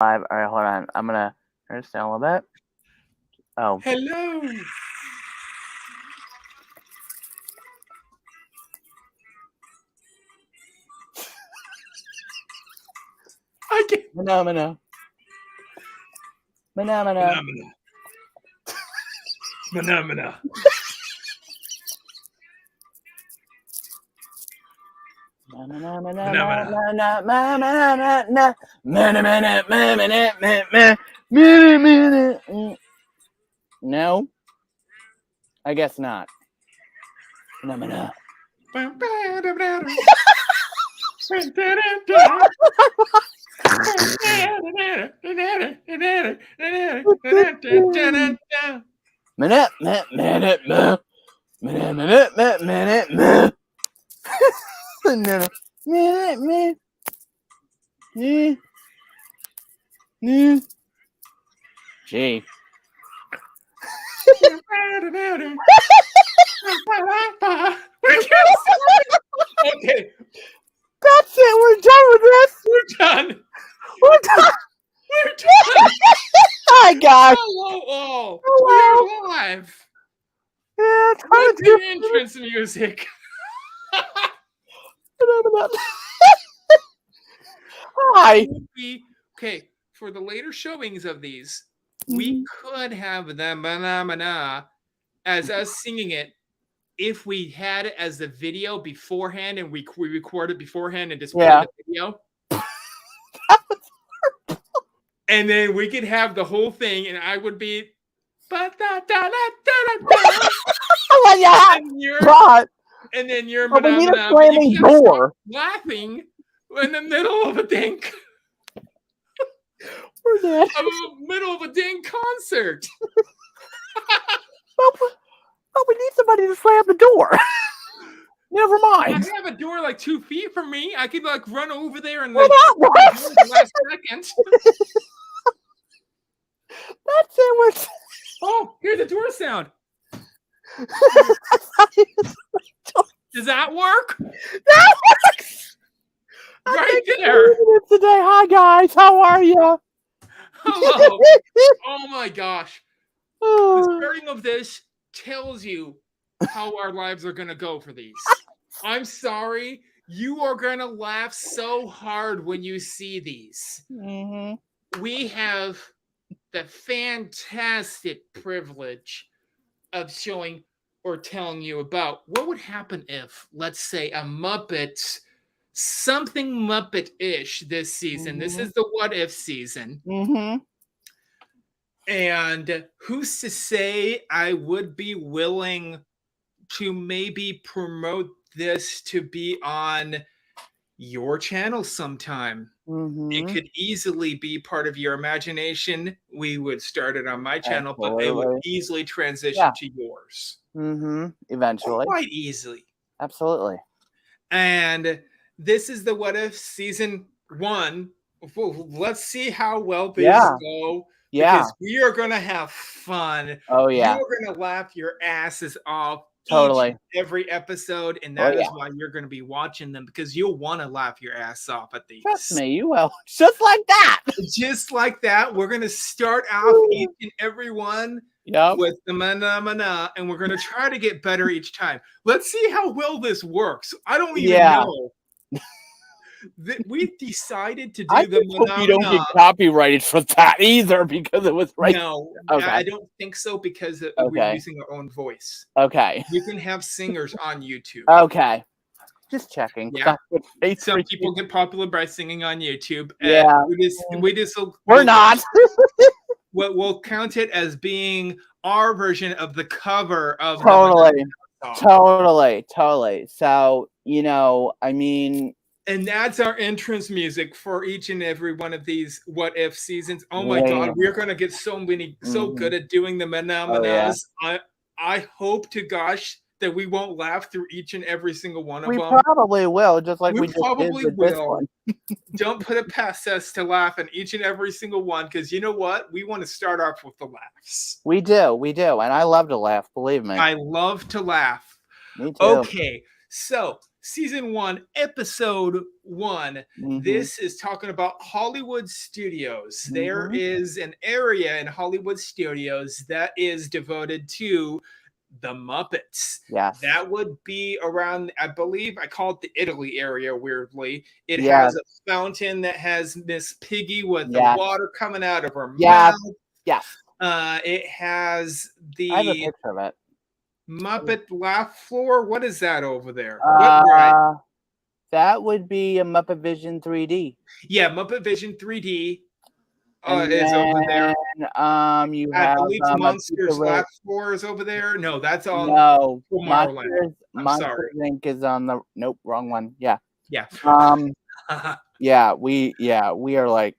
All right, hold on. I'm gonna turn this down a little bit. Oh, Hello. I get phenomena. phenomena. Phenomena. Phenomena. No, I guess not. Phenomena. Minute, minute, minute, minute, minute, minute, minute, minute, minute, minute, minute. Gee. Okay, That's it. We're done with this. we're done. We're done. We're done. Hi, guys. Hello, all. Hello. We are live. Yeah, trying With to the do entrance music. Hi. Okay, for the later showings of these, we could have the phenomena as us singing it if we had it as the video beforehand and we recorded beforehand and just played the video. And then we could have the whole thing, and I would be. And then you're But we need a phenomena, but slamming you can't door. stop laughing in the middle of a dink. We're dead. Middle of a dang concert. But we need somebody to slam the door. Never mind. I have a door like 2 feet from me. I could like run over there and Well, like that works. the last second. That's it. Oh, here's the door sound. Does that work? That works. Right there. Today, hi guys. How are you? Hello. Oh my gosh. The starting of this tells you how our lives are going to go for these. I'm sorry. You are going to laugh so hard when you see these. Mm-hmm. We have the fantastic privilege of showing or telling you about what would happen if, let's say, a Muppet, something Muppet-ish this season. Mm-hmm. This is the what if season. Mm-hmm. And who's to say I would be willing to maybe promote this to be on your channel sometime? Mm-hmm. It could easily be part of your imagination. We would start it on my channel, but it would easily transition to yours. Mm-hmm. Eventually. Quite easily. Absolutely. And this is the What If Season 1. Let's see how well these go. Yeah. Because we are going to have fun. Oh, yeah. You're going to laugh your asses off. Totally. Every episode, and that is why you're going to be watching them, because you'll want to laugh your ass off at these. Trust me, you will. Just like that. Just like that. We're going to start off each and every one with the mana, and we're going to try to get better each time. Let's see how well this works. I don't even know. We decided to do the hope you don't get copyrighted for that either, because it was right. No, I don't think so, because we're using our own voice. Okay. You can have singers on YouTube. Okay. Just checking. Yeah. Some people get popular by singing on YouTube. Yeah. We're not. We'll count it as being our version of the cover of Totally. So, I mean. And that's our entrance music for each and every one of these What If seasons. Oh my God, we're gonna get so good at doing the phenomenas. I hope to gosh that we won't laugh through each and every single one of them. We probably will, just like we probably just did with this one. Don't put it past us to laugh at each and every single one, because you know what? We want to start off with the laughs. We do, and I love to laugh. Believe me, I love to laugh. Me too. Okay, so Season 1, Episode 1. Mhm. This is talking about Hollywood Studios. There Mhm. is an area in Hollywood Studios that is devoted to the Muppets. Yes. That would be around, I believe, I call it the Italy area, weirdly. It Yes. has a fountain that has Miss Piggy with the Yes. water coming out of her Yes. mouth. Yes. It has I have a the picture of it. Muppet laugh floor. What is that over there? What ride? That would be a Muppet Vision 3D. Yeah, Muppet Vision 3D And is over there. you I have believe a Monsters Pizza Laugh Floor is over there. No, that's on No, Tomorrowland. Monsters sorry. Inc. is on the nope, wrong one. Yeah. Yeah. Yeah, we are like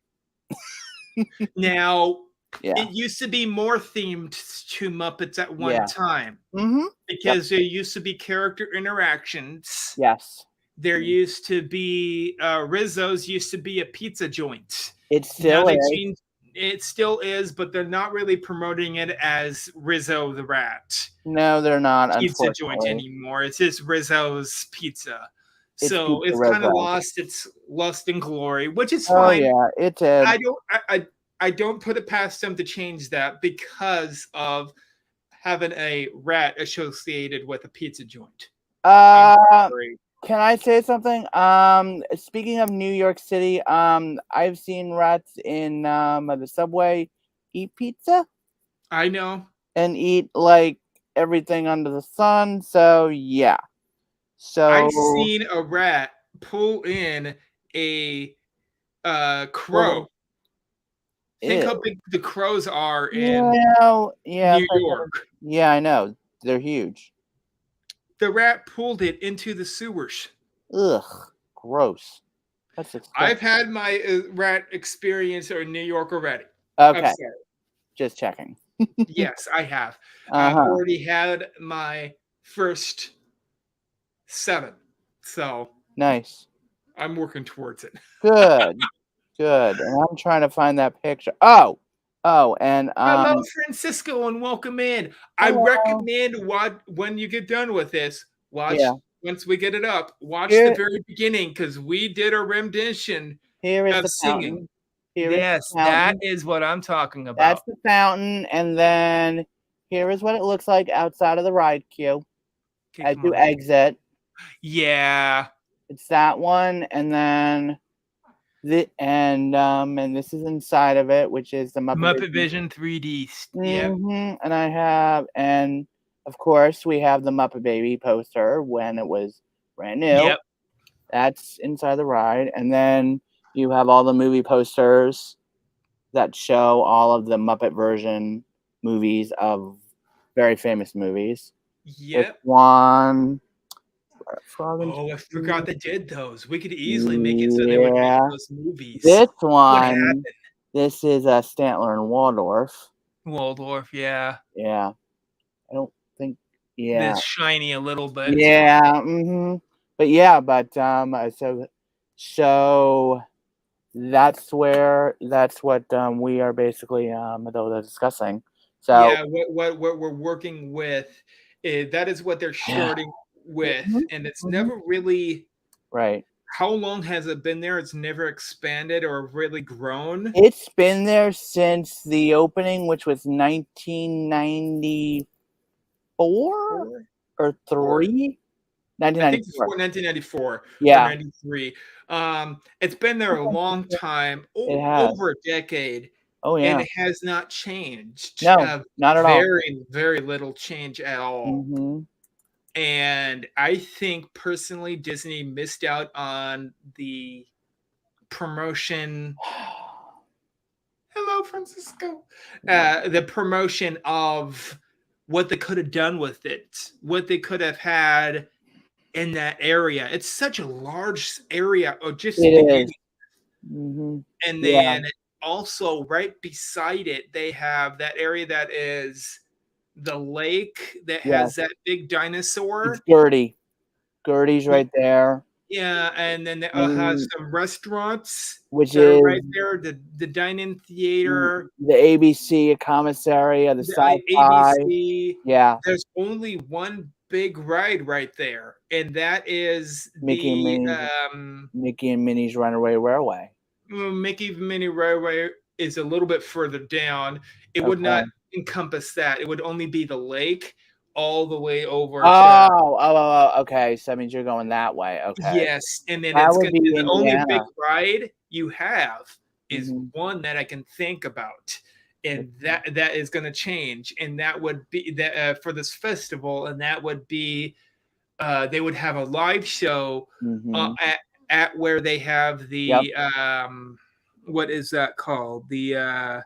Now, yeah. it used to be more themed to Muppets at one time Mm-hmm. because there used to be character interactions. Yes. There used to be Rizzo's used to be a pizza joint. It still is. It still is, but they're not really promoting it as Rizzo the Rat. No, they're not. Pizza joint anymore. It's just Rizzo's Pizza. So it's Pizza kind of Rizzo. lost its lust and glory, which is fine. Oh yeah, it did. I don't put it past them to change that because of having a rat associated with a pizza joint. Can I say something? Speaking of New York City, I've seen rats in the subway eat pizza. I know. And eat like everything under the sun. So yeah. So I've seen a rat pull in a crow. Think how big the crows are in New York. Yeah, I know. They're huge. The rat pulled it into the sewers. Ugh, gross. That's disgusting. I've had my rat experience in New York already. Okay. Just checking. Yes, I have. I've already had my first 7. So nice. I'm working towards it. Good. Good. And I'm trying to find that picture. Oh, and hello, Francisco, and welcome in. Hello. I recommend when you get done with this, watch once we get it up, watch the very beginning because we did a rendition of singing. Yes, that is what I'm talking about. That's the fountain, and then here is what it looks like outside of the ride queue as you exit. Yeah, it's that one, and then and this is inside of it, which is the Muppet Vision 3D. Yeah, and I have, and of course we have the Muppet Baby poster when it was brand new. Yep, that's inside the ride, and then you have all the movie posters that show all of the Muppet version movies of very famous movies. Yep. One. Oh, I forgot they did those. We could easily make it so they would make those movies. This one. This is Stantler and Waldorf. Waldorf, yeah. Yeah. I don't think. Yeah. It's shiny a little bit. Yeah. But yeah. But so. That's what we are basically discussing. So yeah, what we're working with, that is what they're starting with, and it's never really right. How long has it been there? It's never expanded or really grown. It's been there since the opening, which was 1994 or 3. 1994 yeah. or 93. It's been there a long time, over a decade. Oh yeah, and it has not changed. No, not at all. Very little change at all. And I think personally, Disney missed out on the promotion. Hello, Francisco. The promotion of what they could have done with it, what they could have had in that area. It's such a large area, or just it is. And then also right beside it, they have that area that is the lake that has that big dinosaur. It's Gertie. Gertie's right there. Yeah, and then they have some restaurants, which is right there. The dine-in theater, the ABC, a commissary, the sci-fi. ABC. Yeah, there's only one big ride right there, and that is Mickey and Minnie's Runaway Railway. Mickey Minnie Railway is a little bit further down. It would Okay. not encompass that. It would only be the lake all the way over to Okay. So that means you're going that way. Okay. yes, and then That it's would gonna be be the only big Indiana. ride you have is Mm-hmm. one that I can think about, and that is going to change, and that would be that for this festival, and that would be they would have a live show Mm-hmm. at where they have Yep. the what is that called, the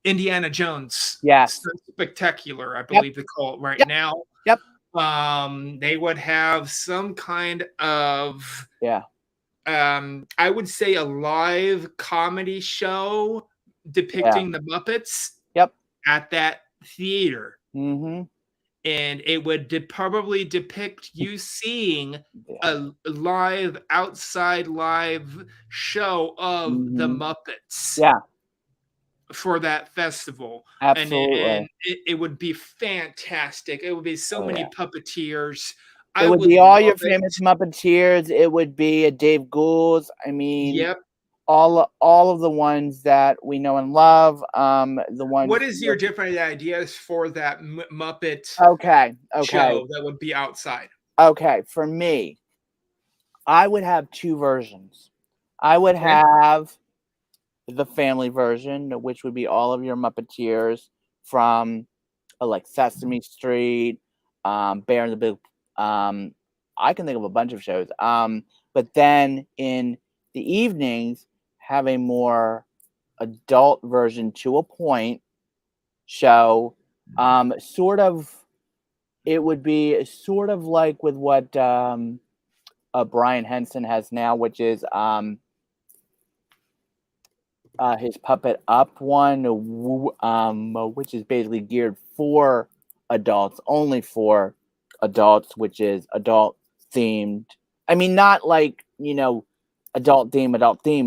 Indiana Jones Yes. Spectacular, I Yep. believe they call it right Yep. now. Yep. They would have some kind of Yeah. I would say a live comedy show depicting the Muppets Yep. at that theater. Mm-hmm. And it would probably depict you seeing Yeah. a live outside live show of the Mm-hmm. Muppets Yeah. for that festival. And Absolutely. it would be fantastic. It would be so Oh many yeah. puppeteers. It I would would be all your love it. famous Muppeteers. It would be a Dave Goulds. I mean, Yep. all of the ones that we know and love. The What ones. is your different ideas for that Muppet Okay. show that would be outside? Okay. For me, I would have two versions. I would Okay. have the family version, which would be all of your Muppeteers from like Sesame Street, Bear and the Big. I can think of a bunch of shows. But then in the evenings, have a more adult version to a point show. Sort of, it would be sort of like with what Brian Henson has now, which is his Puppet Up one, which is basically geared for adults, only for adults, which is adult themed. I mean, not like, adult theme,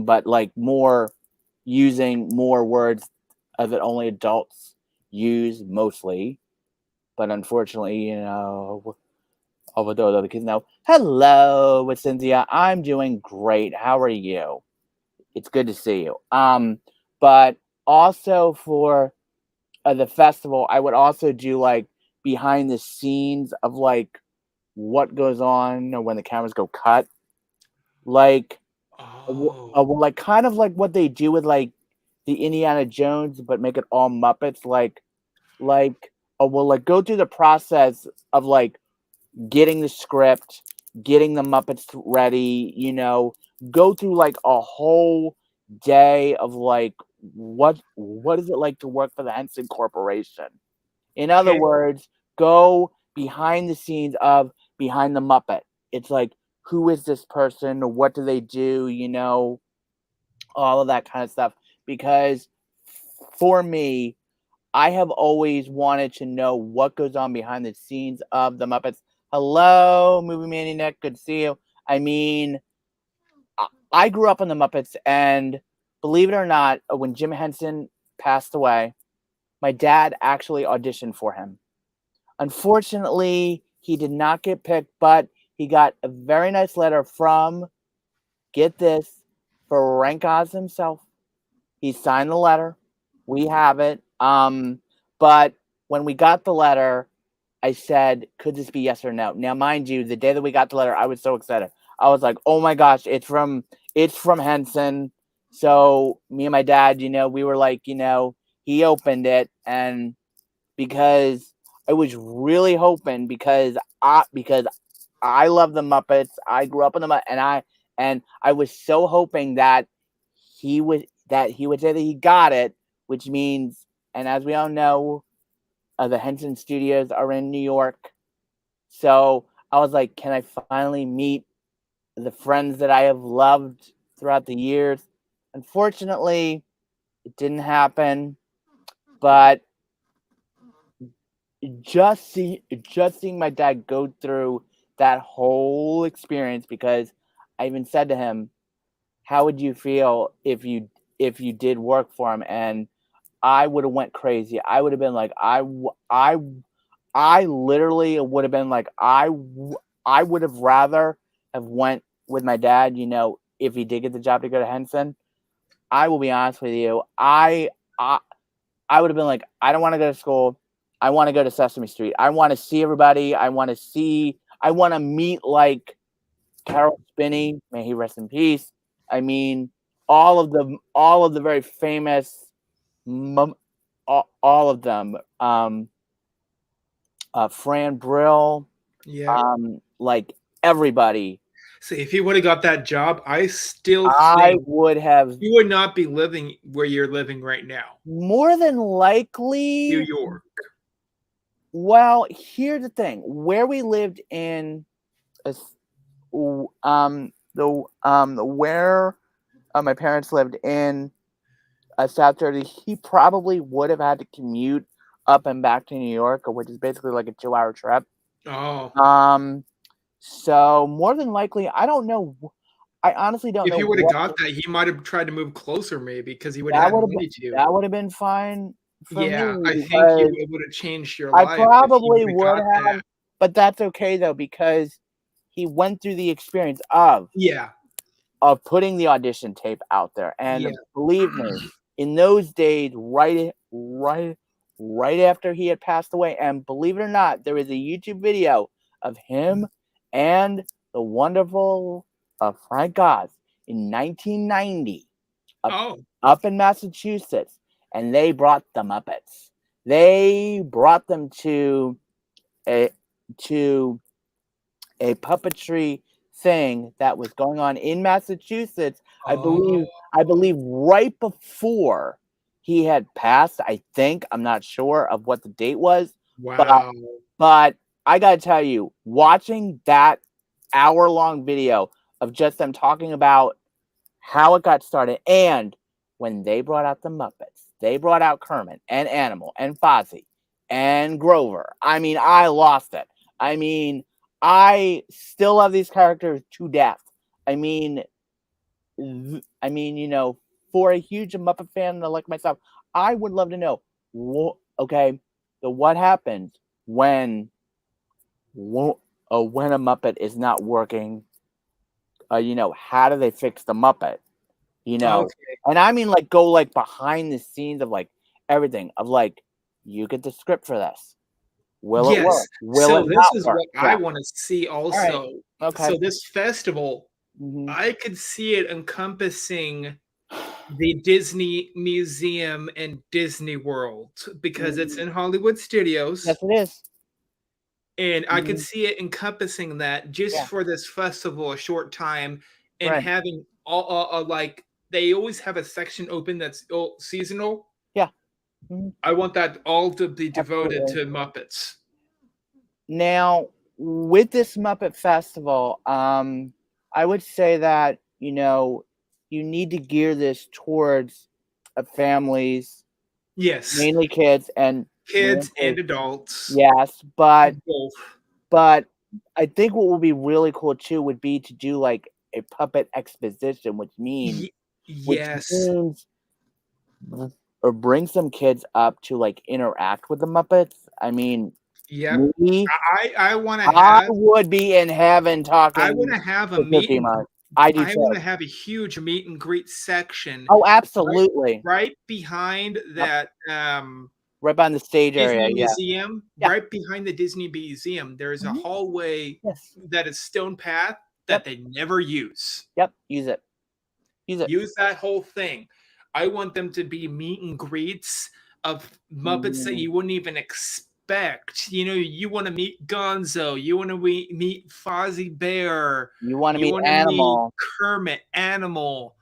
but like more using more words that only adults use mostly. But unfortunately, although the other kids know, hello, it's Cynthia. I'm doing great. How are you? It's good to see you. But also for the festival, I would also do like behind the scenes of like what goes on when the cameras go cut, like like kind of like what they do with like the Indiana Jones, but make it all Muppets, like go through the process of like getting the script, getting the Muppets ready, go through like a whole day of like what is it like to work for the Henson Corporation? In other Okay. words, go behind the scenes of behind the Muppet. It's like, who is this person? What do they do? All of that kind of stuff. Because for me, I have always wanted to know what goes on behind the scenes of the Muppets. Hello, Movie Manny Nick. Good to see you. I mean, I grew up on the Muppets, and believe it or not, when Jim Henson passed away, my dad actually auditioned for him. Unfortunately, he did not get picked, but he got a very nice letter from, get this, Frank Oz himself. He signed the letter. We have it. But when we got the letter, I said, could this be yes or no? Now, mind you, the day that we got the letter, I was so excited. I was like, oh my gosh, it's from Henson. So me and my dad, we were like, he opened it, and because I was really hoping, because I love the Muppets. I grew up in the Muppets, and I was so hoping that he would say that he got it, which means, and as we all know, the Henson Studios are in New York. So I was like, can I finally meet the friends that I have loved throughout the years? Unfortunately, it didn't happen, but just seeing my dad go through that whole experience, because I even said to him, how would you feel if you did work for him? And I would have went crazy. I would have been like, I literally would have been like, I would have rather have went with my dad, if he did get the job to go to Henson. I will be honest with you. I would have been like, I don't want to go to school. I want to go to Sesame Street. I want to see everybody. I want to meet like Carol Spinney, may he rest in peace. I mean, all of the very famous, all of them. Fran Brill, Yeah. like everybody. See, if he would have got that job, I still I think would have you would not be living where you're living right now. more than New likely. York. Well, here's the thing: where we lived in, where my parents lived in South Jersey, he probably would have had to commute up and back to New York, which is basically like a 2-hour trip. Oh. So more than likely, I don't know. I honestly don't If know he would have what got that, he might have tried to move closer, maybe, because he would have that had would have money to. that would have been fine for Yeah, me I think because it would have changed your I life if he probably would have would got that. have, but that's okay though because he went through the experience of Yeah. putting the audition tape out there, and Yeah. believe me, in those days, right after he had passed away, and believe it or not, there is a YouTube video of him and the wonderful Frank Oz in 1990 Oh. up in Massachusetts, and they brought the Muppets. They brought them a to a puppetry thing that was going on in Massachusetts. I believe Oh. right before he had passed. I think I'm not sure of what the date was, but Wow. but I gotta tell you, watching that hour-long video of just them talking about how it got started, and when they brought out the Muppets, they brought out Kermit and Animal and Fozzie and Grover. I mean, I lost it. I mean, I still love these characters to death. I mean, for a huge Muppet fan like myself, I would love to know. Okay, so what happens when when a Muppet is not working? How do they fix the Muppet? Okay. And I mean, like, go like behind the scenes of like everything of like, you get the script for this. Will it Yes. work? Will it So this not is work? what I Yeah. wanna see All right. also. Okay. So this festival, Mhm. I could see it encompassing the Disney Museum and Disney World because it's Mhm. in Hollywood Yes, Studios, it is. and I could Mhm. see it encompassing that just Yeah. for this festival a short time and Right. having all, like they always have a section open that's seasonal. Yeah. Mhm. I want that all to be devoted Absolutely. to Muppets. Now, with this Muppet Festival, I would say that, you need to gear this towards families, Yes, mainly kids, and kids and adults, yes, but both. But I think what would be really cool too would be to do like a puppet exposition, Ye which yes. means or bring some kids up to like interact with the Muppets. I mean, Yep. me, I wanna I have would be in heaven I talking wanna have a to meet Cookie and Monster. I do I want too. to have a huge meet and greet section Oh, right absolutely. right behind Yep. that Right behind the stage area. Disney Yeah. Museum. Yeah. Right behind the Disney Museum, there is a Mhm. hallway Yes. that is stone path Yep. that they never use. Yep. Use it. Use it. Use that whole thing. I want them to be meet and greets of Muppets that Mhm. you wouldn't even expect. You want to meet Gonzo, you want to meet Fozzie Bear, You want to you meet want to meet Animal. Kermit, Animal,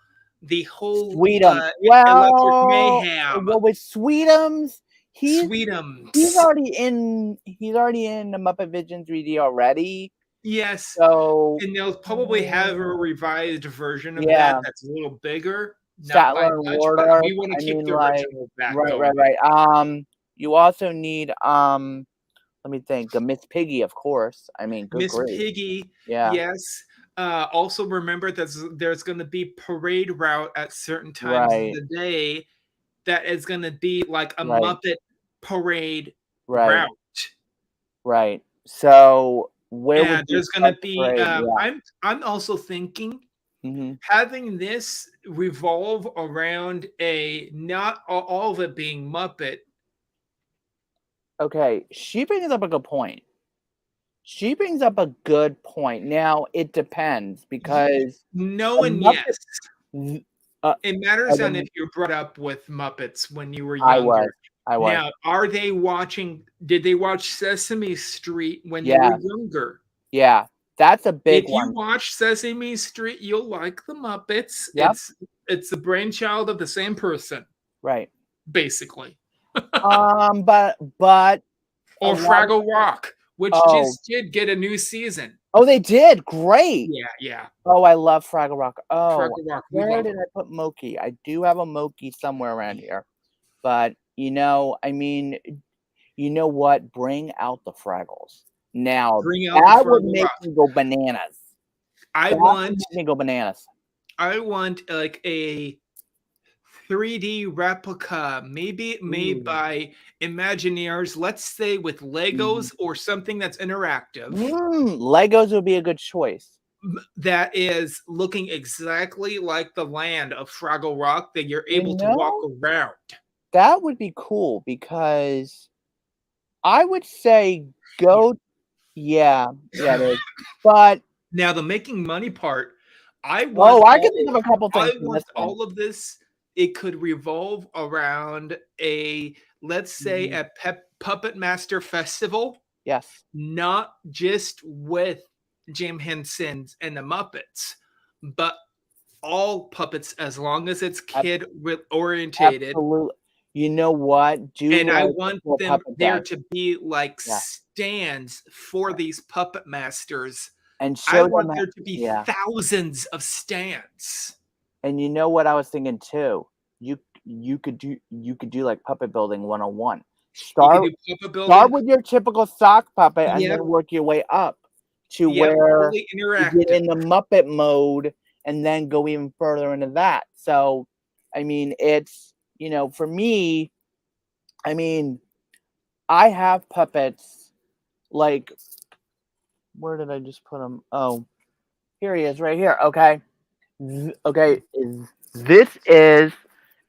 the whole Sweetums. Electric Well, Mayhem, with Sweetums, Sweetums. he's already in the Muppet Vision 3D already. Yes, So and they'll probably have a revised version of that yeah, that's a little bigger, not by Statler and much, but Waldorf. we want I to keep mean, the like, original back right, right, going. right. You also need let me think, Miss Piggy, of course. I mean, good Miss grief. Piggy, Yeah, yes. Also remember that there's going to be parade route at certain times of right, the day that is going to be like a right, Muppet parade right. route. Right. So where would And you there's gonna start the be parade? Yeah. I'm also thinking Hmm. having this revolve around a not all of it being Muppet. Okay, she brings up a good point. She brings up a good point. Now it depends because No the and yes. Muppet. th- Uh, It matters are on if the, you're brought up with Muppets when you were I was. younger. I was. Now, did they watch Sesame Street when they were Yeah. younger? Yeah. That's a big If you one. watch Sesame Street, you'll like the Muppets. Yep. It's the brainchild of the same person, Right. basically. But a Or lot of Fraggle Rock, which oh just did get a new season. oh they did great. Yeah, yeah. Oh, I love Fraggle Rock. Oh, Fraggle Rock, we where love did them. I put Moki? I do have a Moki somewhere around here. But, I mean, you know what? Bring out the Fraggles. Now, Bring out the that would Fraggle make Rock. me go bananas. I That would want make me go bananas. I want like a 3D replica, maybe made Ooh. by Imagineers, let's say with Mhm. Legos or something that's interactive, Legos would be a good choice. that is looking exactly like the land of Fraggle Rock that you're You able to walk know, around. that would be cool because I would say Yeah. go. Yeah, yeah, it is. But Now the making money part, I want oh, I could all think of a couple things I from this want one. all of this. It could revolve around a, let's say, Mhm. a Puppet Master Festival, Yes. not just with Jim Henson's and the Muppets, but all puppets as long as it's Ab kid orientated. absolutely. You know what? Do And I like a want full them puppet there day. to be like Yeah, stands for yeah, these puppet masters. and I show them want ho there to be yeah, thousands of stands. and you know what I was thinking too? You could do, like, puppet building 101. You could Start do puppet start building. with your typical sock puppet and Yep, then work your way up to yep, where fully you get interactive. in the Muppet mode and then go even further into that. So, I mean, it's for me, I mean, I have puppets, like where did I just put him? Oh, here he is right here. Okay. Okay, this is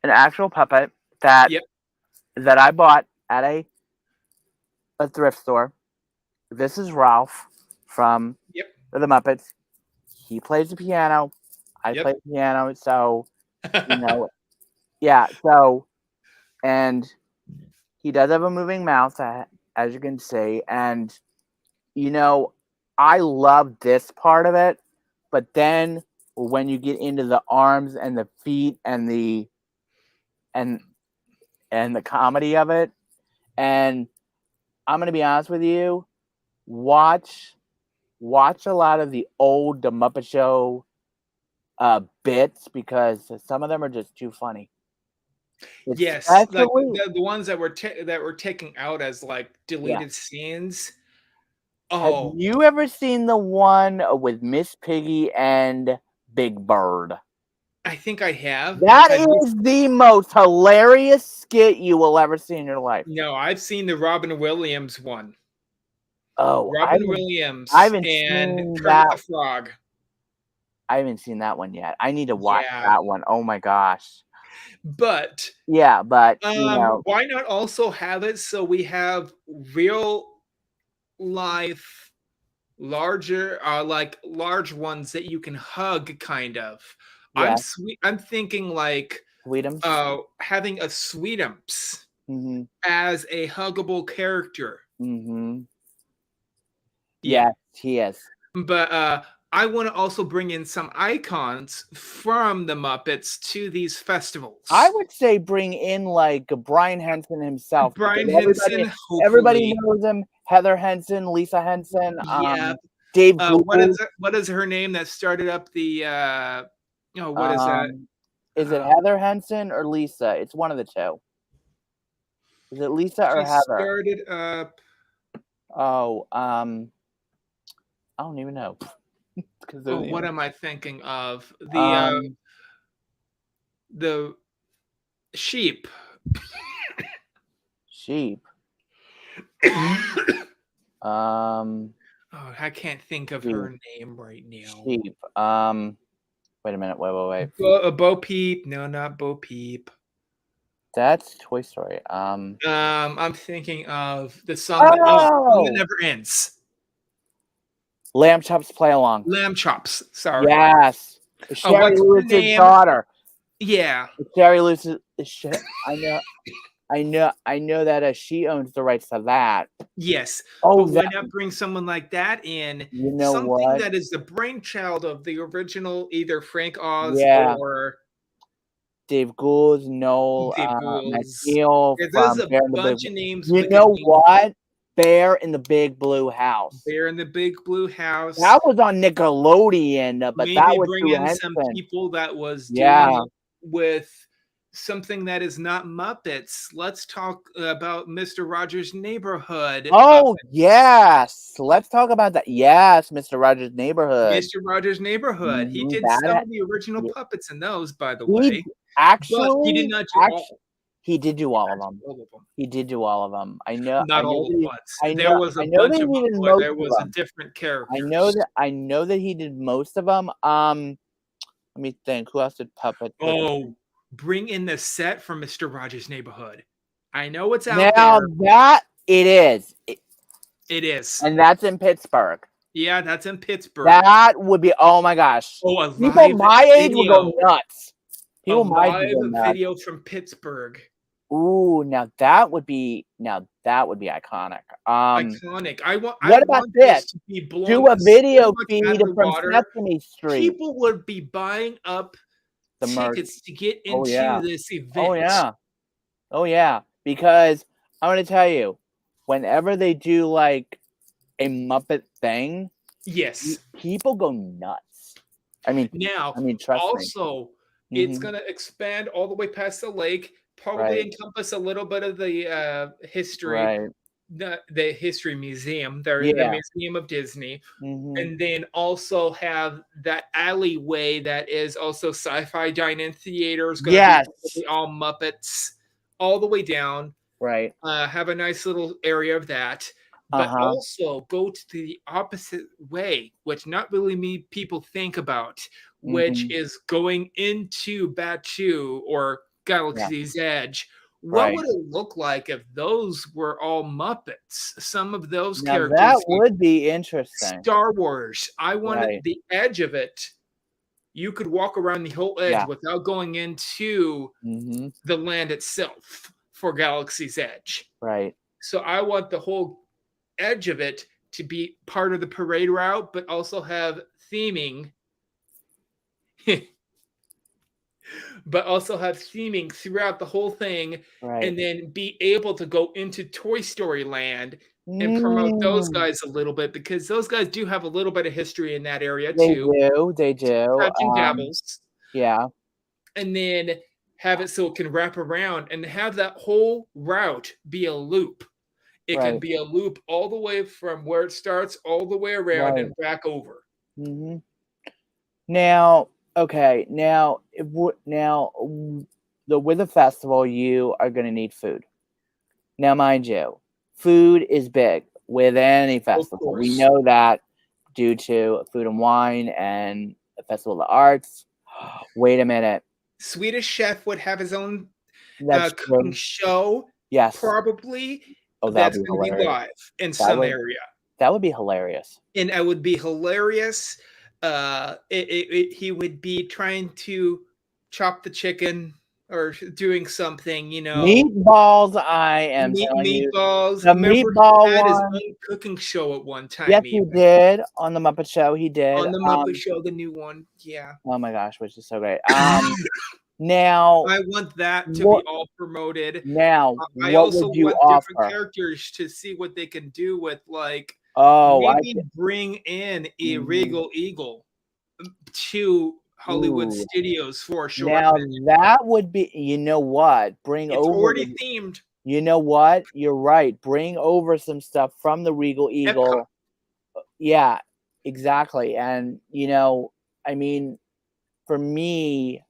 an actual puppet that Yep, that I bought at a thrift store. This is Ralph from yep, the Muppets. He plays the piano. I play yep. the piano, so you know, yeah. So and he does have a moving mouth, as you can see, and you know, I love this part of it, but then when you get into the arms and the feet and and the comedy of it, and I'm gonna be honest with you, watch watch a lot of the old The Muppet Show bits because some of them are just too funny. Yes, like Especially, the ones that were taken out as like yeah. deleted scenes. Have Oh, you ever seen the one with Miss Piggy and Big Bird? I think I have. That Have you? is the most hilarious skit you will ever see in your life. No, I've seen the Robin Williams one. Oh, Robin I Williams haven't and seen Kermit that the Frog. I haven't seen that one yet. I need to watch Yeah, that one. Oh my gosh. but Yeah, but, why not also have it so we have real life larger like large ones that you can hug kind of. yeah, I'm thinking like Sweetums. having a Sweetums Mhm, as a huggable character. mhm. Yeah. Yes, he is. But I want to also bring in some icons from the Muppets to these I festivals. would say bring in, like, Brian Henson himself because Brian everybody Henson, everybody hopefully. knows him. Heather Henson, Lisa Henson, Yeah. Dave Gould. What is her name that started up the oh, what is that? Um, is it Uh, Heather Henson or Lisa? It's one of the 2. Is it Lisa or she Heather? started up. Oh, I don't even know because Oh, what am I thinking of? um, The sheep. sheep. Oh, I can't think of her name right now. Sheep. Wait a minute. Wait. Bo Peep. No, not Bo Peep. That's Toy Story. I'm thinking of the song that never ends. Lamb Chops Play Along. Lamb Chops. Sorry. Yes. Sherry Lewis's daughter. Yeah. Sherry Lewis. I know that she owns the rights to that. Yes. Oh, but why not bring someone like that in? You know something what? that is the brainchild of the original, either Frank Oz or Dave Gould, Noel, McNeil. There's a bunch of names. You know what? Bear in the Big Blue House. Bear in the Big Blue House. That was on Nickelodeon, but maybe that was bring in some people that was dealing with something that is not Muppets. Let's talk about Mr. Rogers' Neighborhood. Oh, yes. Let's talk about that. Yes, Mr. Rogers' Neighborhood. Mr. Rogers' Neighborhood. He did some of the original puppets in those, by the way. Actually, but he did not do all. He did do all of them. He did do all of them. I know. Not all at once. There was a bunch of them where there was a different character. I know that he did most of them. Let me think. Who else did puppets? Oh, bring in the set from Mr. Rogers' Neighborhood. I know it's out there. Now that it is. It is. And that's in Pittsburgh. Yeah, that's in Pittsburgh. That would be. Oh my gosh. Oh, a people my age would go nuts. People my age would go nuts. Video from Pittsburgh. Ooh, now that would be iconic. Iconic. What about this? Do a video feed from Sesame Street. People would be buying up the tickets to get into this event. Oh yeah. Because I'm gonna tell you, whenever they do like a Muppet thing, yes, people go nuts. I mean, trust me. It's gonna expand all the way past the lake. Probably encompass a little bit of the history, the history museum. They're in the Museum of Disney, and then also have that alleyway that is also Sci-Fi Dine-In Theaters. Be all Muppets, all the way down. Right. Have a nice little area of that, but also go to the opposite way, which not really many people think about, which is going into Batuu or Galaxy's Edge. What would it look like if those were all Muppets? Some of those characters. That would be interesting. Star Wars. I wanted the edge of it. You could walk around the whole edge without going into the land itself for Galaxy's Edge. Right. So I want the whole edge of it to be part of the parade route, but also have theming. But also have theming throughout the whole thing, and then be able to go into Toy Story Land and promote those guys a little bit, because those guys do have a little bit of history in that area too. They do. Dabbles. Yeah. And then have it so it can wrap around and have that whole route be a loop. It can be a loop all the way from where it starts all the way around and back over. Now, okay, with the festival, you are going to need food. Now, mind you, food is big with any festival. We know that due to Food and Wine and the Festival of the Arts. Wait a minute. Swedish Chef would have his own cooking show. Yes. Probably. Oh, that's going to be live in some area. That would be hilarious. And it would be hilarious. He would be trying to chop the chicken or doing something, Meatballs, I am telling you. Meatballs. The meatball he had his one. own cooking show at one time. Yes, he did. On the Muppet Show, he did. On the Muppet Show, the new one. Yeah. Oh my gosh, which is so great. Now, I want that to be all promoted. Now, I also want different characters to see what they can do with, like, maybe bring in a Regal Eagle to Hollywood Studios for a short minute. That would be, you know what? It's already themed. You know what? You're right. Bring over some stuff from the Regal Eagle. Epcot. Yeah, exactly. And, I mean, for me,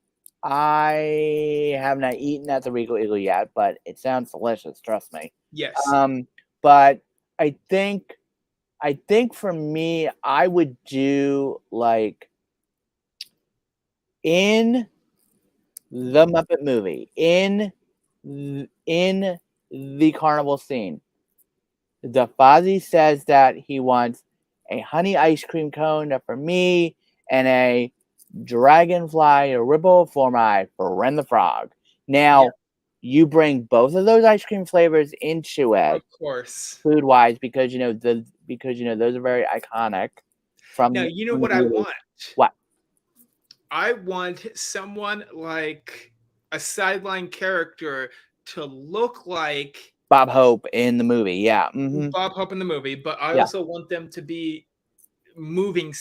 I have not eaten at the Regal Eagle yet, but it sounds delicious. Trust me. Yes. But I think I think for me, I would do like in the Muppet movie, in the carnival scene. The Fozzie says that he wants a honey ice cream cone for me and a dragonfly ripple for my friend the frog. Yeah, Now, you bring both of those ice cream flavors into of it, course. food wise, because those are very iconic Now, from you know from the what I movie. want? What? I want someone like a sideline character to look like Bob Hope in the movie. Yeah. Bob Hope in the movie, but I Yeah. also want them to be moving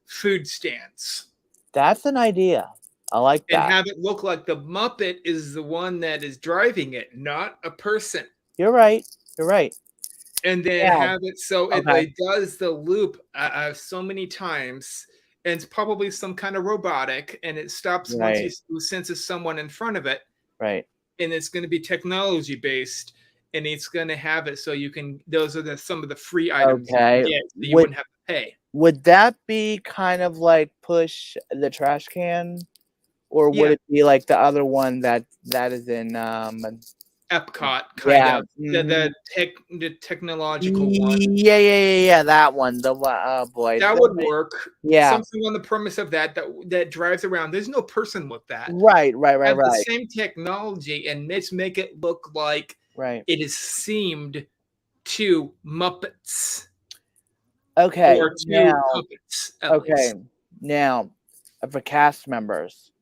food stands That's an idea. I like and that. have it look like the Muppet is the one that is driving it, not a person. You're right. You're right. And then Yeah. have it so Okay. it does the loop so many times, and it's probably some kind of robotic, and it stops once Right. you senses someone in front of it, Right. and it's going to be technology based, and it's going to have it so you can. Those are some of the free items you can Okay. get, so you wouldn't have to pay. Would that be kind of like Push the Trash Can? Or would Yeah, it be like the other one that is in Epcot kind yeah, of the technological one. yeah, that one. Oh boy. That would work. Yeah. Something on the premise of that drives around. There's no person with that. Right. Have the same technology and let's make it look like Right. it is themed to Muppets Okay. or to Now, puppets, at least. Now, for cast members,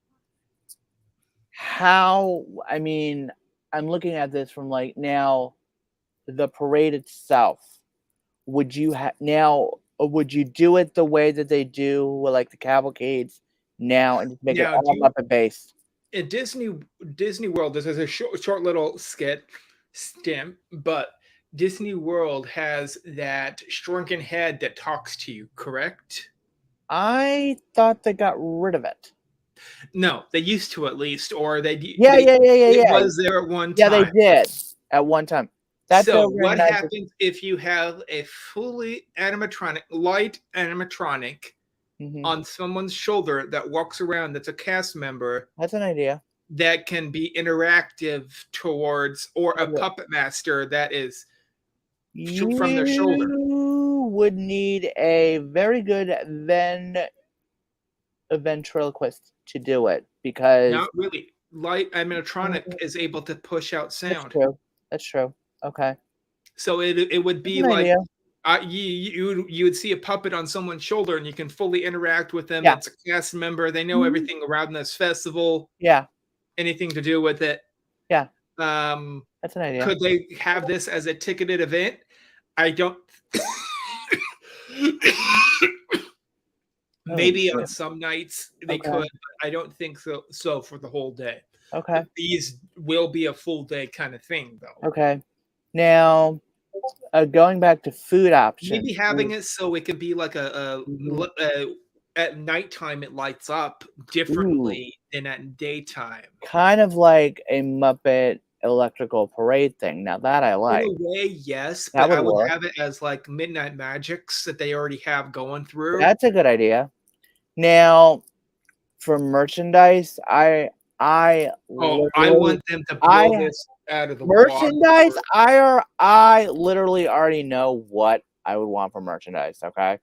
how, I mean, I'm looking at this from like now the parade itself. Would you would you do it the way that they do with like the cavalcades now and just make it Now, all Muppet based? in Disney World, this is a short little stem, but Disney World has that shrunken head that talks to you, correct? I thought they got rid of it. No, they used to at least, or Yeah. it was there at one Yeah, they time. did at one time. That's So over in what happens if you have a fully light animatronic on someone's shoulder that walks around that's a cast member That's an idea. that can be interactive towards, or a Okay. puppet master that is from their shoulder? You would need a very good a ventriloquist to do it because Not really. Light animatronic is able to push out that's sound. true. That's true. Okay. So it would That's be an like idea. you would see a puppet on someone's shoulder and you can fully interact with them. Yeah. It's a cast member. They know everything around this festival. Yeah. Anything to do with it. Yeah. That's an idea. Could they have this as a ticketed event? I don't. Maybe on some nights they could, but I don't think so for the whole day. Okay. These will be a full day kind of thing, though. Okay. Now, going back to food options. Maybe having it so it could be like at nighttime it lights up differently than at daytime. Kind of like a Muppet electrical parade thing. Now that I like. In a way, yes, That but I would would work. have it as like Midnight Magics that they already have going through. That's a good idea. Now, for merchandise, I want them to blow this out of the merchandise. water. I literally already know what I would want for merchandise. Okay,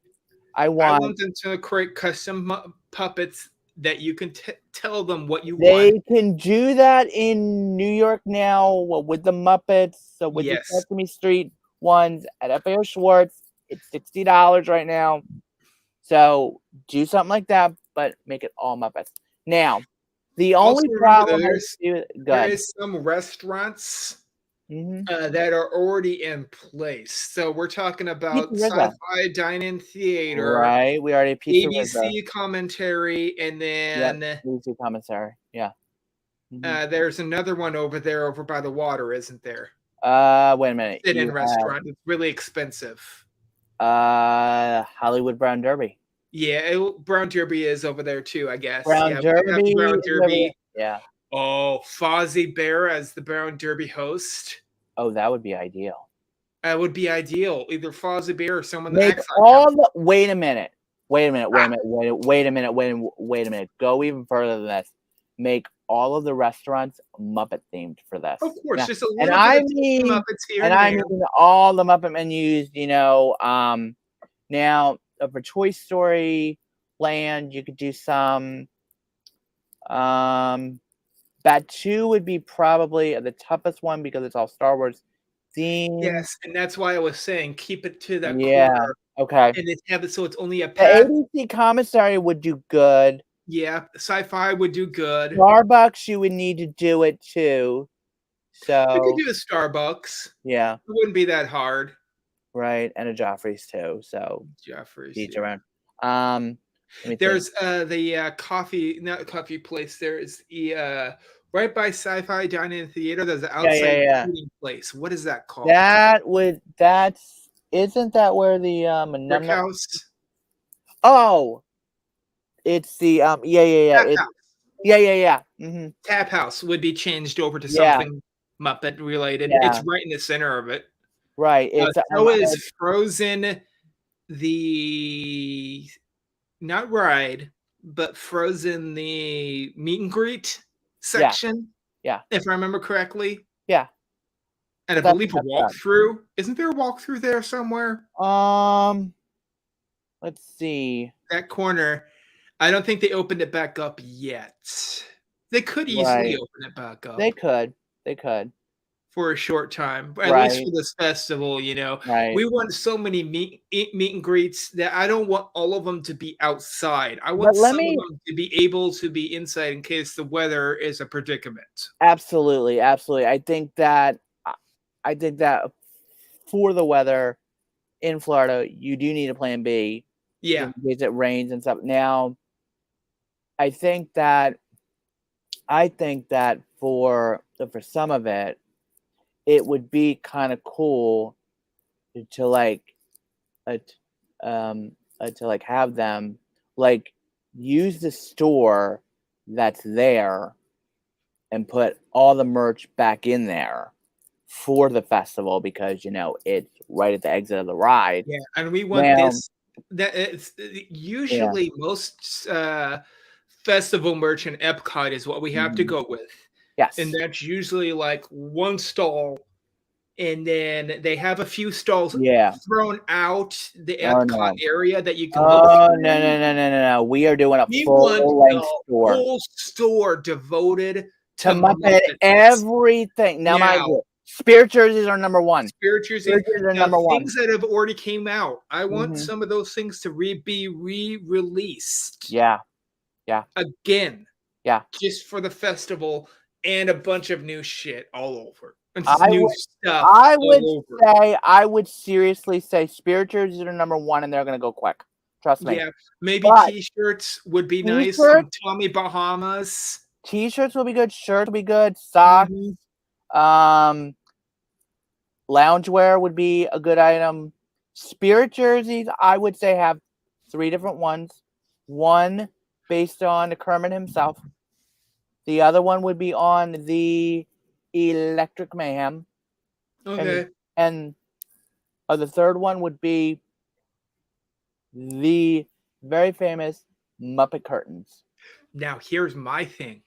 I want them to create custom puppets that you can tell them what you want. They can do that in New York now with the Muppets. So with the Sesame Street ones at FAO Schwartz, it's $60 right now. So do something like that, but make it all Muppets. Now, the only problem there is some restaurants that are already in place. So we're talking about Sci-Fi Dine-In Theater, right? We already ABC Commentary, and then ABC Commentary. Yeah. There's another one over by the water, isn't there? Wait a minute. Sit-in restaurant. It's really expensive. Hollywood Brown Derby. Yeah, Brown Derby is over there too, I guess. Brown Derby. Brown Derby. Yeah. Oh, Fozzie Bear as the Brown Derby host. Oh, that would be ideal. That would be ideal. Either Fozzie Bear or someone that Make acts all like him. the. Wait a minute. Wait a minute. Wait a minute. Wait a minute. Wait a minute. Go even further than this. Make all of the restaurants Muppet themed for this. Of course, Yeah. just a And little bit I of mean, Muppets here and and I there. mean all the Muppet menus. Now for Toy Story Land, you could do some. Batu would be probably the toughest one because it's all Star Wars themed. Yes, and that's why I was saying keep it to that Yeah. corner. Okay. And have it so it's only a The path. ABC commissary would do good. Yeah, sci-fi would do good. Starbucks, you would need to do it too. We could So do a Starbucks. yeah, It wouldn't be that hard. right, and a Joffrey's too. So Jeffries. each Yeah. around. Let me There's think. the not coffee place. There's the right by Sci-Fi Dining and Theater. There's an outside eating place. What is that called? Isn't that where the Brick House. Oh, it's the yeah. Mm-hmm. Tap House would be changed over to something Muppet related. Yeah. It's right in the center of it. Right. It's so is Frozen, the not ride, but Frozen, the meet and greet section. Yeah. If I remember correctly. Yeah. And I believe a walkthrough. Isn't there a walkthrough there somewhere? Let's see. That corner. I don't think they opened it back up yet. They could easily open it back up. They could. For a short time, at least for this festival, you know. Right. We want so many meet and greets that I don't want all of them to be outside. I want some of them to be able to be inside in case the weather is a predicament. Absolutely. I think that for the weather in Florida, you do need a plan B. Yeah. In case it rains and stuff. Now, I think that for some of it, it would be kind of cool to have them use the store that's there and put all the merch back in there for the festival because it's right at the exit of the ride. Yeah, and we want this. That it's usually most festival merch in Epcot is what we have to go with. Yes, and that's usually like one stall, and then they have a few stalls thrown out the Epcot area that you can look through. No. We are doing a full-length store. Full store devoted to Muppet everything. Now, my Spirit jerseys are number one. Spirit jerseys are number one. Things that have already came out. I want some of those things to be re-released. Yeah. Again. Yeah. Just for the festival and a bunch of new shit all over. I would seriously say Spirit jerseys are number one, and they're going to go quick. Trust me. Yeah, maybe T-shirts would be nice. Some Tommy Bahamas. T-shirts will be good. Shirts will be good. Socks. Loungewear would be a good item. Spirit jerseys, I would say, have 3 different ones. One based on Kermit himself. The other one would be on the Electric Mayhem. Okay. And the third one would be the very famous Muppet curtains. Now, here's my thing.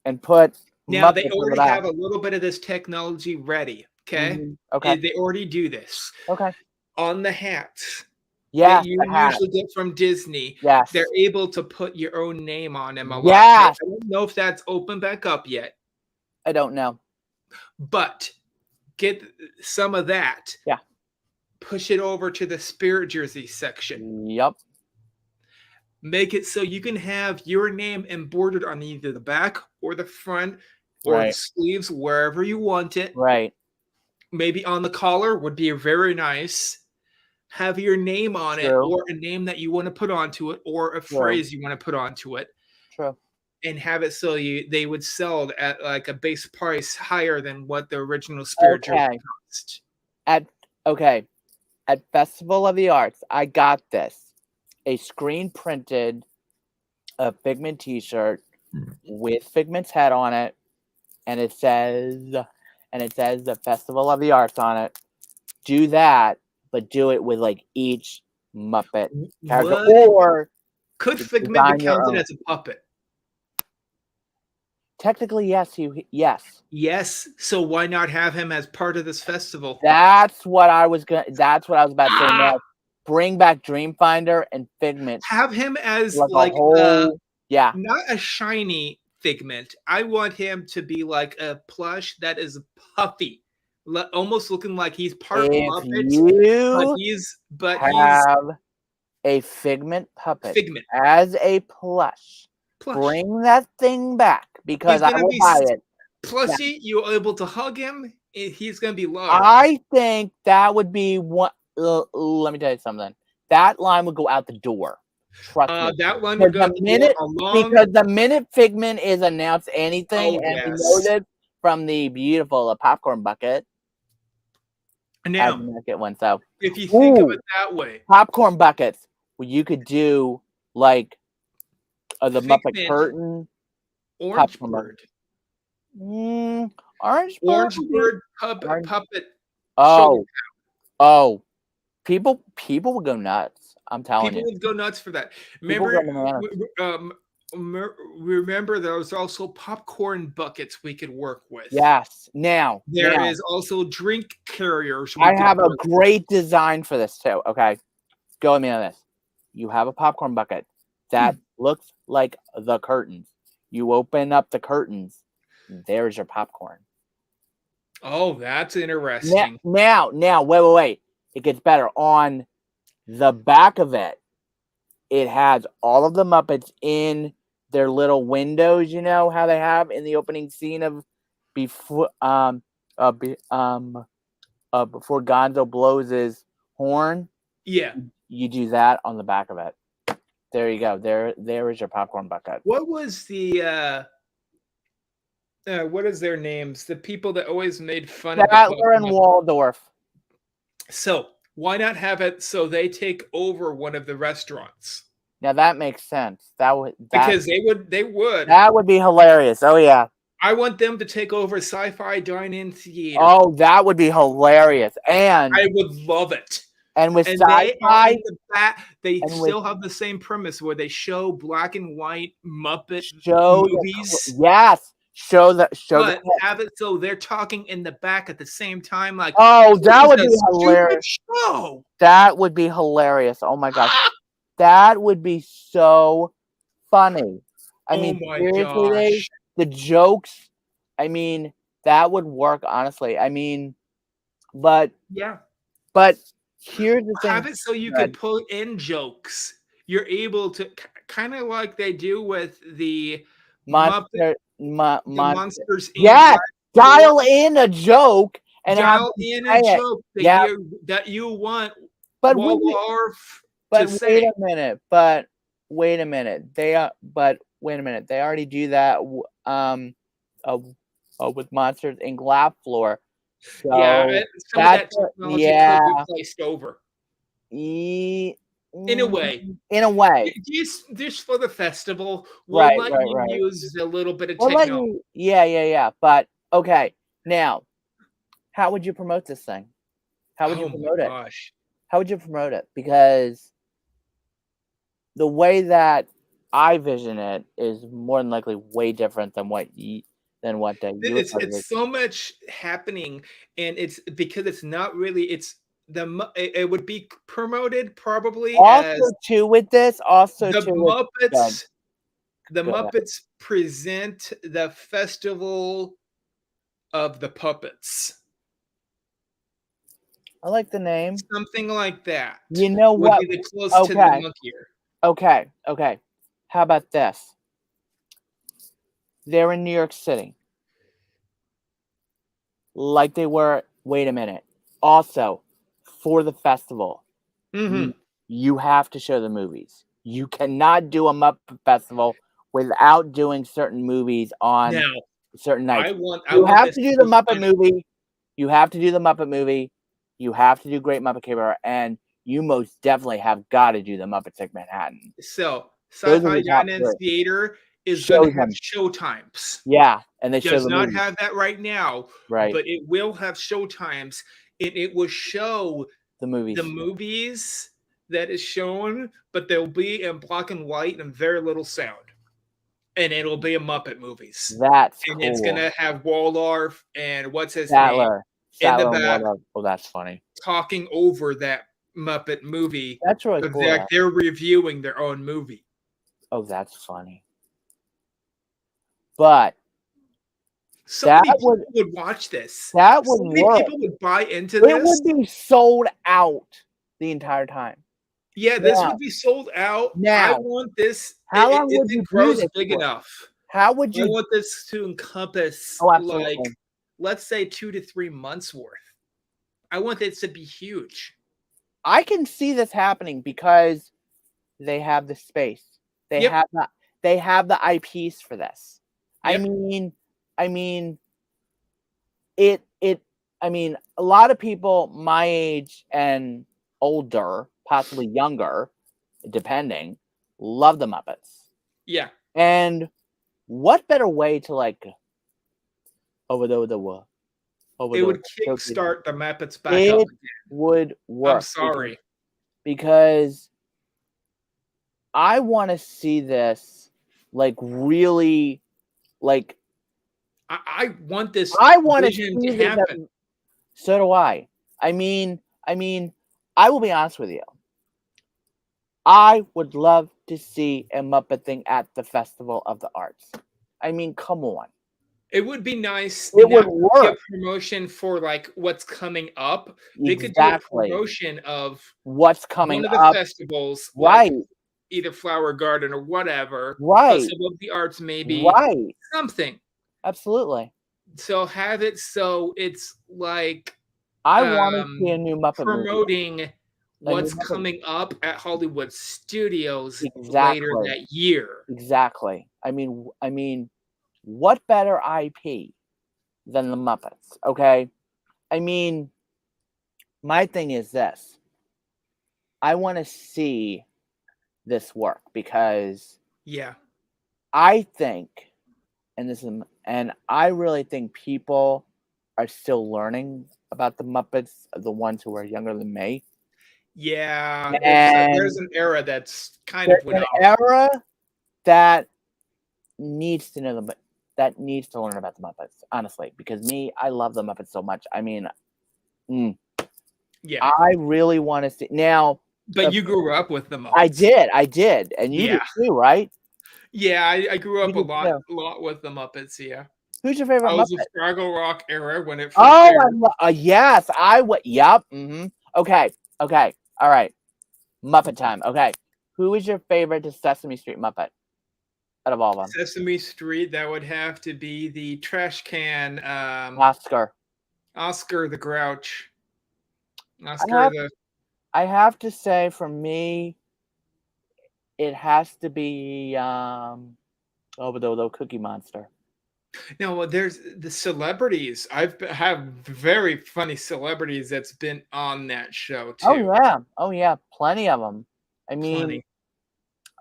And put now Muppet they already have a little bit of this technology ready. Okay. Okay. They already do this. Okay. On the hats. Yeah. You usually get from Disney. Yes. They're able to put your own name on them a lot. Yes. I don't know if that's open back up yet. I don't know. But get some of that. Yeah. Push it over to the Spirit jersey section. Yep. Make it so you can have your name embroidered on either the back or the front or the sleeves, wherever you want it. Right. Maybe on the collar would be very nice. Have your name on it, or a name that you want to put onto it, or a phrase you want to put onto it. True. And have it so they would sell at like a base price higher than what the original Spirit jersey cost. At Festival of the Arts, I got this. A screen printed Figment t-shirt with Figment's head on it, and it says the Festival of the Arts on it. do that, but do it with like each Muppet character, What? or Could Figment be counted as a puppet? Technically, yes. Yes. Yes. So why not have him as part of this festival? That's what I was about to say next. Bring back Dreamfinder and Figment. Have him as like a whole, not a shiny Figment. I want him to be like a plush that is puffy, almost looking like he's part Muppet. But he's a Figment puppet as a plush. Bring that thing back, because I will buy it. Plushy, you're able to hug him. He's gonna be large. I think that would be one. Let me tell you something. That line would go out the door. Trust me. That line would go because the minute Figment is announced anything, and we know this from the beautiful popcorn bucket. Now, get one. So if you think of it that way, popcorn buckets, well, you could do like the Muppet curtain, Orange Bird, Orange Bird puppet. Oh, people would go nuts. I'm telling you, people would go nuts for that. Remember, there was also popcorn buckets we could work with. Yes. Now there is also drink carriers. I have a great design for this too. Okay, go with me on this. You have a popcorn bucket that looks like the curtains. You open up the curtains. There's your popcorn. Oh, that's interesting. Now, wait. It gets better. On the back of it, it has all of the Muppets in their little windows. You know how they have in the opening scene of before Gonzo blows his horn. Yeah, you do that on the back of it. There you go. There is your popcorn bucket. What was the what is their names? The people that always made fun of Statler and Waldorf. So why not have it so they take over one of the restaurants? Now that makes sense. Because they would. That would be hilarious. Oh yeah. I want them to take over Sci-Fi Dine-In Theater. Oh, that would be hilarious. And I would love it. And with Sci-Fi, they still have the same premise where they show black and white Muppet movies. Yes. But have it so they're talking in the back at the same time. Like, that would be hilarious. Show. That would be hilarious. Oh my gosh. That would be so funny. I mean, seriously, the jokes, I mean, that would work, honestly. I mean, but here's the thing. Have it so you could put in jokes. You're able to kind of like they do with the Monsters. Yes, dial in a joke and dial in a joke that you want. But wait a minute. They already do that. With Monsters Inc. Laugh Floor. So some of that technology could be placed over. In a way. Just for the festival, we'll let you use a little bit of technology. Yeah. But okay, now, how would you promote this thing? How would you promote it? How would you promote it? Because the way that I vision it is more than likely way different than what it's so much happening, and it's because it's not really it would be promoted probably also with this Muppets. The Muppets present the Festival of the Puppets. I like the name. Something like that. You know what? Would be the close to the monkier. Okay. How about this? They're in New York City. Like they were. Wait a minute. Also, for the festival, you have to show the movies. You cannot do a Muppet Festival without doing certain movies on certain nights. You have to do the Muppet movie. You have to do the Muppet movie. You have to do Great Muppet Caper, and you most definitely have got to do the Muppets Take Manhattan. So, Sci-Fi Dine-In Theater is going to have showtimes. Yeah, and they does not have that right now. Right, but it will have showtimes, it will show the movies that is shown, but they'll be in black and white and very little sound. And it'll be a Muppet movies. That's and cool. It's gonna have Waldorf and what's his Statler. name in the Statler back Waldorf. Oh, that's funny. talking over that Muppet movie. That's really cool. Like they're reviewing their own movie. Oh, that's funny. But so many people would watch this. That would work. People would buy into this. It would be sold out the entire time. Yeah, this would be sold out. Now, I want this. How long would you grow big enough? How would you? I want this to encompass like, let's say 2 to 3 months worth. I want this to be huge. I can see this happening because they have the space. They have the IPs for this. Yep. I mean, a lot of people my age and older, possibly younger, depending, love the Muppets. Yeah. And what better way to like it would kickstart the Muppets back up again. Would work. I'm sorry. Because I want to see this like really like I want this vision to happen. So do I. I mean, I will be honest with you. I would love to see a Muppet thing at the Festival of the Arts. I mean, come on. It would be nice. It would work. A promotion for like what's coming up. They could do a promotion of what's coming up. One of the festivals, right? Like either Flower Garden or whatever. Right. Festival of the Arts, maybe. Right. Something. Absolutely. So have it so it's like I want to see a new Muppet promoting movie. What's coming up at Hollywood Studios later that year. Exactly. I mean, what better IP than the Muppets? Okay. I mean, my thing is this. I want to see this work because I think, and I really think people are still learning about the Muppets, the ones who are younger than me. Yeah, there's an era that's kind of an era that needs to know that needs to learn about the Muppets, honestly, because I love the Muppets so much. I mean, I really want to see now. But you grew up with the Muppets. I did, and you did too, right? Yeah, I grew up a lot with the Muppets. Yeah. Who's your favorite Muppet? I was a Fraggle Rock era when it first aired. Yes, I would. Yep. Mm-hmm. Okay. All right. Muppet time. Okay. Who is your favorite Sesame Street Muppet out of all of them? Sesame Street, that would have to be the trash can. Oscar the Grouch. I have to say, for me, it has to be the Cookie Monster. No, there's the celebrities. I've have very funny celebrities that's been on that show too. Oh yeah, plenty of them. I mean,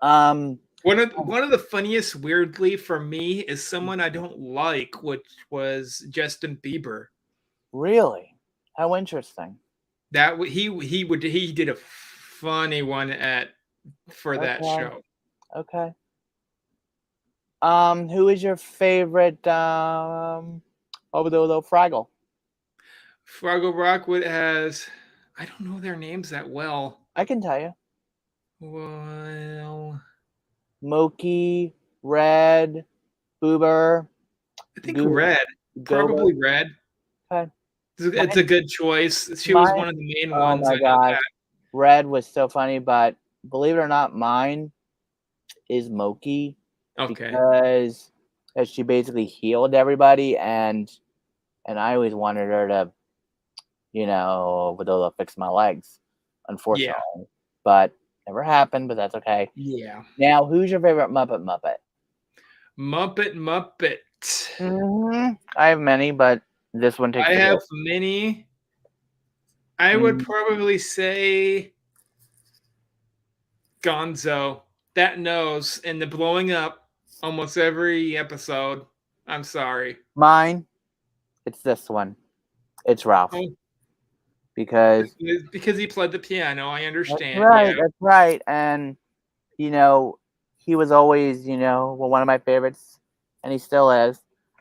one of the funniest, weirdly for me, is someone I don't like, which was Justin Bieber. Really? How interesting. That he did a funny one for that show. Okay. Who is your favorite Fraggle? Fraggle Rock has, I don't know their names that well. I can tell you. Well, Moki, Red, Boober. I think Red. Probably Red. Okay. It's a good choice. She was one of the main ones. Oh my god. Red was so funny, but believe it or not, mine is Moki. Okay. Because she basically healed everybody, and I always wanted her to, fix my legs, unfortunately. Yeah. But never happened, but that's okay. Yeah. Now, who's your favorite Muppet? Muppet. Mm-hmm. I have many, but this one takes. I have many. I would probably say Gonzo. That nose and the blowing up almost every episode. I'm sorry. Mine, it's this one. It's Ralph. because he played the piano. I understand. right, Yeah. that's right. And he was always one of my favorites, and he still is.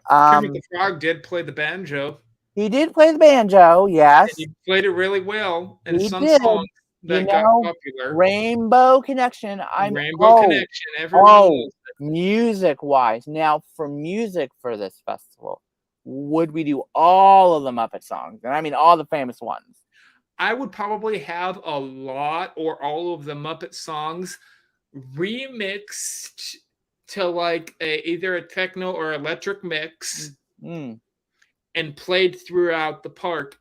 Kermit the Frog did play the banjo. He did play the banjo, yes. And he played it really well in some did. songs that got popular. Rainbow Connection. Rainbow Connection. Everyone knows it. Music-wise. Now, for music for this festival, would we do all of the Muppet songs? And I mean all the famous ones. I would probably have a lot or all of the Muppet songs remixed to like either a techno or electric mix and played throughout the park.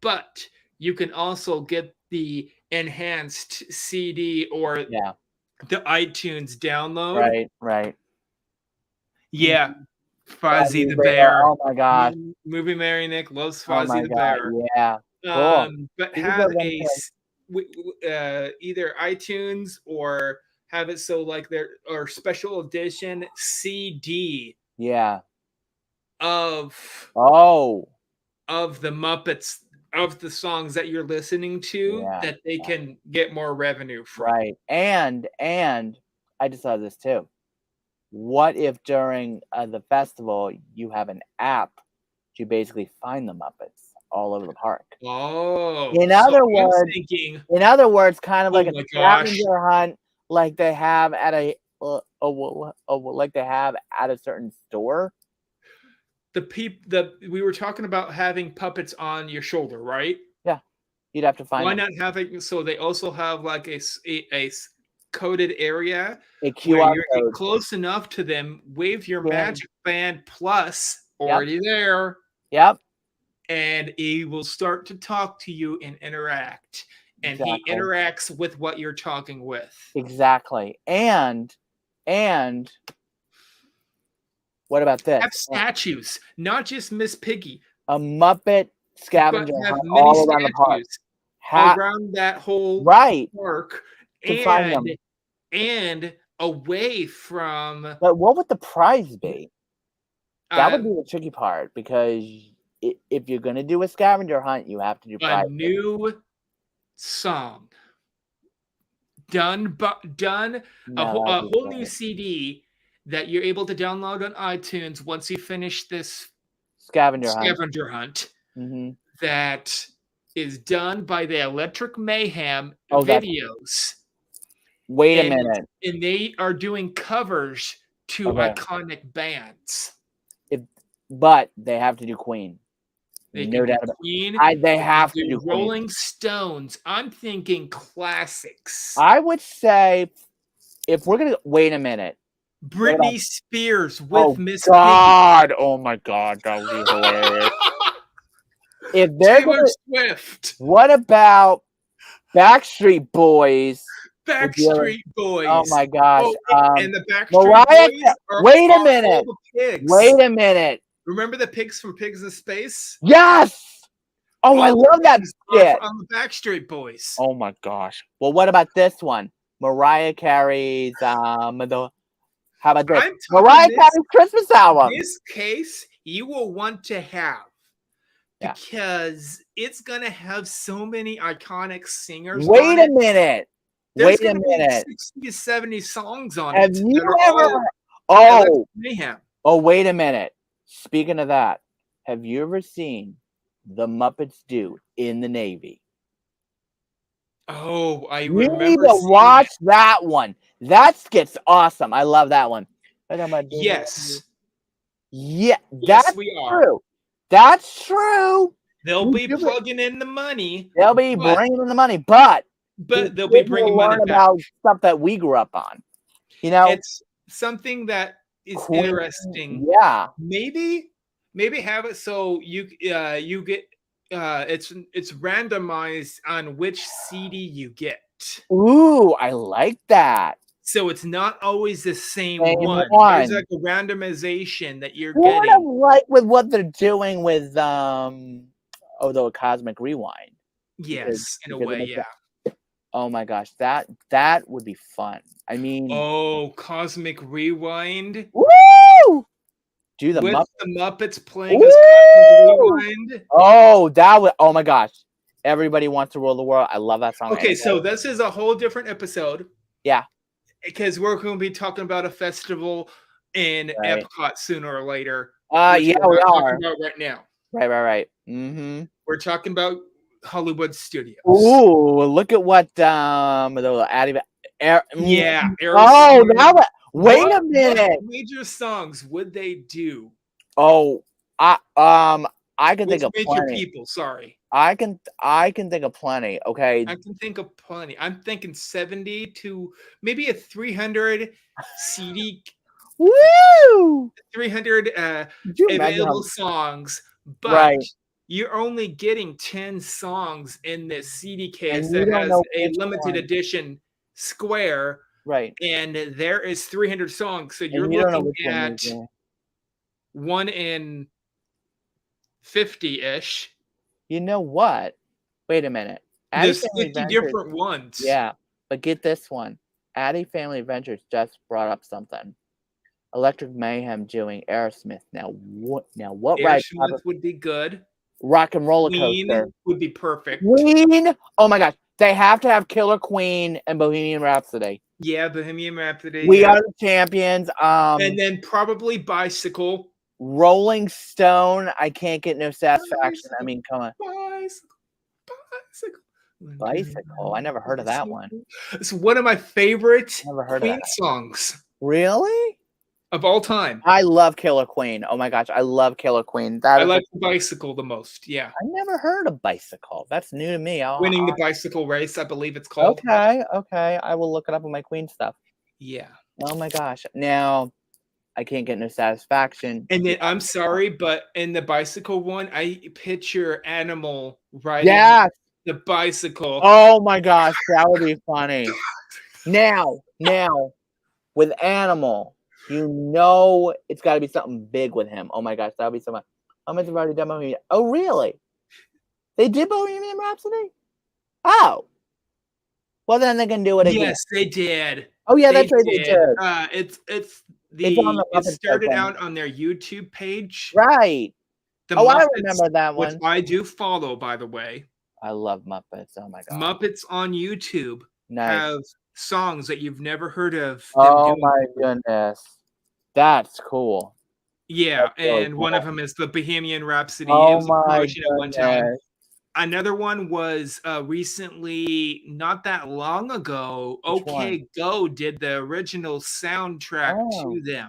But you can also get the enhanced CD or the iTunes download. Right. Yeah. Fozzie the Bear. Oh my gosh. Movie Mary Nick loves Fozzie the Bear. Yeah. Cool. But have either iTunes or have it so like there or special edition CD. Yeah. Of the Muppets, of the songs that you're listening to, that they can get more revenue from. Right. And I just thought of this too. What if during the festival you have an app to basically find the Muppets all over the park? Oh, in other words, kind of like a scavenger hunt, like they have at like they have at a certain store. We were talking about having puppets on your shoulder, right? Yeah, you'd have to find. Why not having? So they also have like a coded area, a QR where you're close enough to them, wave your Magic Band Plus already there. Yep. And he will start to talk to you and interact. And he interacts with what you're talking with. Exactly. And what about this? Have statues, not just Miss Piggy. A Muppet scavenger hunt all around the park. Around that whole park. To find them. And away from... But what would the prize be? That would be the tricky part, because if you're going to do a scavenger hunt, you have to do a new song. Done a whole new CD that you're able to download on iTunes once you finish this scavenger hunt. That is done by the Electric Mayhem videos. Wait a minute. And they are doing covers to iconic bands. But they have to do Queen. They can do Queen. They have to do Rolling Stones. I'm thinking classics. I would say, if we're gonna wait a minute, Britney Spears with Miss God. Oh my God, that would be hilarious. If Taylor Swift. What about Backstreet Boys? Backstreet Boys. Oh my gosh. And the Backstreet Boys wait a minute. Wait a minute. Remember the pigs from Pigs in Space? Yes. Oh, I love that skit. On the Backstreet Boys. Oh my gosh. Well, what about this one? Mariah Carey's how about this? Mariah Carey's Christmas album. In this case, you will want to have, because it's gonna have so many iconic singers. Wait a minute. There's gonna be 60 to 70 songs on it. Have you ever? Oh, wait a minute. Speaking of that, have you ever seen the Muppets do In the Navy? Oh, I remember. You need to watch that one. That skit's awesome. I love that one. Yes. Yeah, that's true. That's true. They'll be plugging in the money. They'll be bringing in the money, but they'll be bringing money back. About stuff that we grew up on. It's something that is interesting. Yeah. Maybe have it so you get it's randomized on which CD you get. Ooh, I like that. So it's not always the same one. There's like a randomization that you're getting. Kind of like with what they're doing with the Cosmic Rewind. Yes, in a way, yeah. Oh my gosh, that would be fun. I mean, Cosmic Rewind. Woo! Do the Muppets playing as Cosmic Rewind. Oh, that would. Oh my gosh, Everybody Wants to Rule the World. I love that song. Okay, anyway. so this is a whole different episode. Yeah. Because we're going to be talking about a festival in Epcot sooner or later. Yeah, we are. Talking about right now. Right. Mm-hmm. We're talking about Hollywood Studios. Ooh, look at what Addie. Yeah. Oh, now wait a minute. What major songs would they do? Oh, I can think of major people. Sorry. I can think of plenty. Okay. I can think of plenty. I'm thinking 70 to maybe a 300 CD. Woo! 300 available songs, but you're only getting 10 songs in this CD case that has a limited edition square. Right. And there is 300 songs. So you're looking at 1 in 50-ish. You know what? Wait a minute. There's 50 different ones. Yeah, but get this one. Addie Family Adventures just brought up something. Electric Mayhem doing Aerosmith. Now what Aerosmith would be good. Rock and Roller Queen Coaster would be perfect. Queen. Oh my gosh. They have to have Killer Queen and Bohemian Rhapsody. Yeah, Bohemian Rhapsody. We Are the Champions. And then probably Bicycle. Rolling Stone. I can't get no satisfaction. I mean, come on. Bicycle. I never heard of that one. It's one of my favorite Queen songs. Really? Of all time. I love Killer Queen. Oh my gosh, I love Killer Queen. I like Bicycle the most. Yeah. I never heard of Bicycle. That's new to me. Winning the Bicycle Race, I believe it's called. Okay. I will look it up on my Queen stuff. Yeah. Oh my gosh. Now I can't get no satisfaction. And then I'm sorry, but in the Bicycle one, I picture Animal riding the bicycle. Oh my gosh, that would be funny. Now, with Animal, you know it's got to be something big with him. Oh my gosh, that would be so much. How much have already done Bohemian? Oh, really? They did Bohemian Rhapsody? Oh. Well, then they can do it again. Yes, they did. Oh yeah, that's right. They did. It started out on their YouTube page. Right. Muppets, I remember that one. Which I do follow, by the way. I love Muppets. Oh my god. Muppets on YouTube have songs that you've never heard of. Oh my goodness. That's cool. Yeah, that's really cool. One of them is the Bohemian Rhapsody. Oh my goodness. At one time. Another one was recently, not that long ago, Go did the original soundtrack to them.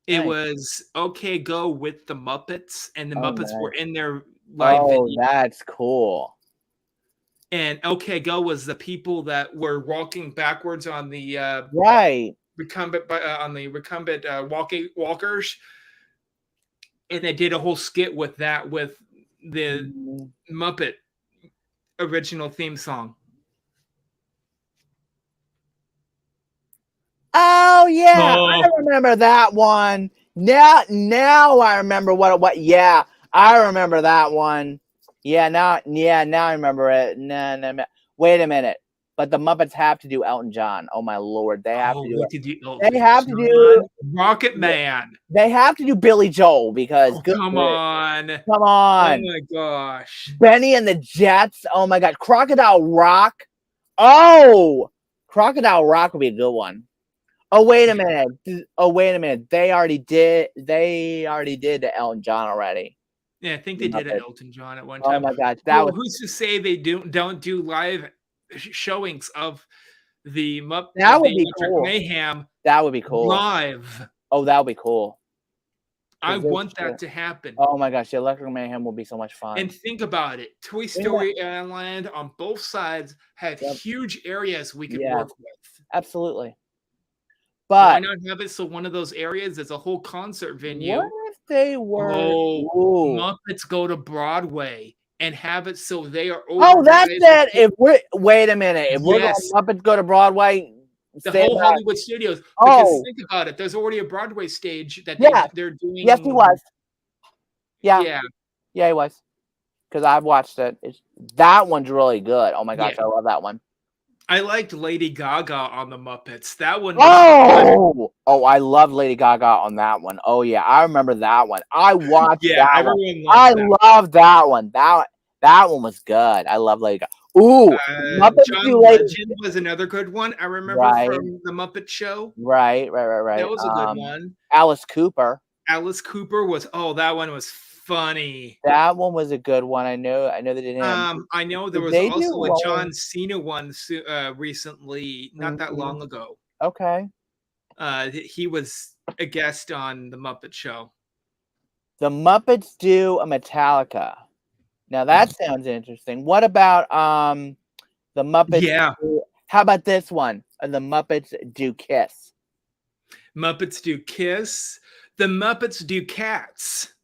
It was Go with the Muppets, and the Muppets were in their live video. That's cool. And Go was the people that were walking backwards on the recumbent walkers, and they did a whole skit with that with the Muppet original theme song. Oh yeah, I remember that one. Now I remember what. Yeah, I remember that one. Yeah, now I remember it. No. Wait a minute. But the Muppets have to do Elton John. Oh my lord, they have to do it. They have to do Rocket Man. They have to do Billy Joel because come on. Oh my gosh. Benny and the Jets. Oh my god, Crocodile Rock. Oh, Crocodile Rock would be a good one. Oh wait a minute. They already did the Elton John already. Yeah, I think they did Elton John at one time. Oh my gosh, who's to say they don't do live showings of the Muppet? That would be cool. Mayhem. That would be cool. Live. Oh, that would be cool. I want that to happen. Oh my gosh, the Electric Mayhem will be so much fun. And think about it. Toy Story Land on both sides have huge areas we could work with. Absolutely. But why not have it so one of those areas is a whole concert venue? What if they were Muppets go to Broadway and have it so they are that's it. If we're wait a minute. If we're going Muppets go to Broadway, the whole Hollywood Studios. Because think about it. There's already a Broadway stage that they're doing. Yes, he was. Yeah, he was. Because I've watched it. That one's really good. Oh my gosh, I love that one. I liked Lady Gaga on the Muppets. That one. I love Lady Gaga on that one. Oh yeah, I remember that one. I watched that one. I love that one. That one was good. I love Lady Gaga. Ooh, Muppets Do John Lady. Legend was another good one. I remember Right. from the Muppet Show. Right. That was a good one. Alice Cooper. Alice Cooper was that one was funny. That one was a good one. I know they didn't have. I know there Did was they do also a Rolling? John Cena one recently, not that long ago. Okay. He was a guest on the Muppet Show. The Muppets do a Metallica. Now that sounds interesting. What about the Muppets? Yeah. How about this one? The Muppets do Kiss. Muppets do Kiss. The Muppets do Cats.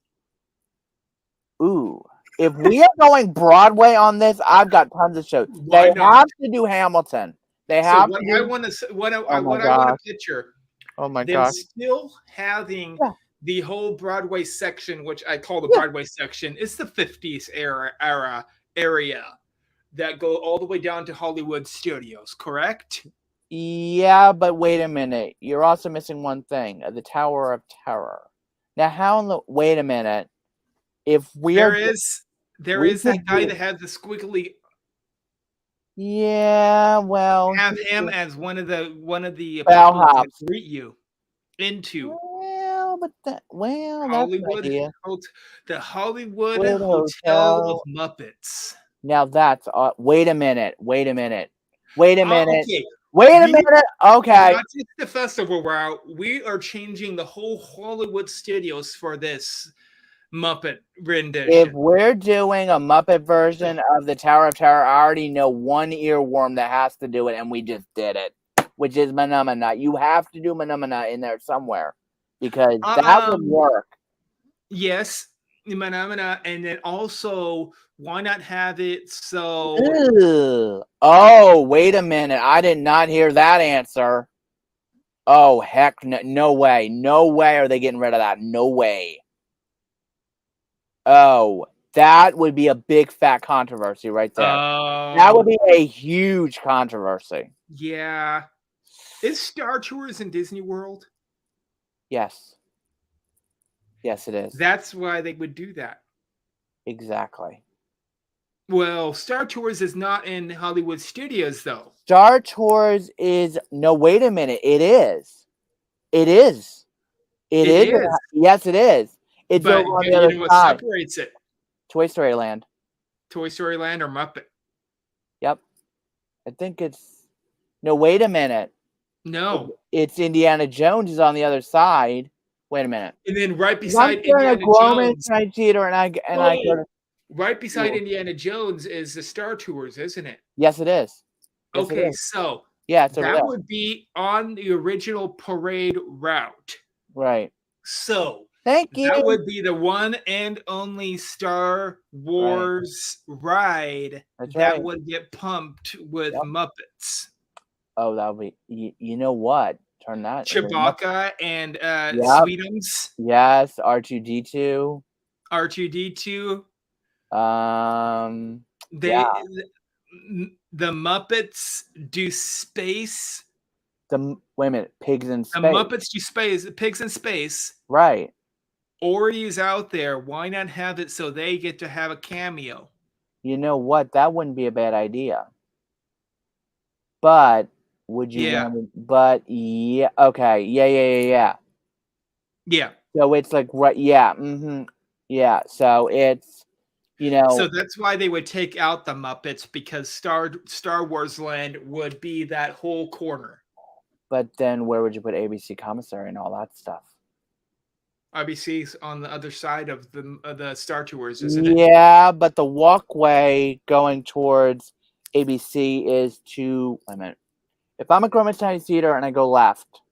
Ooh. If we are going Broadway on this, I've got tons of shows. Why not? Have to do Hamilton. They have to do. I want to picture. Oh my them gosh. still having the whole Broadway section, which I call the Broadway section. It's the 50s area that go all the way down to Hollywood Studios, correct? Yeah, but wait a minute. You're also missing one thing: the Tower of Terror. Now, how in the wait a minute? If we there is that guy that has the squiggly. Yeah, well, have him as one of the bellhops that greet you into. Well, but Hollywood, that's an idea. The Hollywood Good Hotel of Muppets. Now that's wait a minute. Okay. Wait a minute. Okay. Not just the festival route. We are changing the whole Hollywood Studios for this Muppet rendition. If we're doing a Muppet version of the Tower of Terror, I already know one earworm that has to do it, and we just did it, which is Manamana. You have to do Manamana in there somewhere because that would work. Yes, Manamana, and then also why not have it so? Ew. Oh, wait a minute! I did not hear that answer. Oh heck, no way! No way are they getting rid of that? No way. Oh, that would be a big fat controversy right there. That would be a huge controversy. Yeah. Is Star Tours in Disney World? Yes. Yes, it is. That's why they would do that. Exactly. Well, Star Tours is not in Hollywood Studios, though. Star Tours is... No, wait a minute. It is. It is. It is. Yes, it is. It's over on the other side. What separates it? Toy Story Land. Toy Story Land or Muppet? Yep. I think it's... No, wait a minute. No. It's Indiana Jones is on the other side. Wait a minute. And then right beside Indiana Jones... Theater and I go to... Right beside Indiana Jones is the Star Tours, isn't it? Yes, it is. Yes, okay, it is. So that would be on the original parade route. Right. So thank you. That would be the one and only Star Wars ride that would get pumped with Muppets. Oh, that would be... You know what? Turn that... Chewbacca and Sweetums. Yes, R2-D2. R2-D2. The Muppets do space. Wait a minute, Pigs in Space. The Muppets do space. Pigs in Space. Right. Ori's out there. Why not have it so they get to have a cameo? You know what? That wouldn't be a bad idea. But would you? Yeah. But yeah. Okay. Yeah. Yeah. So it's like right. Yeah. Yeah. So it's... So that's why they would take out the Muppets, because Star Wars Land would be that whole corner. But then where would you put ABC Commissary and all that stuff? RBC's on the other side of the Star Tours, isn't it? Yeah, but the walkway going towards ABC is to... Wait a minute. If I'm at Grumman Chinese Theater and I go left,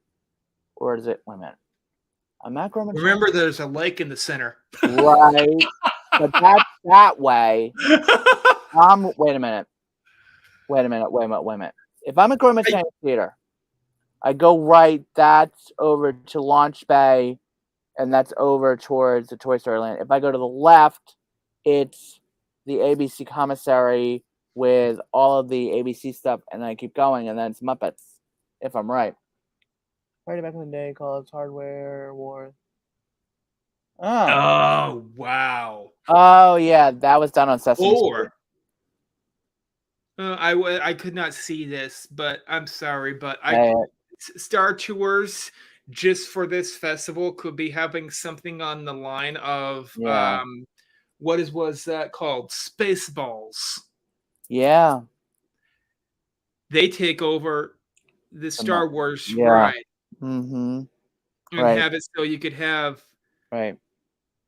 or is it... Wait a minute. I'm at Grumman. Remember, there's a lake in the center. Right. But that's that way. Wait a minute. If I'm at Grumman Chinese Theater, I go right, that's over to Launch Bay, and that's over towards the Toy Story Land. If I go to the left, it's the ABC Commissary with all of the ABC stuff, and then I keep going, and then it's Muppets, if I'm right. Right back in the day, called Hardware Wars. Oh, wow. Oh yeah, that was done on Sesame Street. I could not see this, but I'm sorry, but Star Tours just for this festival could be having something on the line of was that called? Spaceballs. Yeah. They take over the Star Wars ride. Mm-hmm. And have it so you could have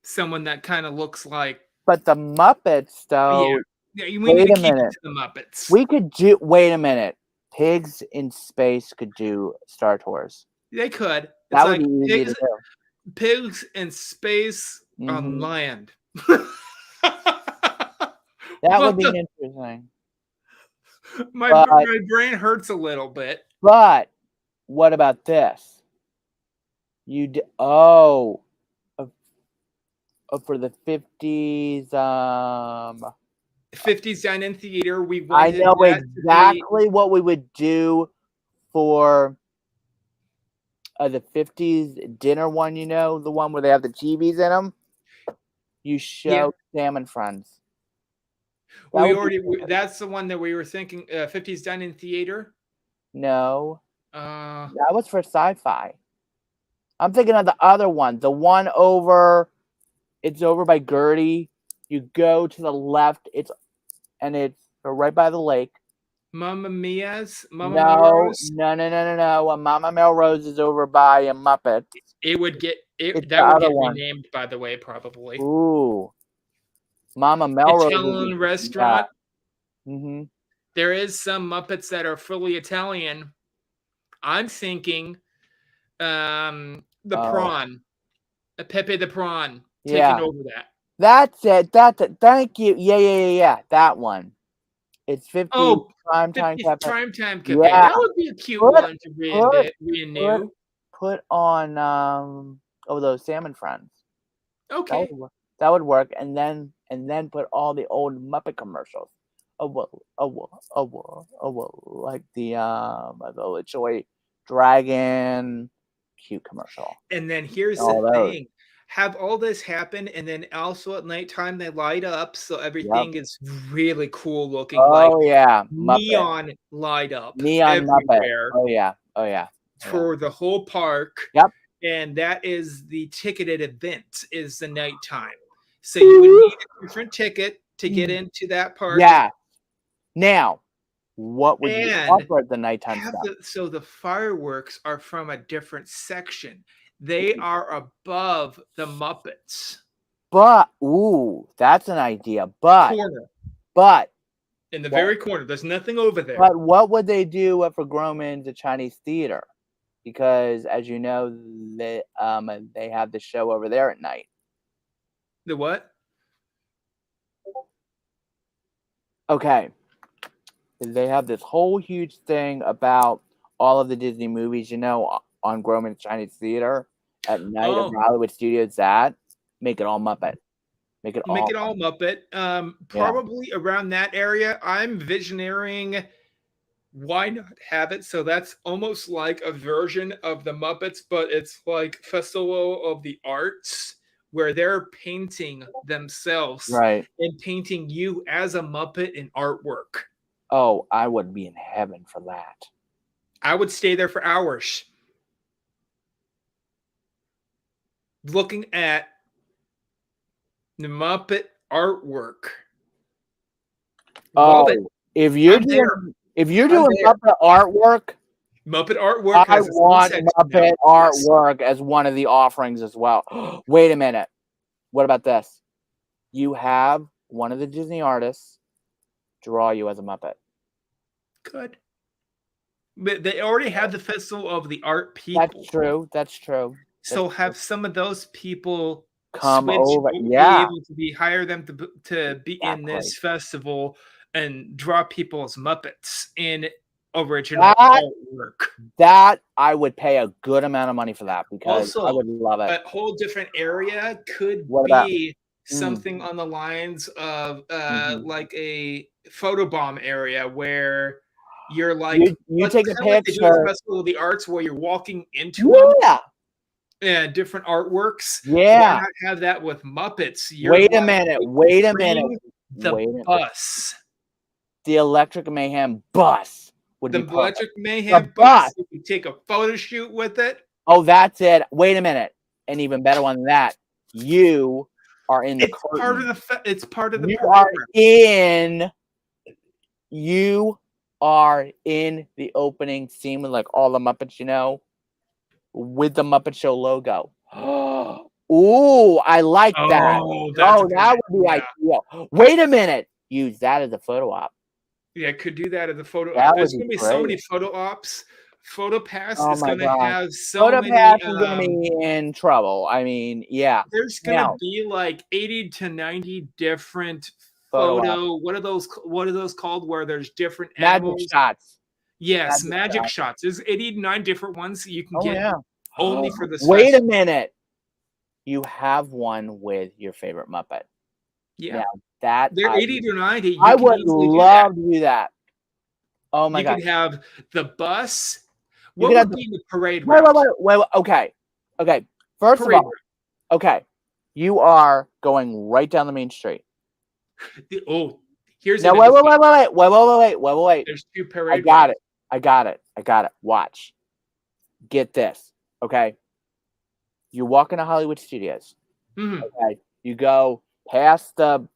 someone that kind of looks like. But the Muppets, though. Yeah, we need to keep it to the Muppets. We could do. Wait a minute. Pigs in Space could do Star Tours. They could. That would be easy to do. Pigs in space on land. That would be interesting. My brain hurts a little bit. But what about this? For the 50s 50s dine-in theater. I know exactly what we would do for the 50s dinner one, the one where they have the TVs in them. You show Sam and Friends. That's the one that we were thinking. 50s dine-in theater. No, that was for sci-fi. I'm thinking of the other one. The one over. It's over by Gertie. You go to the left. It's right by the lake. Mamma Mia's? Melrose? No. Mama Melrose is over by a Muppet. That would get renamed, by the way, probably. Ooh. Mama Melrose. Italian restaurant. Yeah. Mm-hmm. There is some Muppets that are fully Italian. I'm thinking the prawn. Pepe the Prawn. Taking over that. That's it. Thank you. Yeah. That one. It's 50 primetime Cafe. Yeah. That would be a cute one to renew. Put on those Salmon Friends. Okay. That would work. And then put all the old Muppet commercials. Like the Joy Dragon cute commercial. And then here's the thing. Have all this happen, and then also at nighttime they light up, so everything is really cool looking. Neon light up, neon everywhere. Muppet. Oh yeah. For the whole park. Yep. And that is the ticketed event. Is the nighttime, so you would need a different ticket to get into that park. Yeah. Now, what would you offer at the nighttime stuff? So the fireworks are from a different section. They are above the Muppets. But that's an idea. But in the very corner, there's nothing over there. But what would they do for Grauman's Chinese theater? Because as you know, they have the show over there at night. The what? Okay. They have this whole huge thing about all of the Disney movies, on Grauman's Chinese Theater at night of Hollywood Studios. Make it all Muppet. Make it all Muppet. Probably around that area. I'm visionarying. Why not have it? So that's almost like a version of the Muppets, but it's like Festival of the Arts, where they're painting themselves and painting you as a Muppet in artwork. Oh, I would be in heaven for that. I would stay there for hours. Looking at the Muppet artwork. If you're doing Muppet artwork, I want Muppet artwork as one of the offerings as well. Wait a minute. What about this? You have one of the Disney artists draw you as a Muppet. Good. But they already have the Festival of the Art people. That's true. So have some of those people come over. Be able to hire them to be in this festival and draw people as Muppets in original artwork. That I would pay a good amount of money for that, because I would love it. A whole different area could be something on the lines of like a photobomb area where you're like you take a picture. Festival of the Arts where you're walking into them. different artworks. Why Yeah. not have that with Muppets? Wait a minute. Wait a minute. The bus. The Electric Mayhem bus would The be perfect. Electric Mayhem The bus. You can take a photo shoot with it. Oh, that's it. Wait a minute. An even better one than that. You are in the It's curtain. It's part of the You parade. You are in the opening scene with like all the Muppets, with the Muppet Show logo. Ooh, I like that. Oh, that would be ideal. Wait a minute. Use that as a photo op. Yeah, could do that as a photo That op. There's would going to be be so great. many photo ops. PhotoPass Oh is my going to God. have so many. PhotoPass is going to be in trouble. I mean, yeah. There's going to be like 80 to 90 different Photo. What are those called? Where there's different Magic animals. shots. Yes, magic shots. There's 89 different ones that you can get only for this. Wait a minute. You have one with your favorite Muppet. Yeah. Now, they're 80 to 90. I would love to do that. Oh my God. You could have the bus. What would be the parade route? Wait. Okay. First of all, okay. You are going right down the main street. Here's wait. There's two parade routes. I got it. Watch. Get this. Okay. You walk into Hollywood Studios. Mm-hmm. Okay. You go past the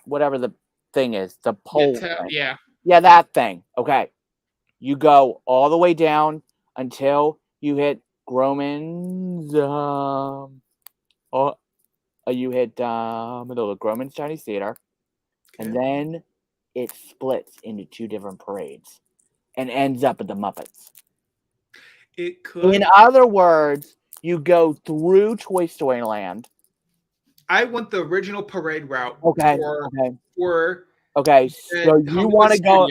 whatever the thing is, the pole. Yeah, that thing. Okay. You go all the way down until you hit Grauman's. You hit Grauman's Chinese Theater, and then it splits into two different parades, and ends up at the Muppets. It could. In other words, you go through Toy Story Land. I want the original parade route. Okay. So you want to go.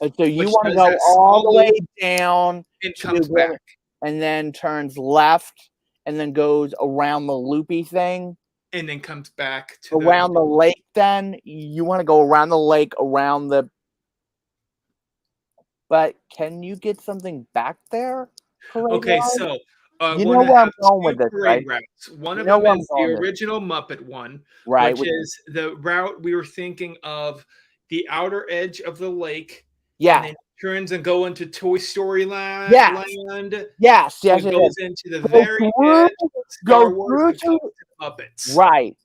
So you want to go all the way down and comes back, and then turns left, and then goes around the loopy thing, and then comes back to around the lake. Then you want to go around the lake, around the. But can you get something back there? Okay, so you know where I'm going with this, right? Routes. One of them is the original Muppet one, right? Which is the route we were thinking of, the outer edge of the lake. Yeah. And then turns and go into Toy Story Land. Yes. It goes into the very end. Go through to Muppets.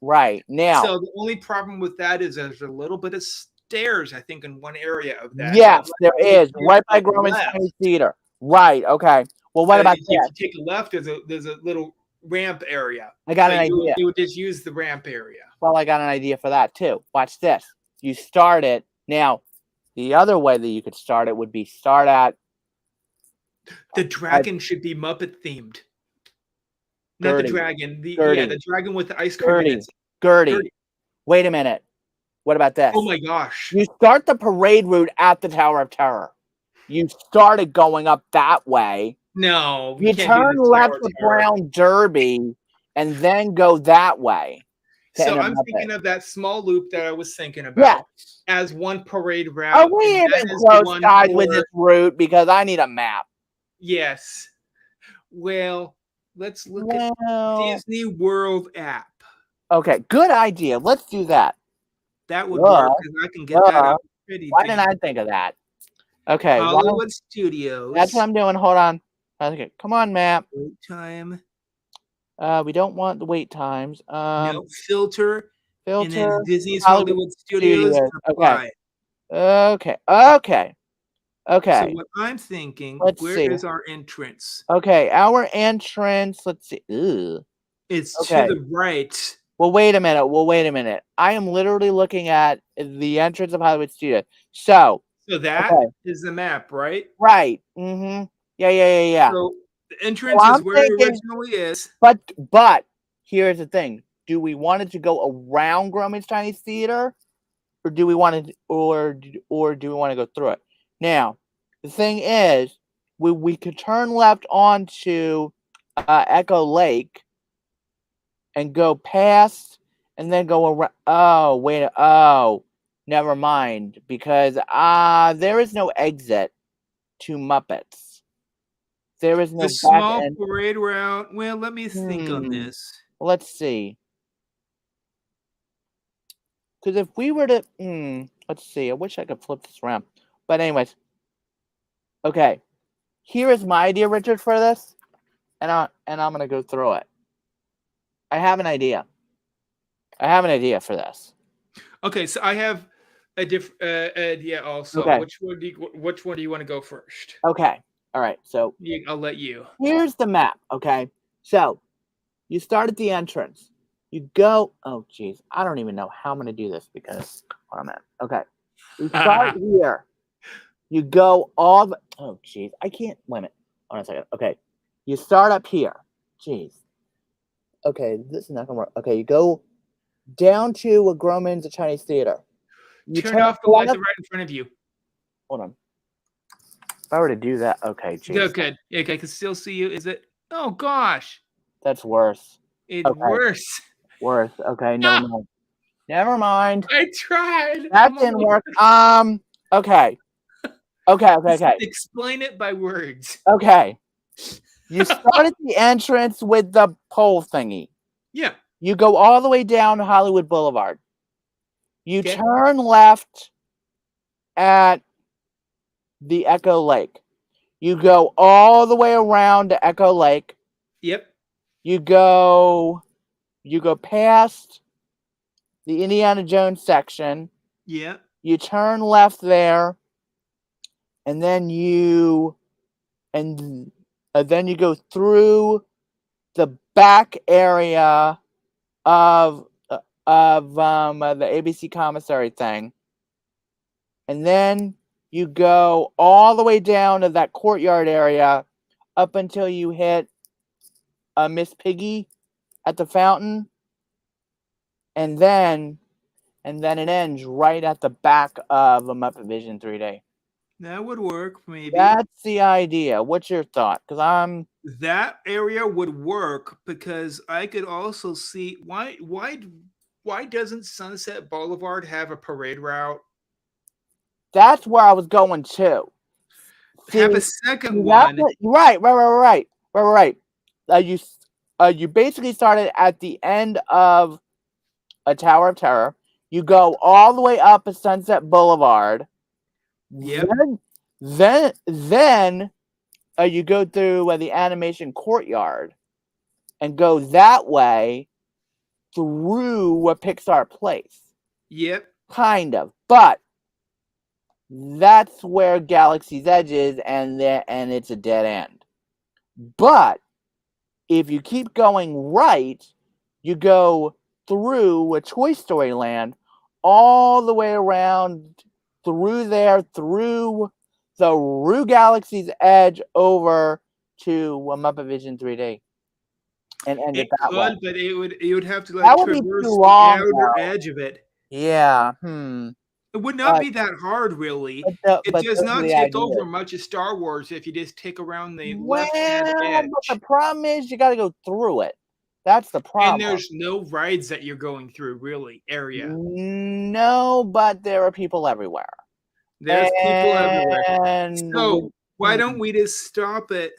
Right. Now. So the only problem with that is there's a little bit of stairs, I think, in one area of that. Yes, there is. Right by Grauman's Chinese Theater. Right. Okay. Well, what about that? If you take a left, there's a little ramp area. I got an idea. You would just use the ramp area. Well, I got an idea for that too. Watch this. You start it now. The other way that you could start it would be start at. The dragon should be Muppet themed. Not the dragon. The dragon with the ice cream. Gertie. Wait a minute. What about this? Oh my gosh. You start the parade route at the Tower of Terror. You started going up that way. No. You turn left to Brown Derby and then go that way. So I'm thinking of that small loop that I was thinking about as one parade route. Oh, we haven't close guys with this route because I need a map. Yes. Well, let's look at Disney World app. Okay, good idea. Let's do that. That would work because I can get that out pretty. Why didn't I think of that? Okay. Hollywood Studios. That's what I'm doing. Hold on. Okay, come on, map. Wait time. We don't want the wait times. No, filter. And then Disney's Hollywood Studios. Okay. So what I'm thinking, where is our entrance? Okay, our entrance. Let's see. Ew. It's to the right. Well, wait a minute. I am literally looking at the entrance of Hollywood Studios. So that is the map, right? Right. Mm-hmm. Yeah. So the entrance is where it originally is. But here's the thing: do we want it to go around Grauman's Chinese Theater, or do we want to, or do we want to go through it? Now, the thing is, we could turn left onto Echo Lake and go past, and then go around. Never mind, because there is no exit to Muppets. There is no The back small end. parade route. Well, let me think on this. Let's see. Because if we were to, let's see. I wish I could flip this around. But anyways, okay. Here is my idea, Richard, for this, and I'm gonna go through it. I have an idea. I have an idea for this. Okay, so I have a different idea also. Okay. Which one do you want to go first? Okay. All right. So I'll let you. here's the map. Okay. So you start at the entrance. You go. Oh, geez. I don't even know how I'm gonna do this because what I'm at. Okay. You start here. You go all the. Oh, geez. I can't. Wait a minute. Hold on a second. Okay. You start up here. Jeez. Okay. This is not gonna work. Okay. You go down to a Grauman's, a Chinese theater. You turn off the lights left. right in front of you. Hold on. If I were to do that, okay, geez. Good. Yeah, I can still see you. Is it? Oh gosh. That's worse. It's worse. Worse. Okay, no. Never mind. I tried. That didn't work. Okay. Okay. Explain it by words. Okay. You start at the entrance with the pole thingy. Yeah. You go all the way down to Hollywood Boulevard. You turn left at the Echo Lake. You go all the way around to Echo Lake. Yep. You go past the Indiana Jones section. Yeah. You turn left there, and then you go through the back area of the ABC commissary thing, and then you go all the way down to that courtyard area up until you hit Miss Piggy at the fountain, and then it ends right at the back of a Muppet Vision 3D. That would work, maybe. That's the idea. What's your thought? Because that area would work because I could also see why doesn't Sunset Boulevard have a parade route? That's where I was going to. Have a second one. Right. You basically started at the end of a Tower of Terror. You go all the way up a Sunset Boulevard. Yep. Then you go through the animation courtyard and go that way through a Pixar place. Yep. Kind of. But that's where Galaxy's Edge is, and it's a dead end. But if you keep going right, you go through a Toy Story Land all the way around through the Rue Galaxy's Edge over to Muppet Vision 3D. And end it that way. But it would have to traverse the outer edge of it. Yeah. It would not be that hard, really. It does not take over much of Star Wars if you just take around the left-hand edge. But the problem is you got to go through it. That's the problem. And there's no rides that you're going through, really, area. No, but there are people everywhere. There's people everywhere. So why don't we just stop it?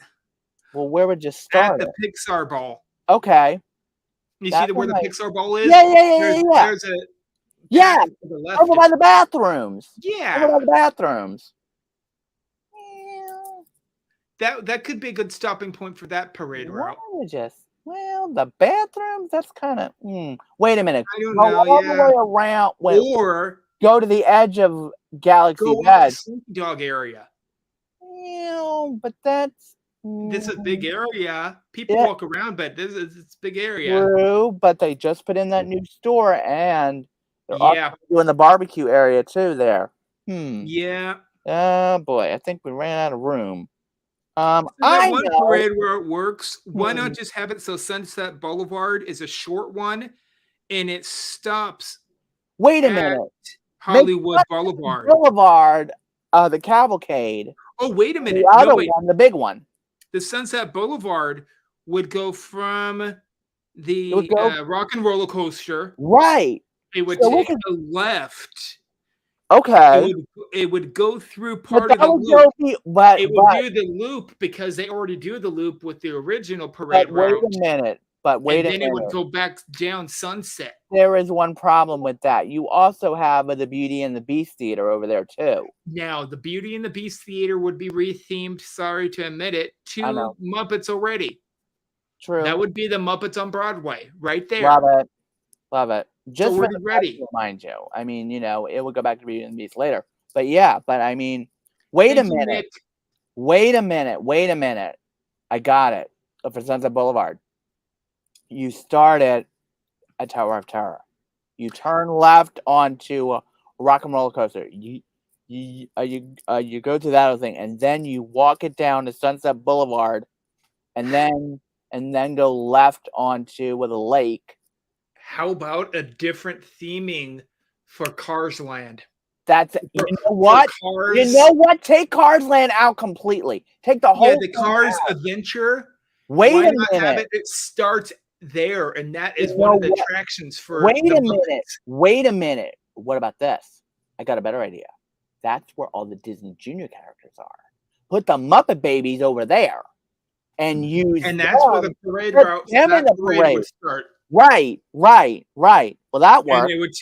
Well, where would you start? At the Pixar Ball. Okay. You see where the Pixar Ball is? Yeah. There's a over by the bathrooms. Yeah. Over by the bathrooms. That could be a good stopping point for that parade route. The bathrooms, that's kind of wait a minute. I don't know, all the way around or go to the edge of Galaxy's Edge. Dog area. But that's this is a big area. People walk around, but it's a big area. True, but they just put in that new store and they're also doing the barbecue area too there. Yeah. Oh boy, I think we ran out of room. One parade where it works. Why not just have it so Sunset Boulevard is a short one and it stops Wait a minute. Hollywood Boulevard. The cavalcade. Oh, wait a minute. The other one, the big one. The Sunset Boulevard would go from the Rock and Roller Coaster. Right. It would take a left Okay. It would go through But part of that the would loop. go but It would do the loop because they already do the loop with the original parade wait a route, minute. and then it would go back down Sunset. There is one problem with that. You also have the Beauty and the Beast theater over there too. Now, the Beauty and the Beast theater would be rethemed, sorry to admit it, I to know. Muppets already. True. That would be the Muppets on Broadway, right there. Love it. Love it. It's Just for already the ready. festival, mind you. I mean, it would go back to Beauty and the Beast later. But yeah, I mean, wait a minute. Nick. Wait a minute. I got it. For Sunset Boulevard. You started at Tower of Terror. You turn left onto Rock and Roller Coaster. You go to that other thing, and then you walk it down to Sunset Boulevard, and then go left onto the lake. How about a different theming for Cars Land? That's you know what? You know what? Take Cars Land out completely. Take the whole the Cars Adventure. Wait Why a not minute. have it? It starts there, and that is one of the attractions for. Wait a minute. Wait a minute. What about this? I got a better idea. That's where all the Disney Junior characters are. Put the Muppet Babies over there, and use. And that's where the parade route. That parade would start. Right. Well, that works. And it would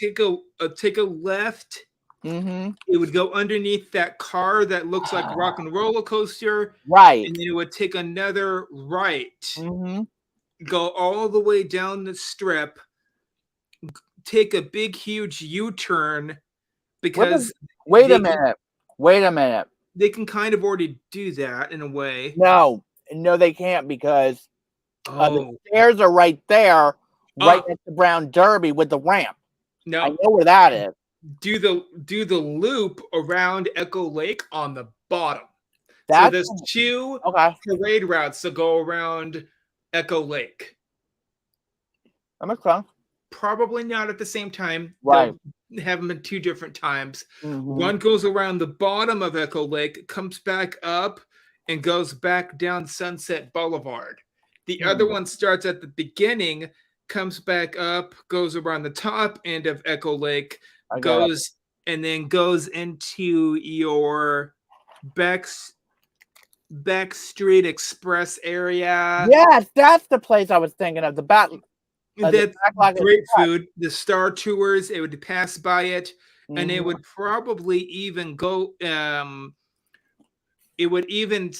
take a left. Mm-hmm. It would go underneath that car that looks like Rock and Roller Coaster. Right. And then it would take another right. Mm-hmm. Go all the way down the strip. Take a big, huge U-turn because. Wait a minute. They can kind of already do that in a way. No, they can't because the stairs are right there, right at the Brown Derby with the ramp. No, I know where that is. Do the loop around Echo Lake on the bottom. So there's two parade routes that go around Echo Lake. That makes sense. Probably not at the same time. Right. They'll have them at two different times. Mm-hmm. One goes around the bottom of Echo Lake, comes back up, and goes back down Sunset Boulevard. The other one starts at the beginning, comes back up, goes around the top end of Echo Lake, and then goes into your Backstreet Express area. Yes, that's the place I was thinking of. The back. That's great food. The Star Tours, it would pass by it, and it would probably even go. It would even,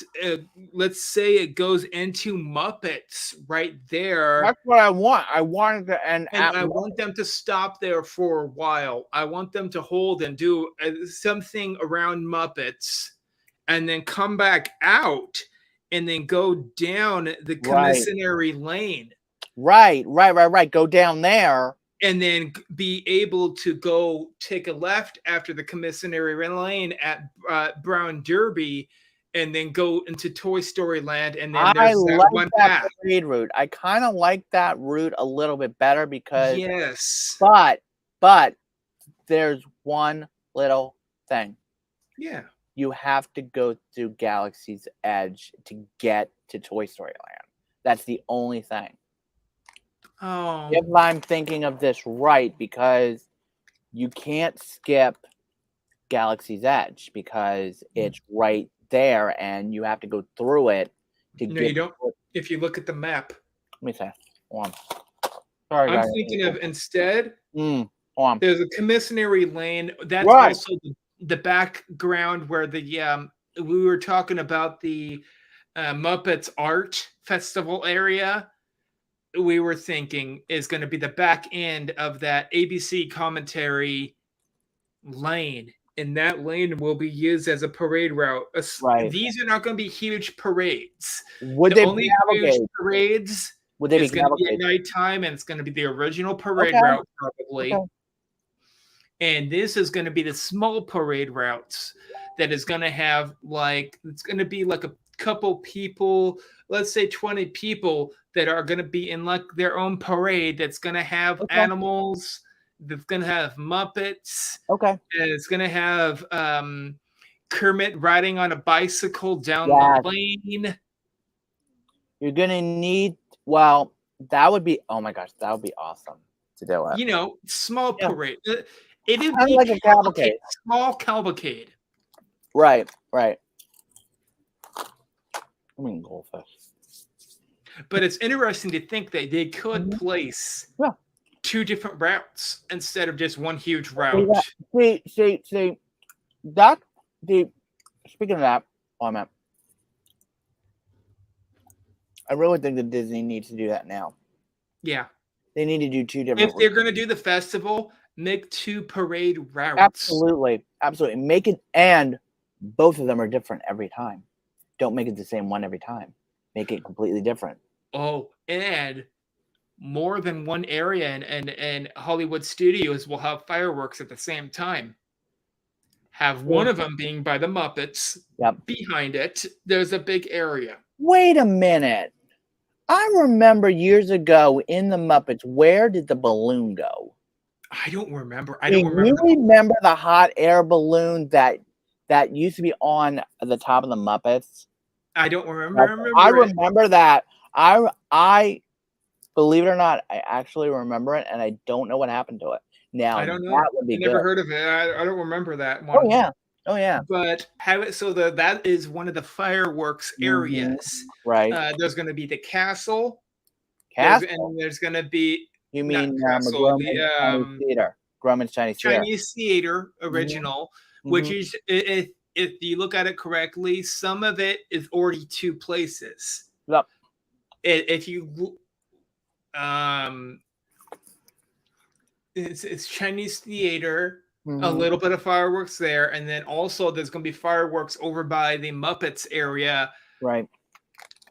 let's say, it goes into Muppets right there. That's what I want. I wanted to end. And I want them to stop there for a while. I want them to hold and do something around Muppets, and then come back out, and then go down the commissary lane. Right. Go down there. And then be able to go take a left after the commissary lane at Brown Derby, and then go into Toy Story Land. And then there's that one path. Parade route. I kind of like that route a little bit better because but there's one little thing. Yeah. You have to go through Galaxy's Edge to get to Toy Story Land. That's the only thing. Oh. If I'm thinking of this right, because you can't skip Galaxy's Edge because it's right there and you have to go through it to get. You don't. If you look at the map. Let me say. Hold on. Sorry, I'm thinking of instead. Hold on. There's a commissary lane. That's also the background where the we were talking about the Muppets Art Festival area. We were thinking is going to be the back end of that ABC commentary lane, and that lane will be used as a parade route. These are not going to be huge parades. Would they only be huge parades? It's going to be at nighttime, and it's going to be the original parade route probably. Okay. And this is going to be the small parade routes that is going to have it's going to be like a couple people, let's say 20 people that are going to be in their own parade that's going to have animals, that's going to have Muppets. Okay. And it's going to have Kermit riding on a bicycle down the lane. You're going to need, that would be, oh my gosh, that would be awesome to do it. Small parade. It'd Kind of be like a cavalcade. small cavalcade. Right. I mean, goldfish. But it's interesting to think that they could place 2 different routes instead of just one huge route. See. Speaking of that, I really think that Disney needs to do that now. Yeah. They need to do 2 different. If they're going to do the festival, make 2 parade routes. Absolutely. Make it, and both of them are different every time. Don't make it the same one every time. Make it completely different. Oh, and more than one area and Hollywood studios will have fireworks at the same time. Have one of them being by the Muppets. Yep. Behind it, there's a big area. Wait a minute. I remember years ago in the Muppets, where did the balloon go? I don't remember. Do you remember the hot air balloon that used to be on the top of the Muppets? I don't remember. I remember that. I believe it or not, I actually remember it, and I don't know what happened to it. Now I don't know. That would be never heard of it. I don't remember that one. Oh yeah. But have it so that is one of the fireworks areas. Right. There's going to be the castle. And there's going to be. You mean Chinese Theater? Grumman's Chinese Theater original, which is if you look at it correctly, some of it is already 2 places. Yep. If you it's Chinese Theater, a little bit of fireworks there, and then also there's going to be fireworks over by the Muppets area, right?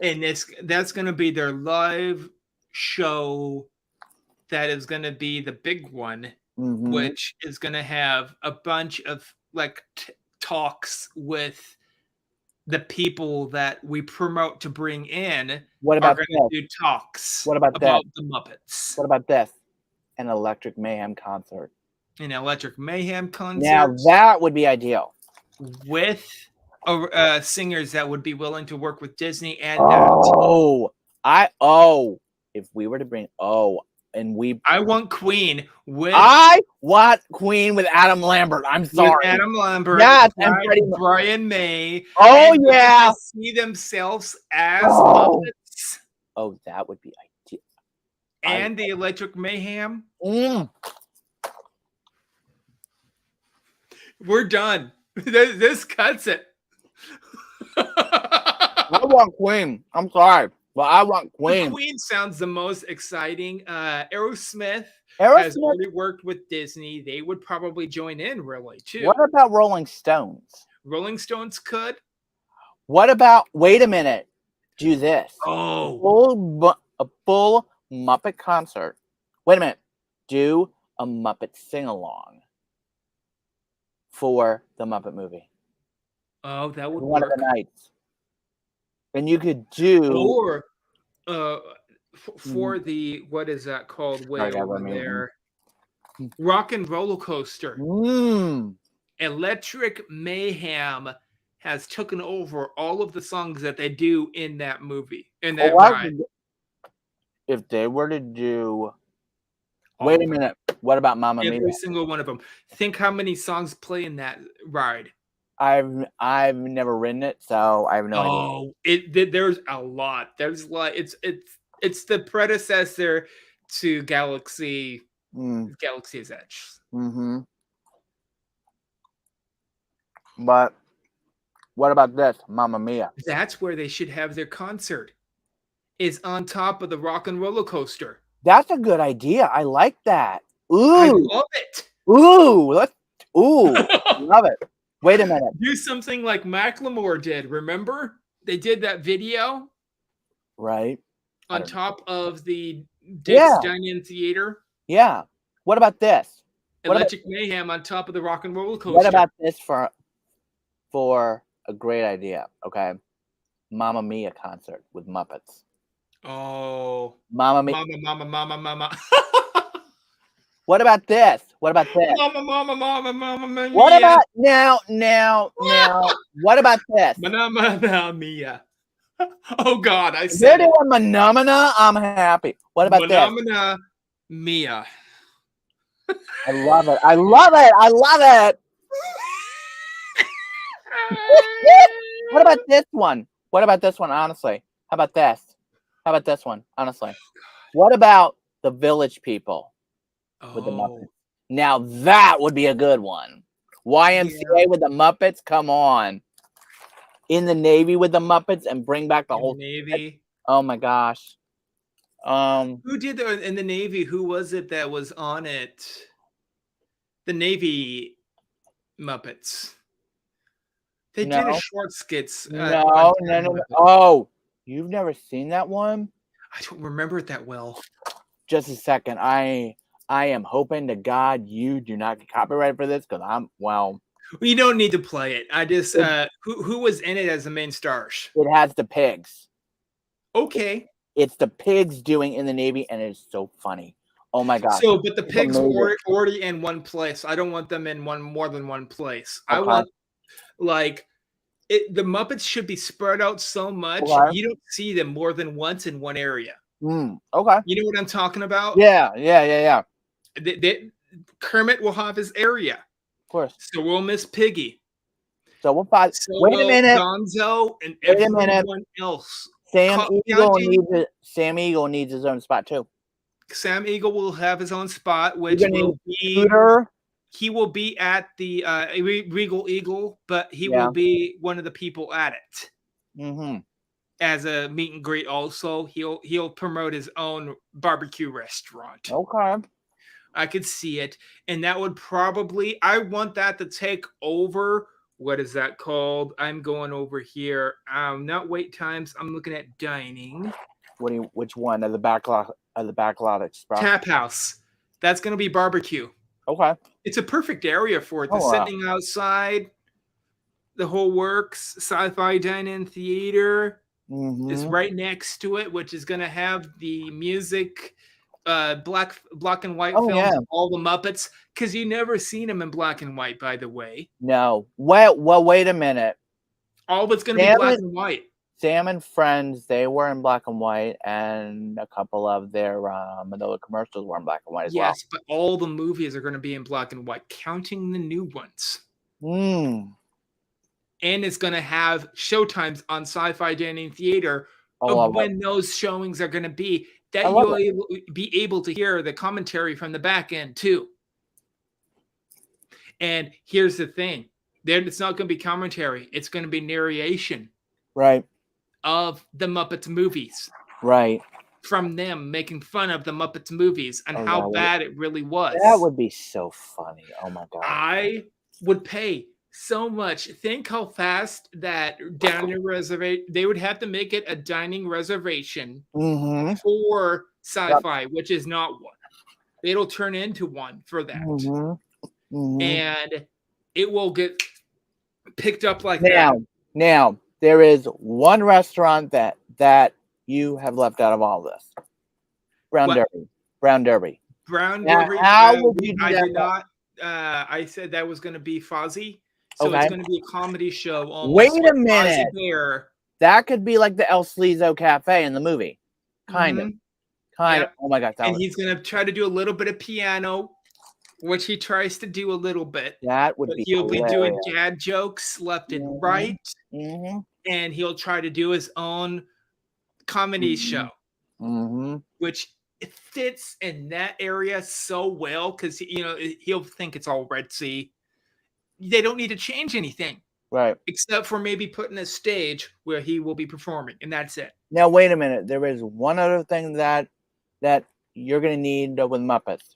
And that's going to be their live show. That is going to be the big one, which is going to have a bunch of like talks with the people that we promote to bring in. What about are going to do talks? What about the Muppets? What about this? An Electric Mayhem concert. An Electric Mayhem concert. Now that would be ideal. With singers that would be willing to work with Disney and if we were to bring I want Queen with Adam Lambert. I'm sorry. With Adam Lambert. Yes, and Brian May. Oh yeah. See themselves as Muppets. Oh, that would be ideal. And the Electric Mayhem. We're done. This cuts it. I want Queen. I'm sorry, but I want Queen. Queen sounds the most exciting. Aerosmith has already worked with Disney. They would probably join in, really, too. What about Rolling Stones? Rolling Stones could. What about? Wait a minute. Do this. Oh, a full Muppet concert. Wait a minute. Do a Muppet sing-along for the Muppet movie. Oh, that would one work. of the nights. And you could do or for the what is that called? Way over there. Rock and Roller Coaster. Electric Mayhem has taken over all of the songs that they do in that movie. In that ride. If they were to do wait a minute. What about Mamma Mia? Every single one of them. Think how many songs play in that ride. I've never ridden it, so I have no idea. There's a lot. There's like it's the predecessor to Galaxy's Edge. But what about this, Mamma Mia? That's where they should have their concert. Is on top of the Rock and Roller Coaster. That's a good idea. I like that. Ooh, I love it. Love it. Wait a minute. Do something like Macklemore did. Remember? They did that video. Right. On top of the Dick's Dining Theater. Yeah. What about this? Electric Mayhem on top of the Rock and Roller Coaster. What about this for a great idea? Okay. Mamma Mia concert with Muppets. Oh. Mamma Mia. Mama. What about this? Mama. What about now? What about this? Manamana Mia. Oh God, I said they're doing Manamana. I'm happy. What about this? Manamana Mia. I love it. I love it. I love it. What about this one? What about this one? Honestly, how about this? How about this one? Honestly, what about the Village People with the Muppets? Now that would be a good one. YMCA with the Muppets. Come on. In the Navy with the Muppets and bring back the whole Navy. Oh my gosh. Who did in the Navy? Who was it that was on it? The Navy Muppets. They did a short skits. No. Oh, you've never seen that one? I don't remember it that well. Just a second. I am hoping to God you do not get copyrighted for this because You don't need to play it. I just who was in it as the main stars? It has the pigs. Okay. It's the pigs doing in the Navy, and it's so funny. Oh my gosh. So, but the pigs were already in one place. I don't want them in more than one place. Okay. I want the Muppets should be spread out so much you don't see them more than once in one area. Okay. You know what I'm talking about? Yeah. Kermit will have his area. Of course. So we'll miss Piggy. So we'll find. Wait a minute. Gonzo and everyone else. Sam Eagle needs his own spot too. Sam Eagle will have his own spot, which will be he will be at the Regal Eagle, but he will be one of the people at it. As a meet and greet. Also, he'll promote his own barbecue restaurant. Okay. I could see it, and that would probably. I want that to take over. What is that called? I'm going over here. Not wait times. I'm looking at dining. Which one of the backlot express? Tap House. That's going to be barbecue. Okay. It's a perfect area for it. The sitting outside, the whole works. Sci-fi Dine-In Theater is right next to it, which is going to have the music. Black and white films, all the Muppets, because you never seen them in black and white, by the way. No. Well, wait a minute. All of it's going to be black and white. Sam and Friends, they were in black and white, and a couple of their the commercials were in black and white as well. Yes, but all the movies are going to be in black and white, counting the new ones. And it's going to have showtimes on Sci-Fi Dining Theater of when those showings are going to be. That you'll be able to hear the commentary from the back end too. And here's the thing. It's not going to be commentary. It's going to be narration. Right. Of the Muppets movies. Right. From them making fun of the Muppets movies and how bad it really was. That would be so funny. Oh my God. I would pay so much. Think how fast that dining reservation. They would have to make it a dining reservation for Sci-Fi, which is not one. It'll turn into one for that, and it will get picked up like that. Now there is one restaurant that you have left out of all this. Brown Derby. How would you do that? I did not. I said that was going to be Fozzie. So it's going to be a comedy show. Wait a minute. That could be like the El Sleazo Cafe in the movie. Kind of. Oh my God. And he's going to try to do a little bit of piano, which he tries to do a little bit. That would be He'll be doing dad jokes left and right. And he'll try to do his own comedy show, which fits in that area so well because, he'll think it's all Red Sea. They don't need to change anything. Right. Except for maybe putting a stage where he will be performing, and that's it. Now, wait a minute. There is one other thing that you're going to need with Muppets,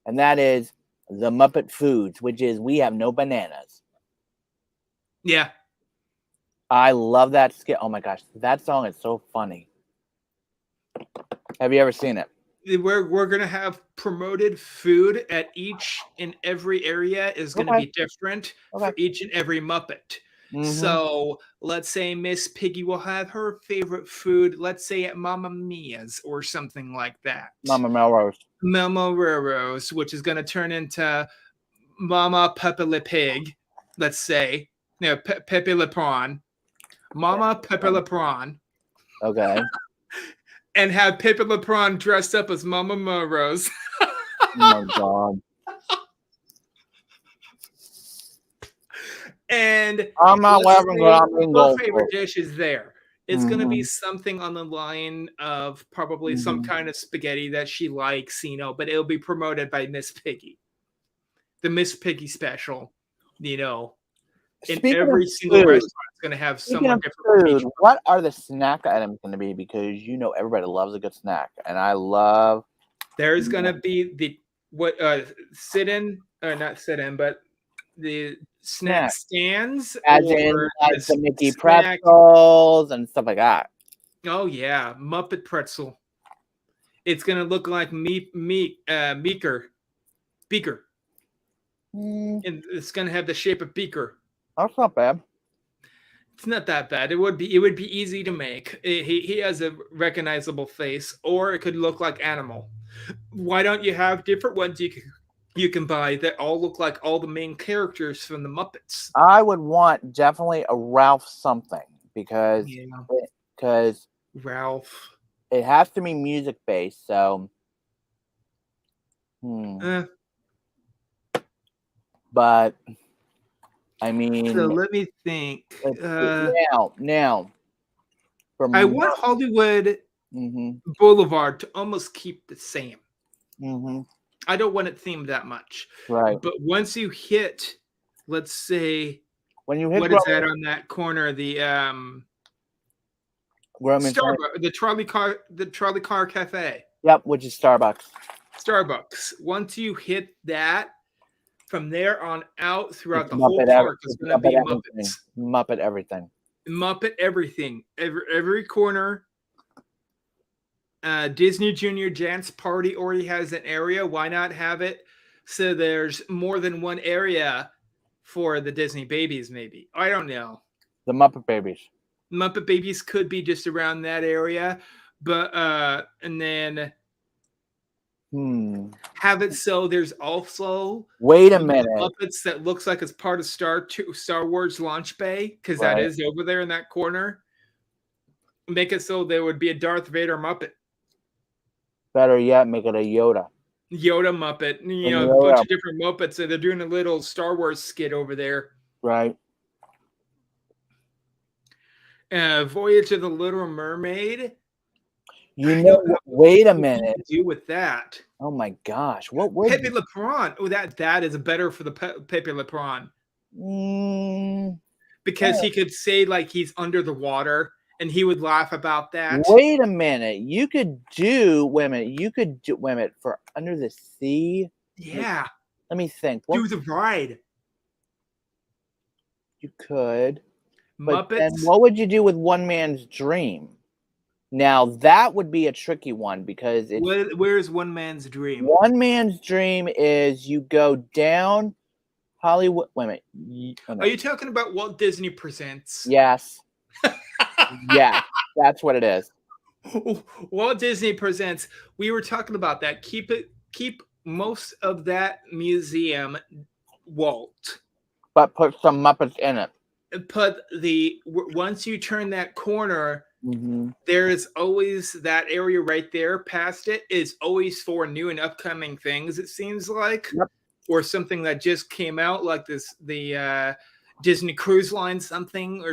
and that is the Muppet Foods, which is we have no bananas. Yeah. I love that skit. Oh, my gosh. That song is so funny. Have you ever seen it? We're going to have promoted food at each and every area is going to be different for each and every Muppet. So let's say Miss Piggy will have her favorite food, let's say at Mamma Mia's or something like that. Mama Melrose, which is going to turn into Mama Pepe Le Pig, let's say. Pepe Le Prawn. Mama Pepe Le Prawn. Okay. And have Pepe Le Prawn dressed up as Mama Melrose. Oh my God. And I'm not let's laughing, but say I'm being her gold. favorite dish is there. It's going to be Mm-hmm. something on the line of probably some Mm-hmm. kind of spaghetti that she likes, but it'll be promoted by Miss Piggy. The Miss Piggy special, in Speaking of every single food, restaurant is going to have speaking someone of different from each food, one. what are the snack items going to be? Because everybody loves a good snack, and I love. There's going to be the not sit in, but the snack Snack, stands as in or like the the Mickey snack. pretzels and stuff like that. Oh yeah, Muppet pretzel. It's gonna look like beaker, Mm, and it's gonna have the shape of beaker. that's not bad. It's not that bad. It would be easy to make. He has a recognizable face, or it could look like animal. Why don't you have different ones you can buy that all look like all the main characters from the Muppets? I would want definitely a Ralph something because Yeah, because Ralph. it has to be music based. So, Uh, but I so mean, let me think. let's see. Now for I want Hollywood mm-hmm, Boulevard to almost keep the same. mm-hmm, I don't want it themed that much. right. But once you hit, let's say, When you hit what is that on that corner? The Grumman, Starbucks, the trolley car cafe, yep, which is Starbucks. Starbucks. Once you hit that, from there on out throughout It's the whole park is it's going to Muppet be everything. Muppets. Muppet everything. Muppet everything. Every corner. Disney Junior Dance Party already has an area. Why not have it so there's more than one area for the Disney babies? Maybe, I don't know. The Muppet Babies. Muppet Babies could be just around that area, but and then Hmm. have it so there's also Wait a one of the minute. Muppets that looks like it's part of Star Wars Launch Bay, because that Right. is over there in that corner. Make it so there would be a Darth Vader Muppet. Better yet, make it a Yoda. Yoda Muppet, a bunch of different Muppets, and they're doing a little Star Wars skit over there. Right. Voyage of the Little Mermaid. Wait a minute. Do with that. Oh my gosh, what would Pepe Le Pew? Oh, that is better for the Pepe Le Pew. Because he could say like he's under the water, and he would laugh about that. Wait a minute. You could do for Under the Sea. Yeah. Let me think. Do the ride. You could. But Muppets. then what would you do with One Man's Dream? Now that would be a tricky one because where's One Man's Dream? One Man's Dream is you go down Hollywood. Wait a minute. Are you talking about Walt Disney Presents? Yes. Yeah, that's what it is. Walt Disney Presents. We were talking about that. Keep most of that museum Walt, but put some Muppets in it. Once you turn that corner, mm-hmm. there is always that area right there. Past it is always for new and upcoming things. It seems like, yep. Or something that just came out, like the Disney Cruise Line something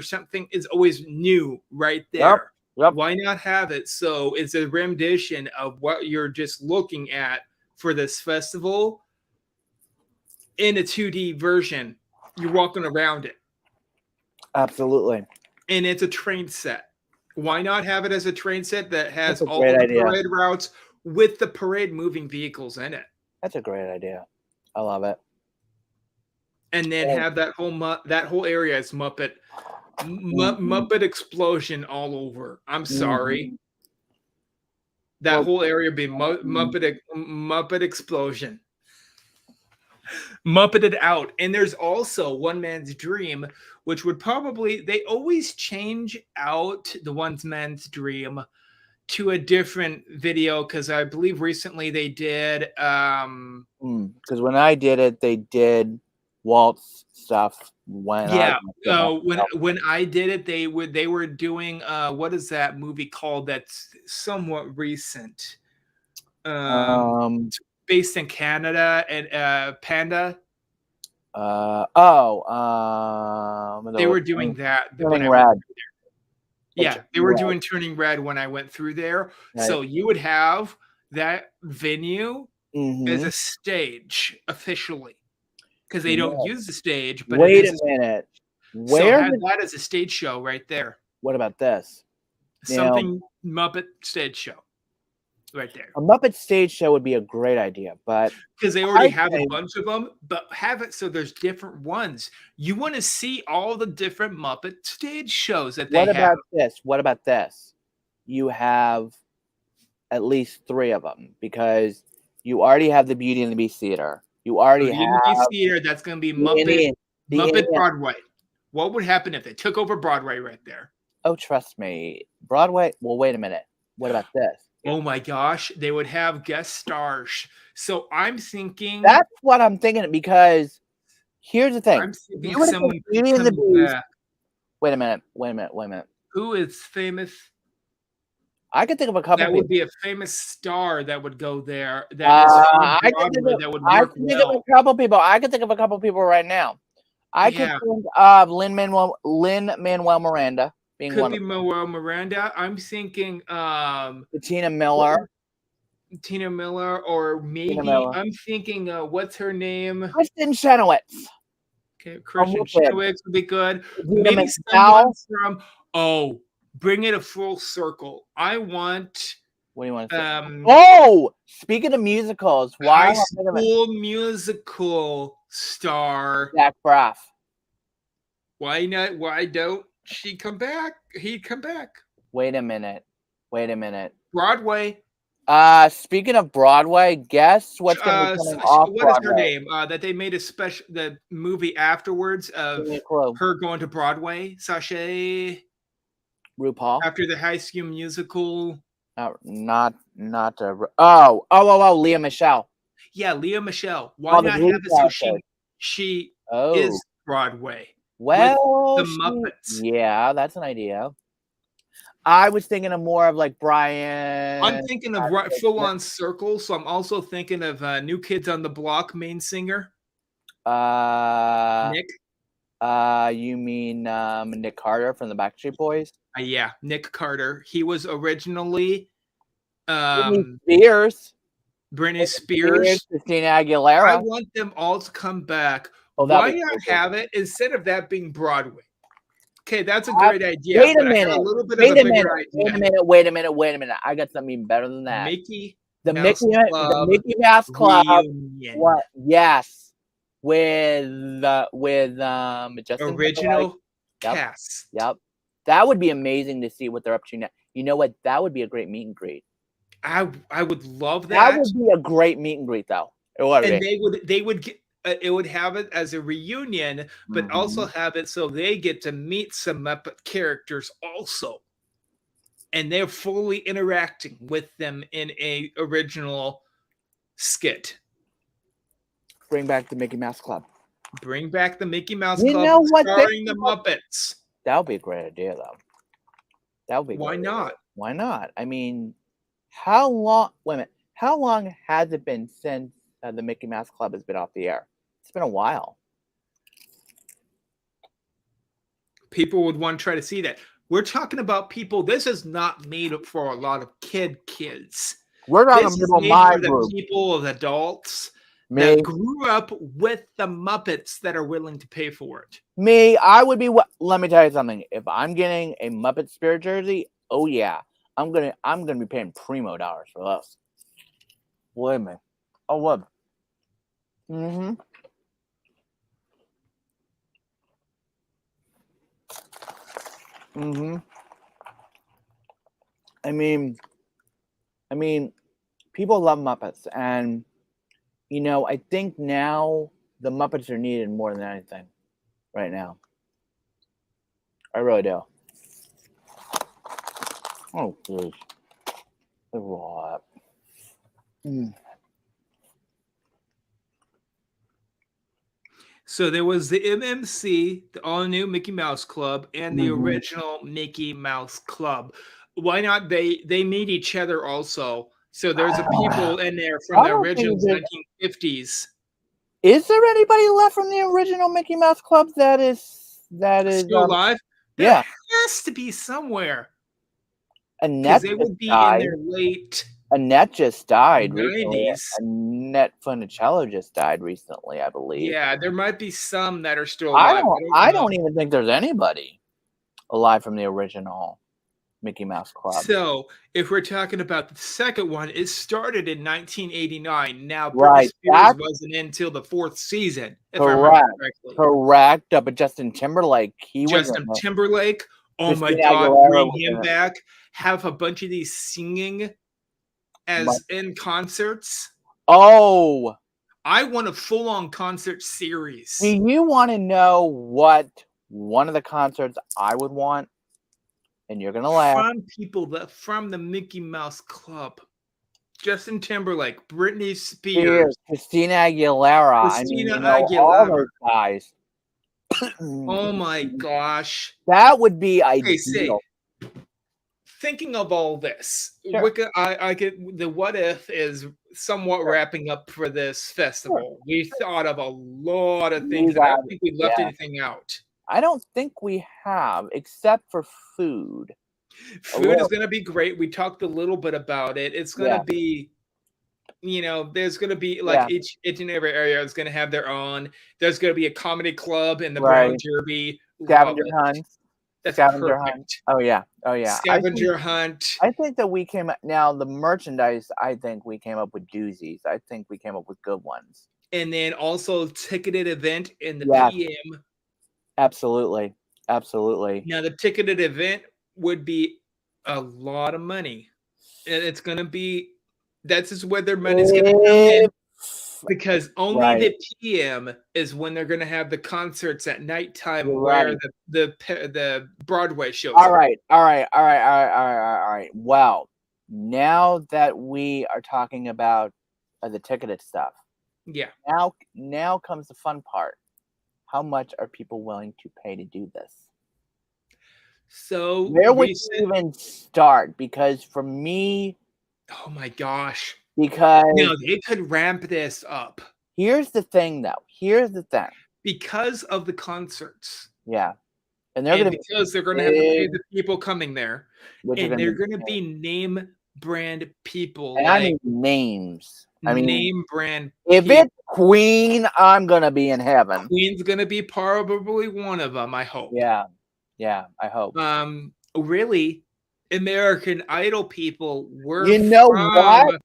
is always new right there. Yep. Why not have it so it's a rendition of what you're just looking at for this festival in a 2D version? You're walking around it. Absolutely. And it's a train set. Why not have it as a train set that has all the parade routes with the parade moving vehicles in it? That's a great idea. I love it. And then have that whole area as Muppet explosion all over. I'm sorry. That whole area be Muppet explosion. Muppeted out. And there's also One Man's Dream, which would they always change out the One Man's Dream to a different video, because I believe recently they did because when I did it, they did Walt's stuff when when I did it, they were doing what is that movie called that's somewhat recent, based in Canada, and Panda. They were doing that when Turning I went Red. through there. Yeah, they were doing Turning Red when I went through there. Right. So you would have that venue as a stage officially, because they don't use the stage. But wait a minute. So have that as a stage show right there. What about this? Something Muppet stage show. Right there. A Muppet stage show would be a great idea, but because they already have a bunch of them, but have it so there's different ones. You want to see all the different Muppet stage shows that they have. What about this? You have at least 3 of them, because you already have the Beauty and the Beast theater. You already have the Beast theater. That's going to be Muppet Broadway. What would happen if they took over Broadway right there? Oh, trust me, Broadway. Well, wait a minute. What about this? Oh my gosh, they would have guest stars. So I'm thinking. That's what I'm thinking, because here's the thing. I'm thinking someone Beauty and the Beast. Wait a minute. Who is famous? I could think of a couple. That would be a famous star that would go there. That is Broadway, that would work I can think of a couple people. I can think of a couple people right now. I could think of Lin-Manuel Miranda. Could be Manuel Miranda. I'm thinking Tina Miller. Or maybe I'm thinking what's her name? Kristen Chenoweth. Okay, Kristen Chenoweth would be good. Maybe someone from bring it a full circle. I want. What do you want to say? Speaking of musicals, High School Musical star Zach Braff. Why not? Why don't she come back? He'd come back. Wait a minute. Broadway. Speaking of Broadway, guess what's going to be coming off Broadway? What is her name? That they made the movie afterwards of her going to Broadway. Sashay. RuPaul. After the High School Musical. Not. Leah Michele. Yeah, Leah Michele. Why not have it so she is Broadway? Well, the Muppets. Yeah, that's an idea. I was thinking of more of like Brian. I'm thinking of full on circle, so I'm also thinking of New Kids on the Block main singer. Nick. You mean Nick Carter from the Backstreet Boys? Yeah, Nick Carter. He was originally Britney Spears, Christina Aguilera. I want them all to come back. Why not have it instead of that being Broadway? Okay, that's a great idea. Wait a minute. Wait a minute. I got something even better than that. Mickey Mouse Club. Reunion. What? Yes, with Justin original cast. Yep, that would be amazing to see what they're up to now. You know what? That would be a great meet and greet. I would love that. That would be a great meet and greet, though. They would get. It would have it as a reunion, but also have it so they get to meet some Muppet characters also, and they're fully interacting with them in a original skit. Bring back the Mickey Mouse Club. Bring back the Mickey Mouse Club, starring the Muppets. That would be a great idea, though. That would be. Why not? Why not? I mean, how long? Wait a minute. How long has it been since the Mickey Mouse Club has been off the air? It's been a while. People would want to try to see that. We're talking about people. This is not made up for a lot of kids. We're talking about the people of adults that grew up with the Muppets that are willing to pay for it. I would be. Let me tell you something. If I'm getting a Muppet Spirit jersey, oh yeah, I'm gonna be paying primo dollars for those. Wait a minute. Oh what? I mean, people love Muppets, and I think now the Muppets are needed more than anything right now. I really do. Oh, please. What? So there was the MMC, the all-new Mickey Mouse Club, and the original Mickey Mouse Club. Why not they meet each other also? So there's a people in there from the original 1950s. Is there anybody left from the original Mickey Mouse Club that is still alive? There yeah. has to be somewhere. Annette Because they would be died. in their late Annette just died 90s. recently. Annette Funicello just died recently, I believe. Yeah, there might be some that are still alive. I don't even think there's anybody alive from the original Mickey Mouse Club. So, if we're talking about the second one, it started in 1989. Now, Britney Right. Spears wasn't in until the 4th season, if I remember Correct. correctly. Correct. But Justin Timberlake, Justin Timberlake, oh my Christina God, Aguilera bring was him in it. back. Have a bunch of these singing as in concerts. Oh, I want a full-on concert series. do you want to know what one of the concerts I would want? And you're gonna laugh. From people that from the Mickey Mouse Club. Justin Timberlake, Britney Spears, Christina Aguilera. Christina all those guys. Oh my gosh. That would be ideal. Okay, see, thinking of all this, Sure. I get the what if is somewhat wrapping up for this festival. Sure. We thought of a lot of things, and I don't think we left anything out. I don't think we have, except for food. Food is going to be great. We talked a little bit about it. It's going to be, there's going to be like each and every area is going to have their own. There's going to be a comedy club in the Brown Derby. Scavenger hunt. That's Scavenger perfect. hunt. Oh yeah. Scavenger hunt. I think that we came now the merchandise. I think we came up with doozies. I think we came up with good ones. And then also ticketed event in the PM. Absolutely. Now the ticketed event would be a lot of money, and it's going to be that's just where their money's going to come in, because only the PM is when they're going to have the concerts at nighttime where the Broadway shows. All right. Well, now that we are talking about the ticketed stuff, now comes the fun part. How much are people willing to pay to do this? So where would you even start? Because for me, oh my gosh, because they could ramp this up. Here's the thing, though. Because of the concerts. Yeah, and they're going to have to pay the people coming there, and they're going to be name brand people. And I mean names. Name brand. If it's Queen, I'm gonna be in heaven. Queen's gonna be probably one of them. I hope. Yeah, I hope. Really, American Idol people were. What?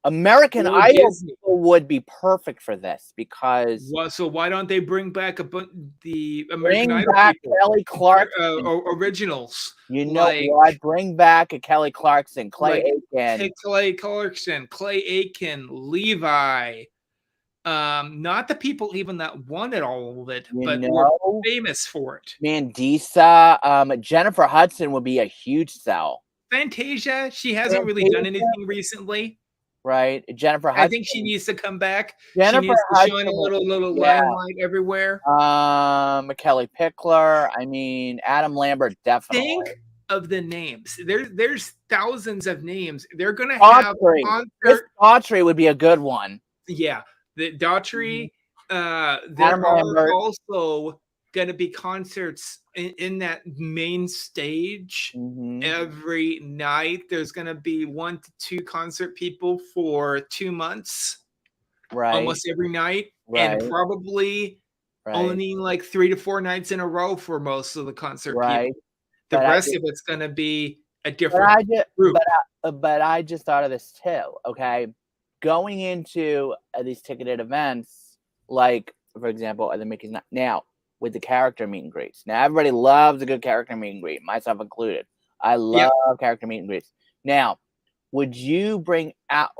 American Idol people would be perfect for this because. So why don't they bring back the American Idol people? Kelly Clarkson originals? What? Bring back a Kelly Clarkson, Clay Aiken, Clay Aiken, Levi. Not the people even that wanted all of it, but were famous for it. Mandisa, Jennifer Hudson would be a huge sell. Fantasia, she hasn't really done anything recently. Right, Jennifer Hudson. I think she needs to come back. She needs to shine a little limelight everywhere. Kelly Pickler. Adam Lambert, definitely. Think of the names. There's thousands of names. They're gonna have Daughtry would be a good one. Yeah, the Daughtry. There are also going to be concerts in that main stage every night. There's going to be 1 to 2 concert people for 2 months, almost every night, and probably only like 3 to 4 nights in a row for most of the concert people. The rest of it's going to be a different group. But I just thought of this too. Okay, going into these ticketed events, like for example, the Mickey's now. With the character meet and greets. Now, everybody loves a good character meet and greet, myself included. I love character meet and greets. Now, would you bring out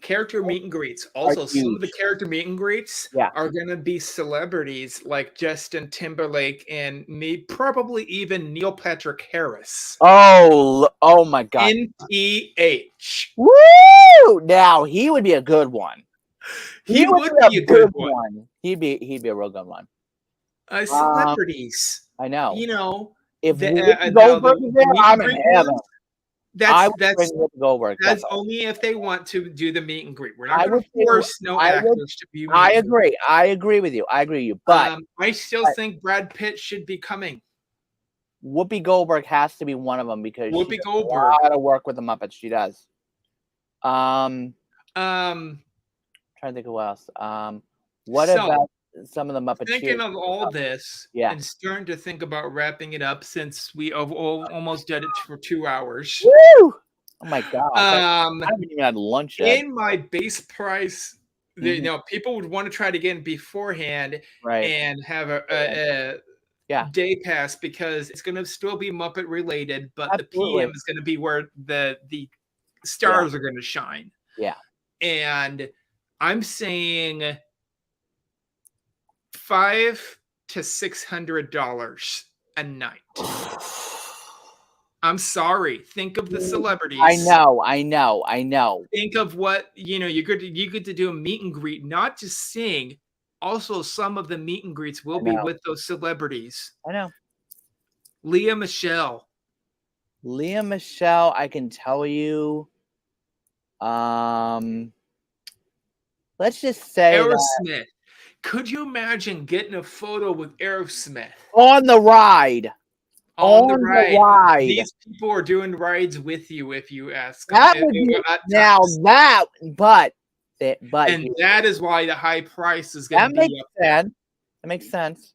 character meet and greets? Also, some of the character meet and greets are going to be celebrities like Justin Timberlake and probably even Neil Patrick Harris. Oh my God. NPH. Woo! Now, he would be a good one. He would be a good one. He'd be a real good one. Celebrities. I know. If I'm in heaven. That's Goldberg. That's only if they want to do the meet and greet. We're not I going to would force no actors to be. I agree. I agree with you. But I still think Brad Pitt should be coming. Whoopi Goldberg has to be one of them because Whoopi she does Goldberg a lot of work with the Muppets. She does. Um, trying to think of what else. What about some of the Muppets? Thinking of all this, yeah, and starting to think about wrapping it up since we almost did it for 2 hours. Woo! Oh my god! I haven't even had lunch yet. In my base price, you know, people would want to try to get in beforehand, right, and have a day pass because it's going to still be Muppet related, but Absolutely. the PM is going to be where the stars are going to shine. Yeah, and I'm saying $500 to $600 a night. I'm sorry. Think of the celebrities. I know. Think of what, you know, you get to do a meet and greet, not just sing. Also, some of the meet and greets will be with those celebrities. I know. Lea Michele, I can tell you. Let's just say Aerosmith. Could you imagine getting a photo with Aerosmith on the ride? On the ride. These people are doing rides with you if you ask. That would be and that is why the high price is going to be up there. That makes sense.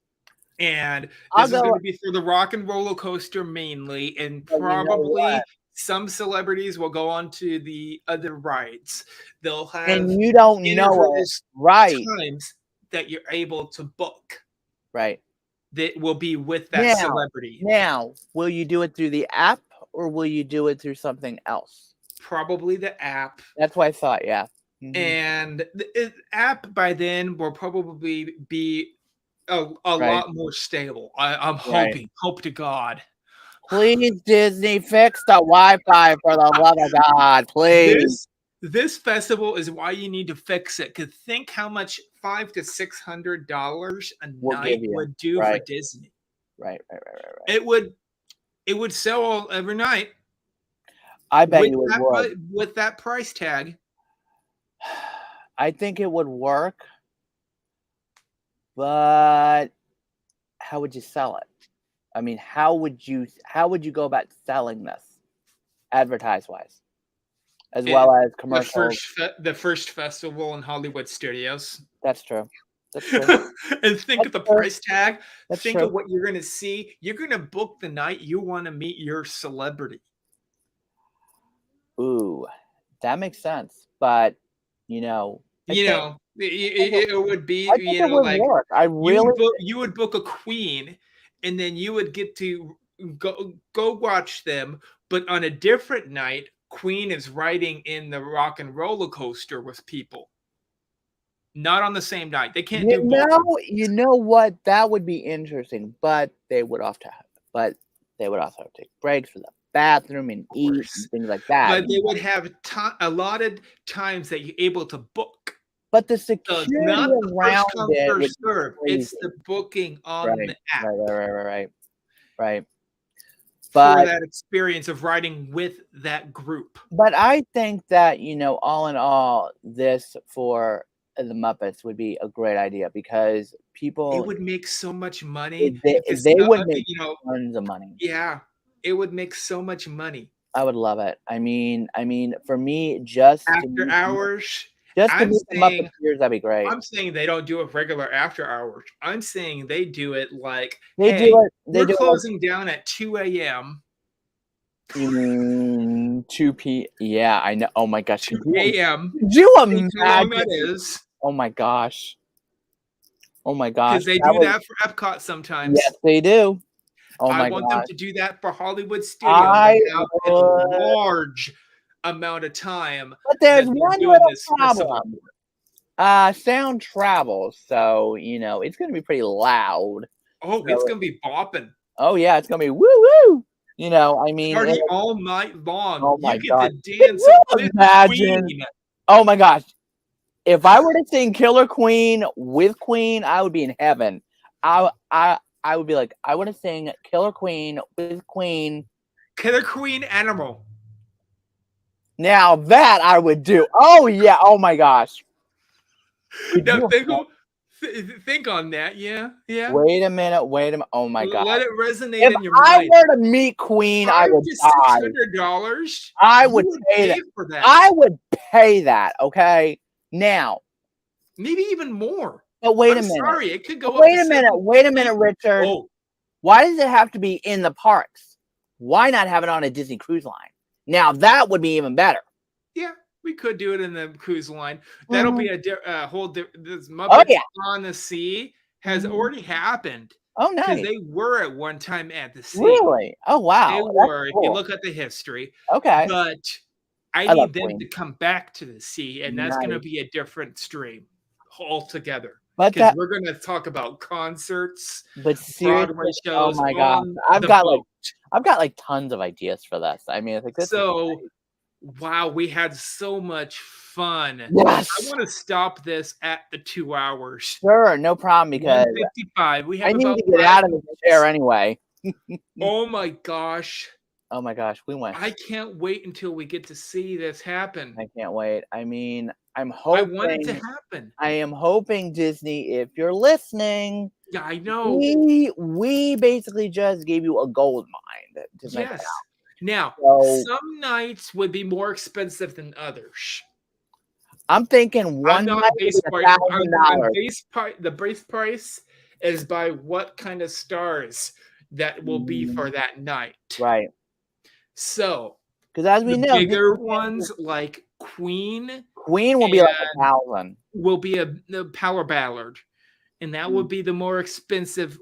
And this is going to be for the Rock and Roller Coaster mainly, and probably some celebrities will go on to the other rides. They'll have and you don't know it, right? Times that you're able to book, right? That will be with that celebrity. Now, will you do it through the app or will you do it through something else? Probably the app. That's what I thought. Yeah. Mm-hmm. And the app by then will probably be a lot more stable. I'm hoping. Hope to God. Please, Disney, fix the Wi-Fi for the love of God, please. This festival is why you need to fix it. Because think how much $500 to $600 a night would do for Disney. Right. It would sell every night. I bet you it would. With that price tag. I think it would work. But how would you sell it? I mean, how would you go about selling this, advertise-wise, as well as commercials? The first festival in Hollywood Studios. That's true. And think of the price tag. Think of what you're going to see. You're going to book the night you want to meet your celebrity. Ooh, that makes sense. But it would be, work. I really you would book a queen, and then you would get to go watch them, but on a different night, Queen is riding in the Rock and Roller Coaster with people. Not on the same night. They can't do both. You know what? That would be interesting, but they would also have to take breaks for the bathroom and eat and things like that. But they would have allotted times that you're able to book. But the security around it, it's the booking on the app. Right. But for that experience of riding with that group. But I think that, all in all, this for the Muppets would be a great idea because people... It would make so much money. They would make tons of money. Yeah, it would make so much money. I would love it. I mean, for me, just... After hours... Just to meet the Muppeteers, that'd be great. I'm saying they don't do it regular after hours. I'm saying they do it like we're closing down at 2 a.m. 2 p.m. Yeah, I know. Oh my gosh. 2 a.m. Could you imagine? How long that is? Oh my gosh. Because they do that for Epcot sometimes. Yes, they do. Oh my I want them to do that for Hollywood Studios. A large amount of time. But there's one little problem. Sound travels, so it's going to be pretty loud. Oh, it's going to be bopping. Oh yeah, it's going to be woo woo. I mean, party all night long. Oh my God. You get to dance with Queen. Oh my gosh. If I were to sing Killer Queen with Queen, I would be in heaven. I would be like, I want to sing Killer Queen with Queen. Killer Queen Animal. Now that I would do. Oh yeah. Oh my gosh. Now think on that. Yeah. Wait a minute. Oh my god. Let it resonate If in your I mind. were to meet Queen, I would die. $500 to $600. I would pay for that. I would pay that. Okay. Now, maybe even more. but wait a minute. Sorry, it could go. Wait a minute. Wait a minute, Richard. Oh. Why does it have to be in the parks? Why not have it on a Disney Cruise Line? Now that would be even better. Yeah, we could do it in the cruise line. That'll be a whole. This Muppets on the Sea has already happened. Oh, nice. Because they were at one time at the sea. Really? Oh, wow. They were. Cool. If you look at the history. Okay. But I need them to come back to the sea, and that's going to be a different stream altogether. Because we're going to talk about concerts, Broadway shows. Oh my god! I've got like tons of ideas for this. I mean, I think this. So, wow, we had so much fun. Yes. I want to stop this at the 2 hours. Sure, no problem. Because 1:55. We have. I need to get out of the chair anyway. Oh my gosh. Oh my gosh, we went. I can't wait until we get to see this happen. I can't wait. I mean, I'm hoping. I want it to happen. I am hoping, Disney, if you're listening. Yeah, I know. We basically just gave you a gold mine to make it out. Now, some nights would be more expensive than others. I'm thinking one night is $1,000. The base price is by what kind of stars that will be for that night. Right. So, because as we know, bigger ones like Queen will be like $1,000. Will be the Power Ballad, and that would be the most expensive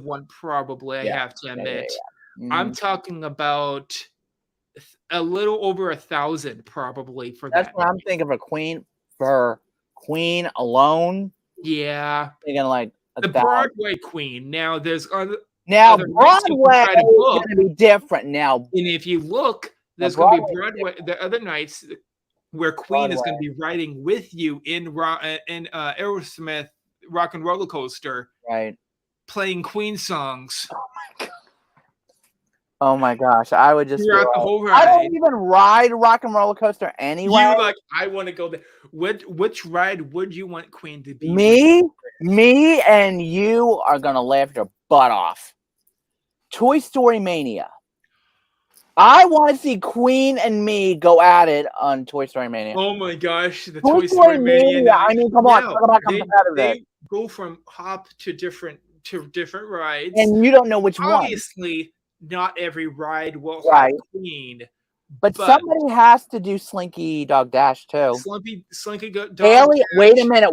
one, probably. I have to admit. I'm talking about a little over 1,000, probably for that. That's what I'm thinking for Queen alone. Yeah, thinking like the Broadway Queen. Now there's other. Now Broadway is going to be different now. And if you look, there's going to be Broadway. The other nights where Queen is going to be riding with you in Aerosmith Rock and Roller Coaster, right? Playing Queen songs. Oh my god! Oh my gosh! I would just. Throughout the whole ride. I don't even ride Rock and Roller Coaster anyway. You're like, I want to go there. Which ride would you want Queen to be? Me, and you are gonna laugh your butt off. Toy Story Mania. I want to see Queen and me go at it on Toy Story Mania. Oh my gosh, the Toy Story Mania! I mean, come on, talk about competitive. They go from hop to different rides, and you don't know which one. Obviously, not every ride will have Queen. But somebody has to do Slinky Dog Dash too. Slinky Dog Dash. Wait a minute.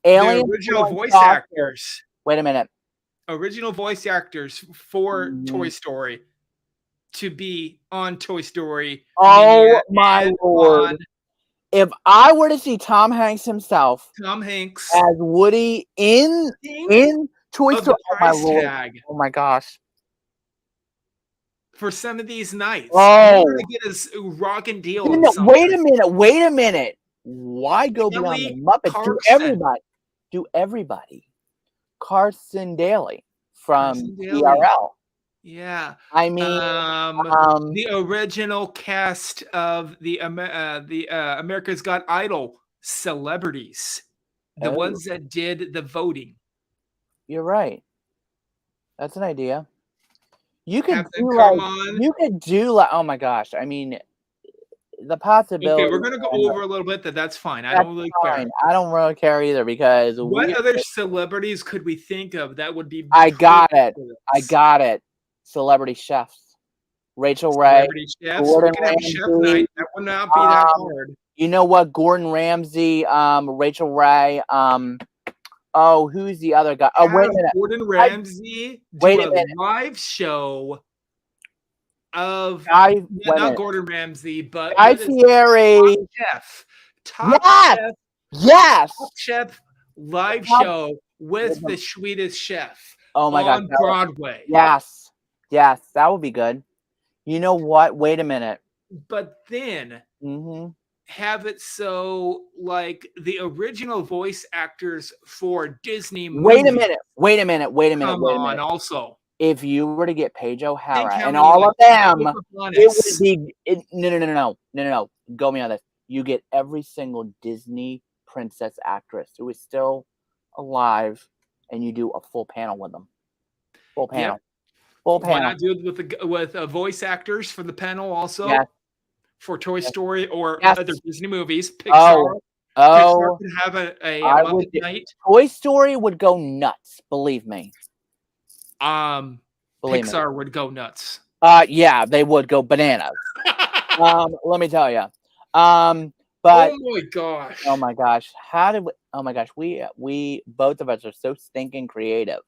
Alien. The original voice actors. Wait a minute. Original voice actors for Toy Story to be on Toy Story. Oh my lord. If I were to see Tom Hanks himself. As Woody in Toy Story. Oh my lord. Oh my gosh. For some of these nights. Oh. We're going to get a rockin' deal. Wait a minute. Why go beyond the Muppets? Do everybody. Carson Daly from DRL. Yeah. I mean, the original cast of the America's Got Idol celebrities. The ones that did the voting. You're right. That's an idea. You could do like oh my gosh. I mean, the possibility. Okay, we're gonna go over a little bit. That's fine. I don't really care. I don't really care either because what other celebrities could we think of that would be? I got it. Celebrity chefs. Rachel Ray. Gordon Ramsay. Chef night. That would not be that hard. You know what? Gordon Ramsay. Rachel Ray. Oh, who's the other guy? Oh, wait a minute. Gordon Ramsay. Wait a minute. Live show. Not Gordon Ramsay, but Guy Fieri. Top Chef live show with the Swedish Chef. Oh my god, Broadway. Yes, that would be good. You know what? Wait a minute. But then have it so like the original voice actors for Disney movies. Wait a minute. Come on, also. if you were to get Paige Think O'Hara how and many, all like, of them, it would Pocahontas. be no. Go me on this. You get every single Disney princess actress who is still alive, and you do a full panel with them. Full Yep. panel. Full Why panel. not do it with voice actors for the panel also? Yes. For Toy Story or Yes. other Disney movies. Pixar. Pixar could have a I Muppet would. night. Toy Story would go nuts. Believe me. Believe Pixar would go nuts. Yeah, they would go bananas. Let me tell you. But oh my gosh. Oh my gosh. How did we? Oh my gosh. We both of us are so stinking creative.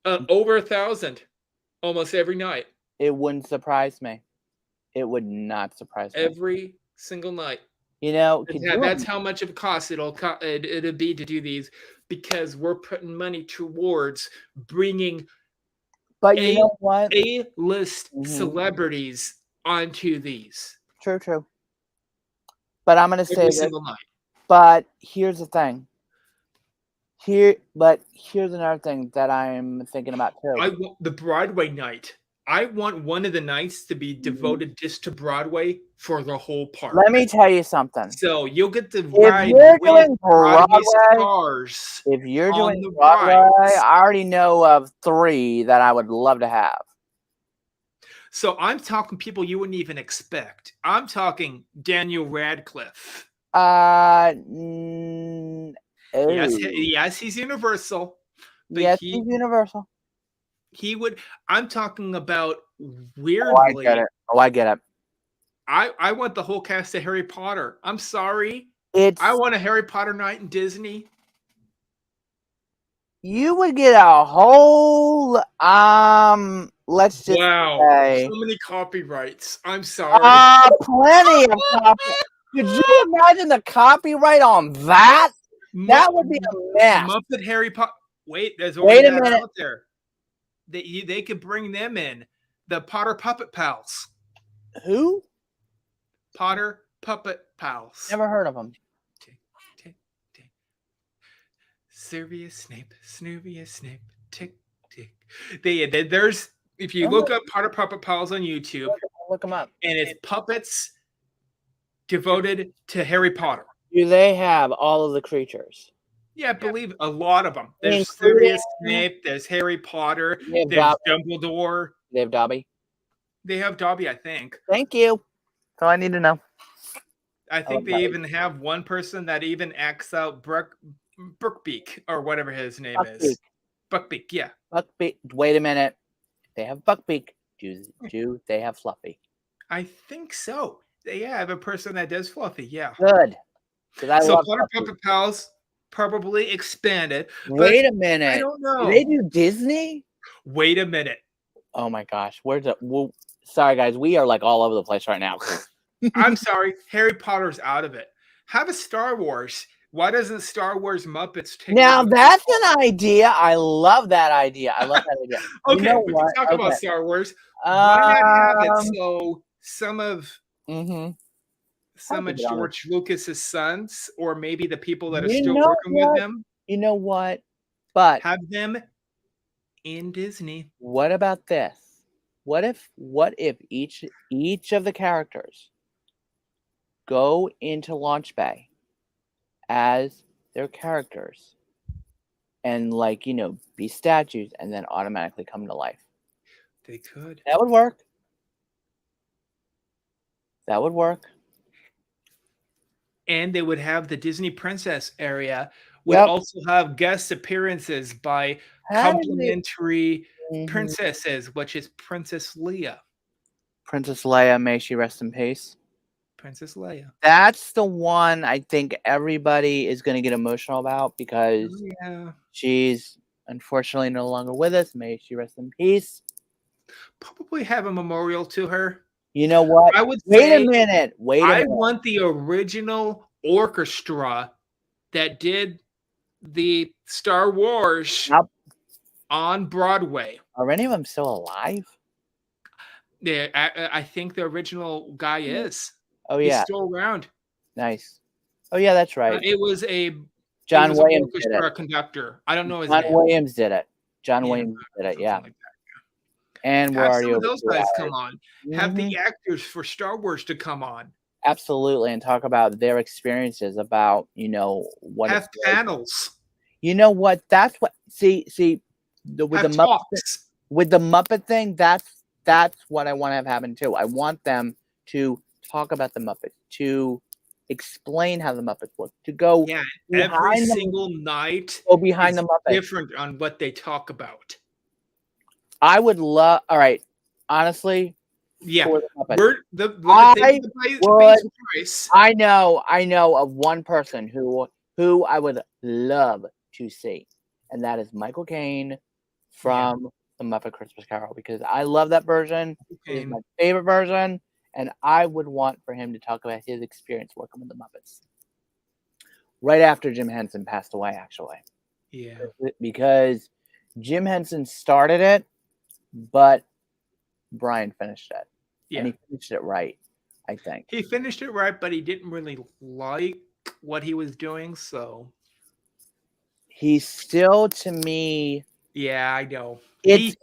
Over 1,000, almost every night. It wouldn't surprise me. It would not surprise me. Every single night. You know, That's how much of a cost it'll be to do these, because we're putting money towards bringing. But you know what? A-list celebrities onto these. True. But I'm gonna say every single night. But here's the thing. Here's another thing that I'm thinking about too. I want the Broadway night. I want one of the nights to be devoted just to Broadway for the whole park. Let me tell you something. So you'll get to ride with Broadway stars. If you're doing Broadway, I already know of 3 that I would love to have. So I'm talking people you wouldn't even expect. I'm talking Daniel Radcliffe. Yes, he's Universal. Yes, he's Universal. He would. I'm talking about weirdly. I get it. I want the whole cast of Harry Potter. I'm sorry. I want a Harry Potter night in Disney. You would get a whole let's just say so many copyrights. I'm sorry. Plenty of copyrights. Could you imagine the copyright on that? That would be a mess. Muppet Harry Potter. Wait, there's already a minute out there. They could bring them in. The Potter Puppet Pals. Who? Potter Puppet Pals. Never heard of them. Severus Snape, Snuvius Snape, tick, tick. There's, if you look up Potter Puppet Pals on YouTube, look them up. And it's puppets devoted to Harry Potter. Do they have all of the creatures? Yeah, I believe a lot of them. There's Severus Snape, there's Harry Potter, there's Dumbledore. They have Dobby? They have Dobby, I think. Thank you. That's all I need to know. I think they even have one person that even acts out Buckbeak, or whatever his name is. Buckbeak, yeah. Buckbeak. Wait a minute. They have Buckbeak. Do they have Fluffy? I think so. They have a person that does Fluffy, yeah. Good. So Potter Puppet Pals probably expanded. Wait a minute. I don't know. Do they do Disney? Wait a minute. Oh my gosh. Sorry guys, we are like all over the place right now. I'm sorry. Harry Potter's out of it. Have a Star Wars. Why doesn't Star Wars Muppets take Now that's an idea. I love that idea. Okay, you know we can talk about Star Wars. Why not have it so some of George Lucas's sons, or maybe the people that are still working with him. You know what? But have them in Disney. What about this? What if each of the characters go into Launch Bay as their characters and be statues and then automatically come to life? They could. That would work. That would work. And they would have the Disney Princess area would also have guest appearances by complimentary princesses, which is Princess Leia. Princess Leia, may she rest in peace. Princess Leia. That's the one I think everybody is going to get emotional about because she's unfortunately no longer with us. May she rest in peace. Probably have a memorial to her. You know what? I would wait a minute. I want the original orchestra that did the Star Wars on Broadway. Are any of them still alive? Yeah, I think the original guy is. Oh yeah, he's still around. Nice. Oh yeah, that's right. It was a John Williams orchestra conductor. I don't know his name. name. Williams did it. John Williams did it, yeah. Like that. And we're Have already some of over those 2 guys hours. come on. Have the actors for Star Wars to come on. Absolutely, and talk about their experiences about, what it's Have like. panels. You know what? That's what with Have talks. with the Muppet thing, that's what I want to have happen too. I want them to talk about the Muppets, to explain how the Muppets work, to go every behind single night go behind the Muppets. Different on what they talk about. I would love. All right, honestly, for the Muppets, I know of one person who I would love to see, and that is Michael Caine from the Muppet Christmas Carol, because I love that version. It is my favorite version, and I would want for him to talk about his experience working with the Muppets. Right after Jim Henson passed away, actually. Yeah. Because Jim Henson started it, but Brian finished it. Yeah. And he finished it right, I think. He finished it right, but he didn't really like what he was doing, so. He's still, to me. Yeah, I know. He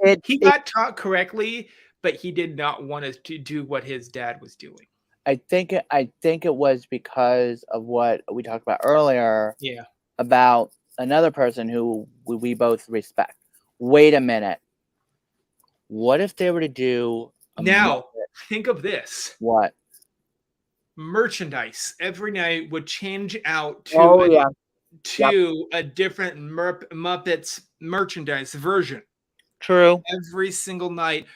got taught correctly, but he did not want us to do what his dad was doing. I think it was because of what we talked about earlier. Yeah. About another person who we both respect. Wait a minute. What if they were to do think of this. What? Merchandise every night would change out to a different Muppets merchandise version. True. Every single night,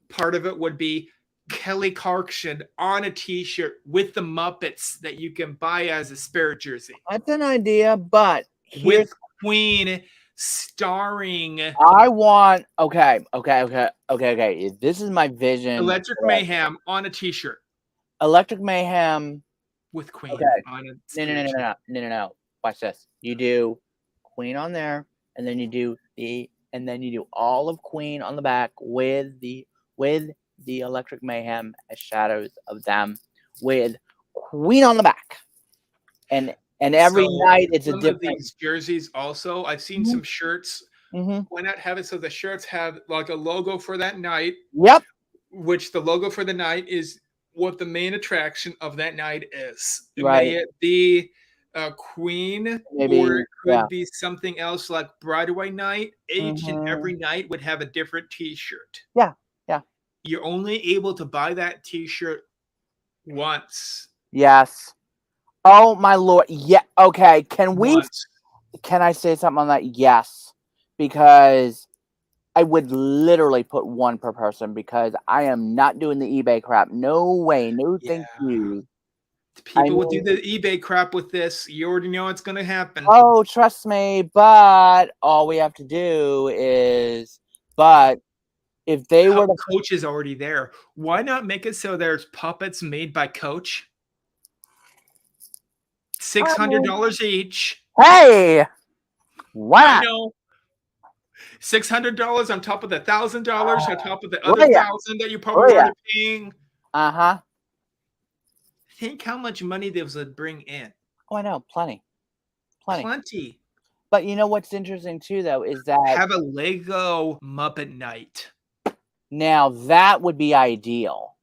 part of it would be Kelly Clarkson on a T-shirt with the Muppets that you can buy as a Spirit jersey. That's an idea, but with Queen starring. I want okay. This is my vision. Electric Mayhem on a T-shirt. Electric Mayhem with Queen on it. No. Watch this. You do Queen on there, and then you do all of Queen on the back with the Electric Mayhem as shadows of them, with Queen on the back. And every night it's a different. Some of these jerseys also, I've seen some shirts. Why not have it so the shirts have like a logo for that night? Yep. Which the logo for the night is what the main attraction of that night is. Right. May it be Queen, maybe, or it could be something else like Broadway night. Each and every night would have a different T-shirt. Yeah. You're only able to buy that T-shirt once. Yes. Oh my Lord. Yeah. Okay. Can I say something on that? Yes. Because I would literally put one per person, because I am not doing the eBay crap. No way. No, thank you. People would do the eBay crap with this. You already know it's going to happen. Oh, trust me. But all we have to do is, if they were to. Coach is already there. Why not make it so there's puppets made by Coach? $600 each. Hey, why not? I know. $600 on top of the $1,000 on top of the other $1,000 that you probably already paying. Think how much money those would bring in. Oh, I know, plenty. But you know what's interesting too, though, is that have a Lego Muppet night. Now that would be ideal.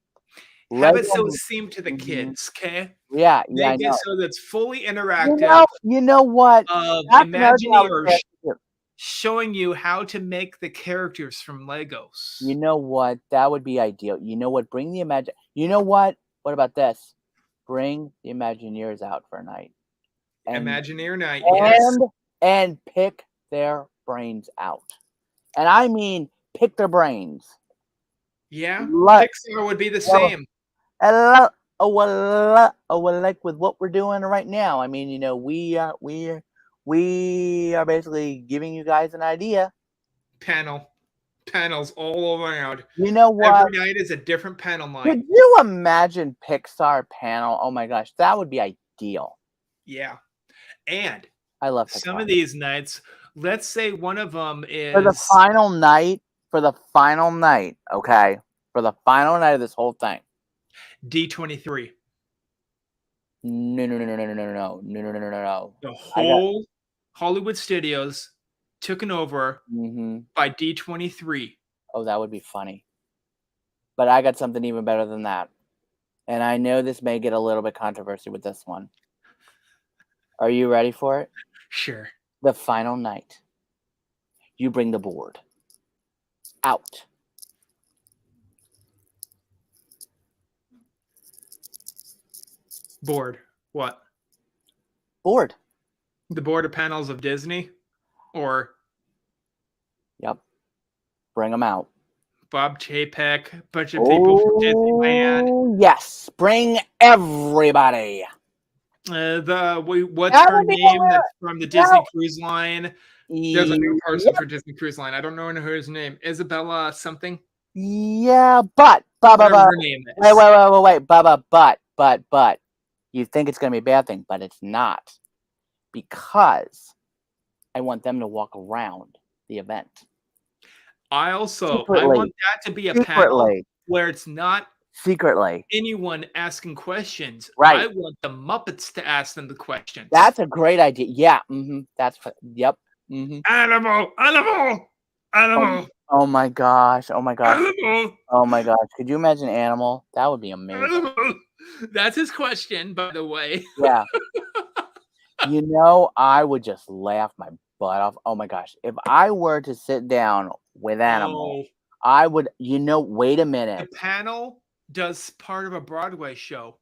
Have it so it's themed to the kids, okay? Yeah, Make it so that's fully interactive. You know what? Imagineers showing you how to make the characters from Legos. You know what? That would be ideal. You know what? Bring the You know what? What about this? Bring the Imagineers out for a night. Imagineer night, and pick their brains out. And I mean, pick their brains. Yeah, Pixar would be the same. Like with what we're doing right now. I mean, we are basically giving you guys an idea. Panels all around. You know what? Every night is a different panel night. Could you imagine Pixar panel? Oh my gosh, that would be ideal. Yeah, and I love Pixar. Some of these nights. Let's say one of them is for the final night. Okay, for the final night of this whole thing. D23. No. The whole Hollywood Studios taken over by D23. Oh, that would be funny. But I got something even better than that. And I know this may get a little bit controversy with this one. Are you ready for it? Sure. The final night. You bring the board out. Board. What? Board. The board of panels of Disney? Or? Yep. Bring them out. Bob Chapek, bunch of people from Disneyland. Yes. Bring everybody. What's her name? That's from the Disney Cruise Line. There's a new person for Disney Cruise Line. I don't know her name. Isabella something. Yeah, but whatever her name is. Wait, but you think it's gonna be a bad thing, but it's not, because I want them to walk around the event. I want that to be a panel where it's not secretly anyone asking questions. Right. I want the Muppets to ask them the questions. That's a great idea. Yeah. That's yep. Animal. Oh my gosh. Animal. Oh my gosh. Could you imagine Animal? That would be amazing. Animal. That's his question, by the way. Yeah. I would just laugh my butt off. Oh my gosh. If I were to sit down with Animal, I would, wait a minute. The panel does part of a Broadway show.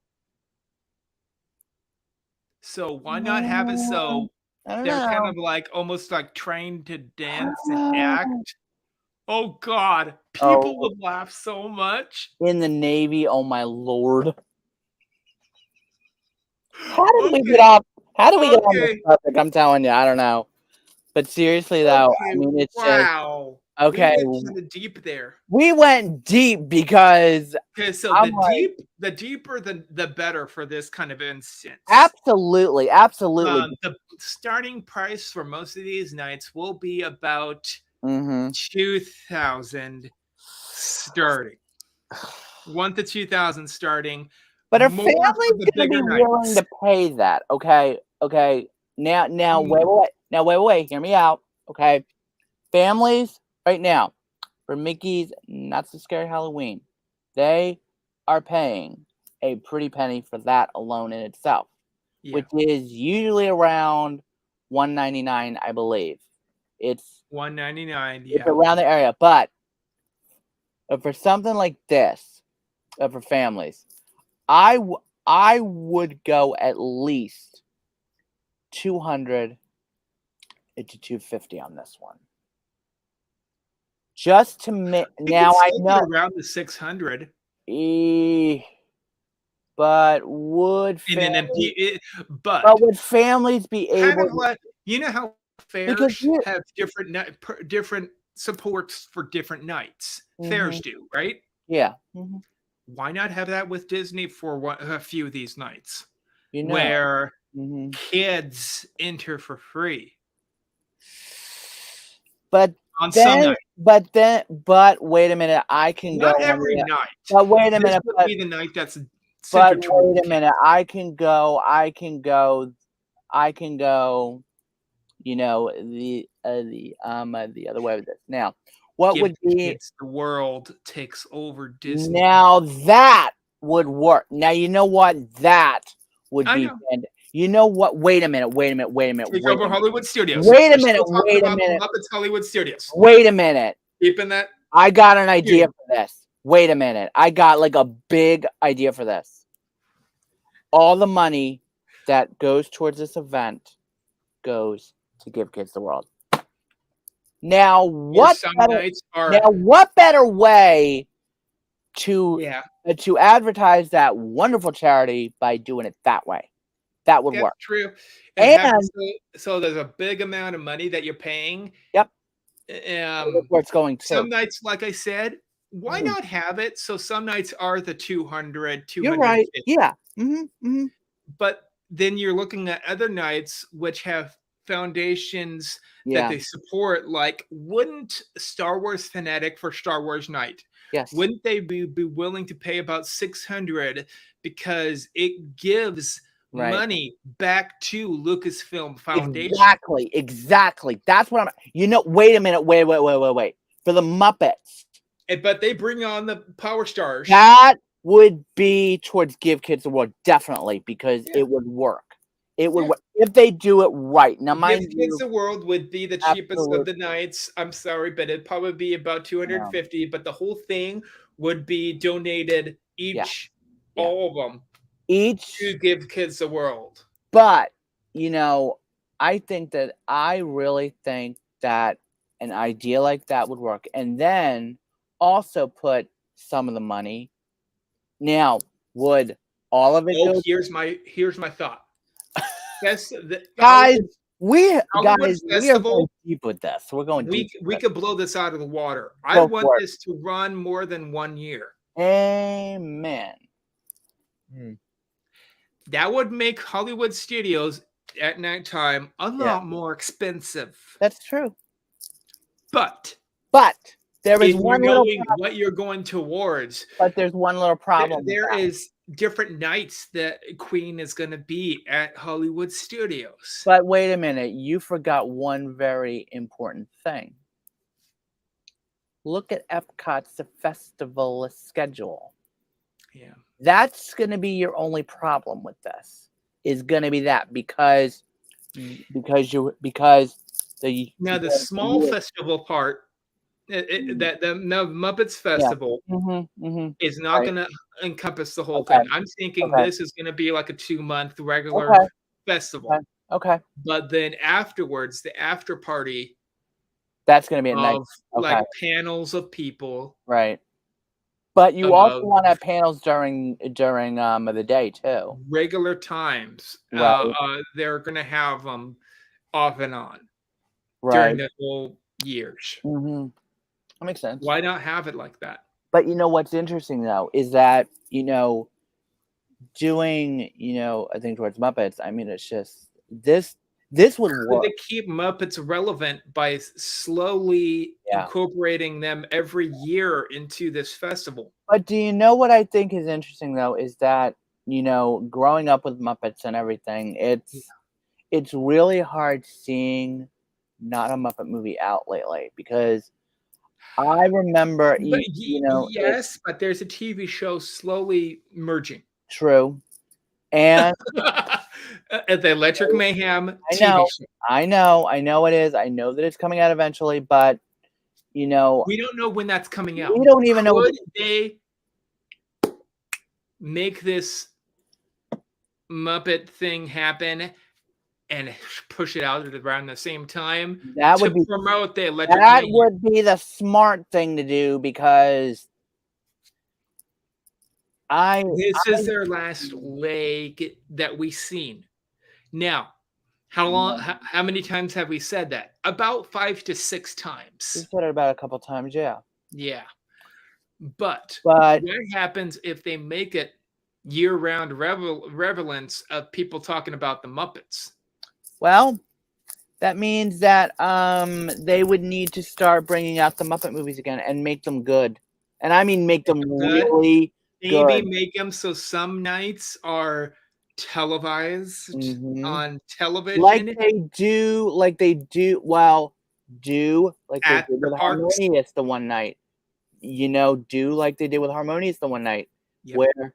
So why not have it so they're kind of like almost like trained to dance and act? Oh God, people would laugh so much. In the Navy, oh my Lord. How did we get off? How do we get on this topic? I'm telling you, I don't know. But seriously, though, I mean, it's just okay. We went kind of deep there. We went deep because so the deeper the better for this kind of instance. Absolutely. The starting price for most of these nights will be about 2,000 starting. 1 to 2,000 starting. But are families going to be willing to pay that? Okay. Now, wait. Hear me out. Okay. Families right now for Mickey's Not So Scary Halloween, they are paying a pretty penny for that alone in itself, which is usually around $199, I believe. It's $199. It's around the area, but for something like this, for families, I would go at least $200 to $250 on this one. Just to now, I know around the $600. But would families be able? How fairs have different supports for different nights? Fairs do, right? Yeah. Why not have that with Disney for a few of these nights, where kids enter for free? But on some night. But wait a minute, I can not go every night. But wait a minute, would be the night that's. But wait a minute, I can go. The other way with this. Now, what would be? The world takes over Disney. Now that would work. Now you know what that would be. You know what? Wait a minute. Take over Hollywood Studios. Wait a minute. Muppets Hollywood Studios. Wait a minute. Keeping that. I got an idea for this. Wait a minute. I got like a big idea for this. All the money that goes towards this event goes to Give Kids the World. Now, what better way to advertise that wonderful charity by doing it that way? That would work. True. And so there's a big amount of money that you're paying. Yep. Where it's going to. Some nights, like I said, why not have it? So some nights are the 200, 250. You're right. Yeah. But then you're looking at other nights which have foundations that they support. Like, wouldn't Star Wars Fanatic for Star Wars Night? Yes. Wouldn't they be willing to pay about $600 because it gives money back to Lucasfilm Foundation. Exactly. That's what I'm. Wait a minute. Wait. For the Muppets. But they bring on the Power Stars. That would be towards Give Kids the World, definitely, because it would work. It would work if they do it right. Now, mind Give Kids the World would be the cheapest of the nights. I'm sorry, but it'd probably be about 250. But the whole thing would be donated all of them, to Give Kids the World. But I really think that an idea like that would work, and then also put some of the money. Now, would all of it go? Here's my thought. Guys, we are going deep with this. We're going deep. We could blow this out of the water. I want this to run more than 1 year. Amen. That would make Hollywood studios at nighttime a lot more expensive. That's true. But there is one little problem. What you're going towards. But there's one little problem. There is different nights that Queen is going to be at Hollywood studios. But wait a minute. You forgot one very important thing. Look at Epcot's festival schedule. Yeah. That's going to be your only problem with this. Is going to be that because the small festival part, that the Muppets Festival is not going to encompass the whole thing. I'm thinking this is going to be like a 2-month regular festival. Okay. But then afterwards, the after party, that's going to be a nice like panels of people, right? But you also want to have panels during the day too. Regular times, they're going to have them off and on during the whole years. That makes sense. Why not have it like that? But what's interesting though is that doing I think towards Muppets. I mean, it's just this would work. They keep Muppets relevant by slowly incorporating them every year into this festival. But do you know what I think is interesting though is that growing up with Muppets and everything, it's really hard seeing not a Muppet movie out lately because I remember but there's a TV show slowly merging. True. And at the Electric Mayhem TV show. I know it is. I know that it's coming out eventually, but we don't know when that's coming out. We don't even know. Would they make this Muppet thing happen and push it out around the same time? That would promote the Electric That Mayhem. would be the smart thing to do because this is their last leg that we've seen. Now, how many times have we said that? About 5 to 6 times. We said it about a couple times, yeah. Yeah. But what happens if they make it year-round relevance of people talking about the Muppets? Well, that means that they would need to start bringing out the Muppet movies again and make them good. And I mean make them really Maybe make them so some nights are televised on television, like they do with Harmonious the one night. Do like they did with Harmonious the one night, where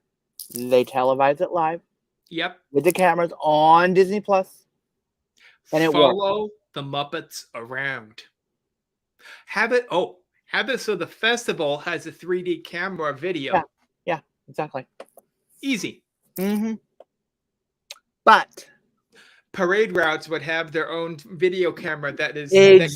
they televise it live. Yep. With the cameras on Disney Plus, and it follow the Muppets around. Have it so the festival has a 3D camera video. Yeah, exactly. Easy. But parade routes would have their own video camera that is around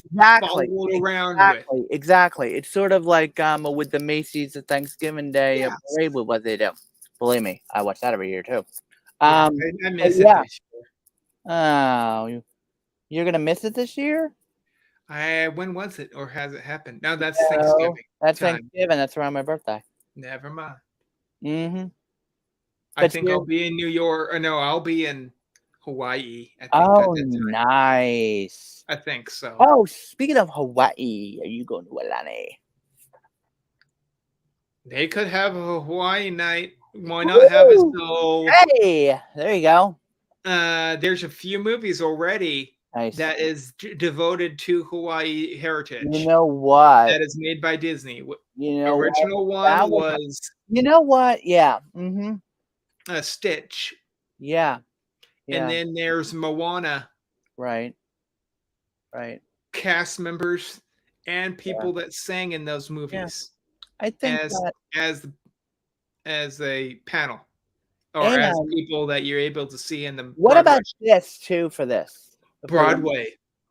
with. Exactly. It's sort of like with the Macy's Thanksgiving Day parade with what they do. Believe me, I watch that every year too. I miss it this year. Oh, you're gonna miss it this year? When was it, or has it happened? No, that's Thanksgiving. That's Thanksgiving. That's around my birthday. Never mind. I think I'll be in New York. Or no, I'll be in Hawaii. Nice. I think so. Oh, speaking of Hawaii, are you going to Aulani? They could have a Hawaii night. Why not have it so? Hey, there you go. There's a few movies already Nice. that is devoted to Hawaii You heritage know what? that is made by Disney. You know what? Original That one was. was You know what? Yeah. Stitch, Yeah. and Yeah. then there's Moana. Right. Right. Cast members and Yeah. people that sang in those Yeah. movies I think as that. as as a panel or as And people that you're able to see in the what Broadway. about this too for this? Broadway.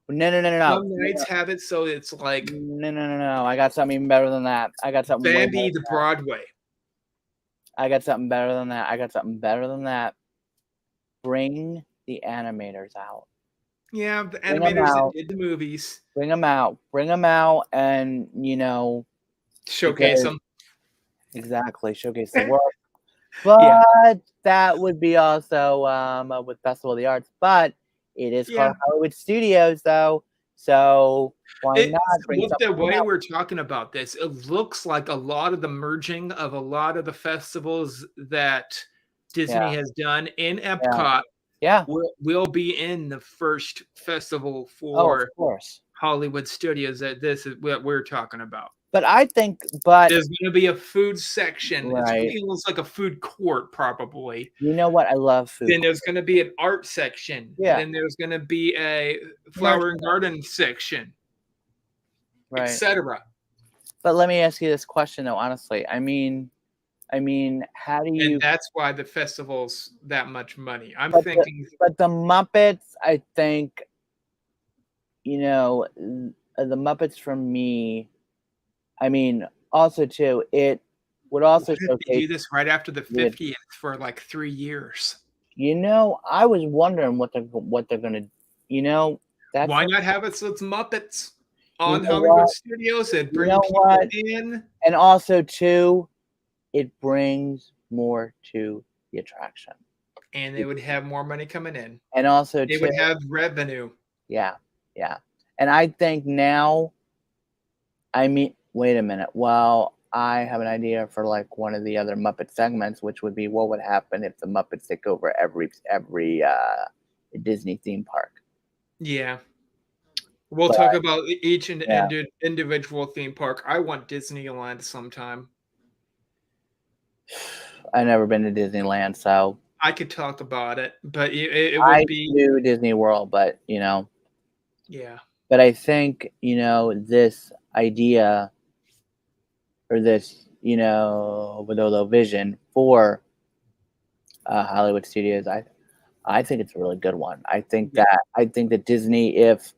No, no, no, no, no. Some nights have it so it's like No, no, no, no. I got something even better than that. I got something way better Bambi the than that. Broadway. I got something better than that. I got something better than that. Bring the animators out. Yeah, the Bring them animators that out. did the movies. Bring them out. Bring them out, and Showcase them. Exactly, showcase the work. But Yeah. that would be also with Festival of the Arts. But it is called Hollywood Studios, though. So why not bring With the something way out? we're talking about this, it looks like a lot of the merging of a lot of the festivals that Disney has done in Epcot Yeah. will be in the first festival Oh, of for course. Hollywood Studios that this is what we're talking about. But I think, but there's going to be a food section. Right. It looks like a food court, probably. You know what? I love food. Then there's going to be an art section. Yeah. Then there's going to be a flower and garden section, right, etc. But let me ask you this question, though. Honestly, I mean, how do you? And that's why the festival's that much money. I'm but thinking, but the Muppets, I think, the Muppets for me. I mean, also too, it would also showcase. They do this right after the 50th for like 3 years. I was wondering what they're gonna. That's why not have it so it's Muppets on Hollywood Studios and bring people in? And also too, it brings more to the attraction. And they would have more money coming in. And also they would have revenue. Yeah. Yeah. And I think now, wait a minute. Well, I have an idea for like one of the other Muppet segments, which would be what would happen if the Muppets take over every Disney theme park. Yeah. We'll talk about each individual theme park. I want Disneyland sometime. I've never been to Disneyland, so I could talk about it, but it would be new Disney World, but yeah. But I think this idea or this vision for Hollywood Studios, I think it's a really good one. I think that Disney, if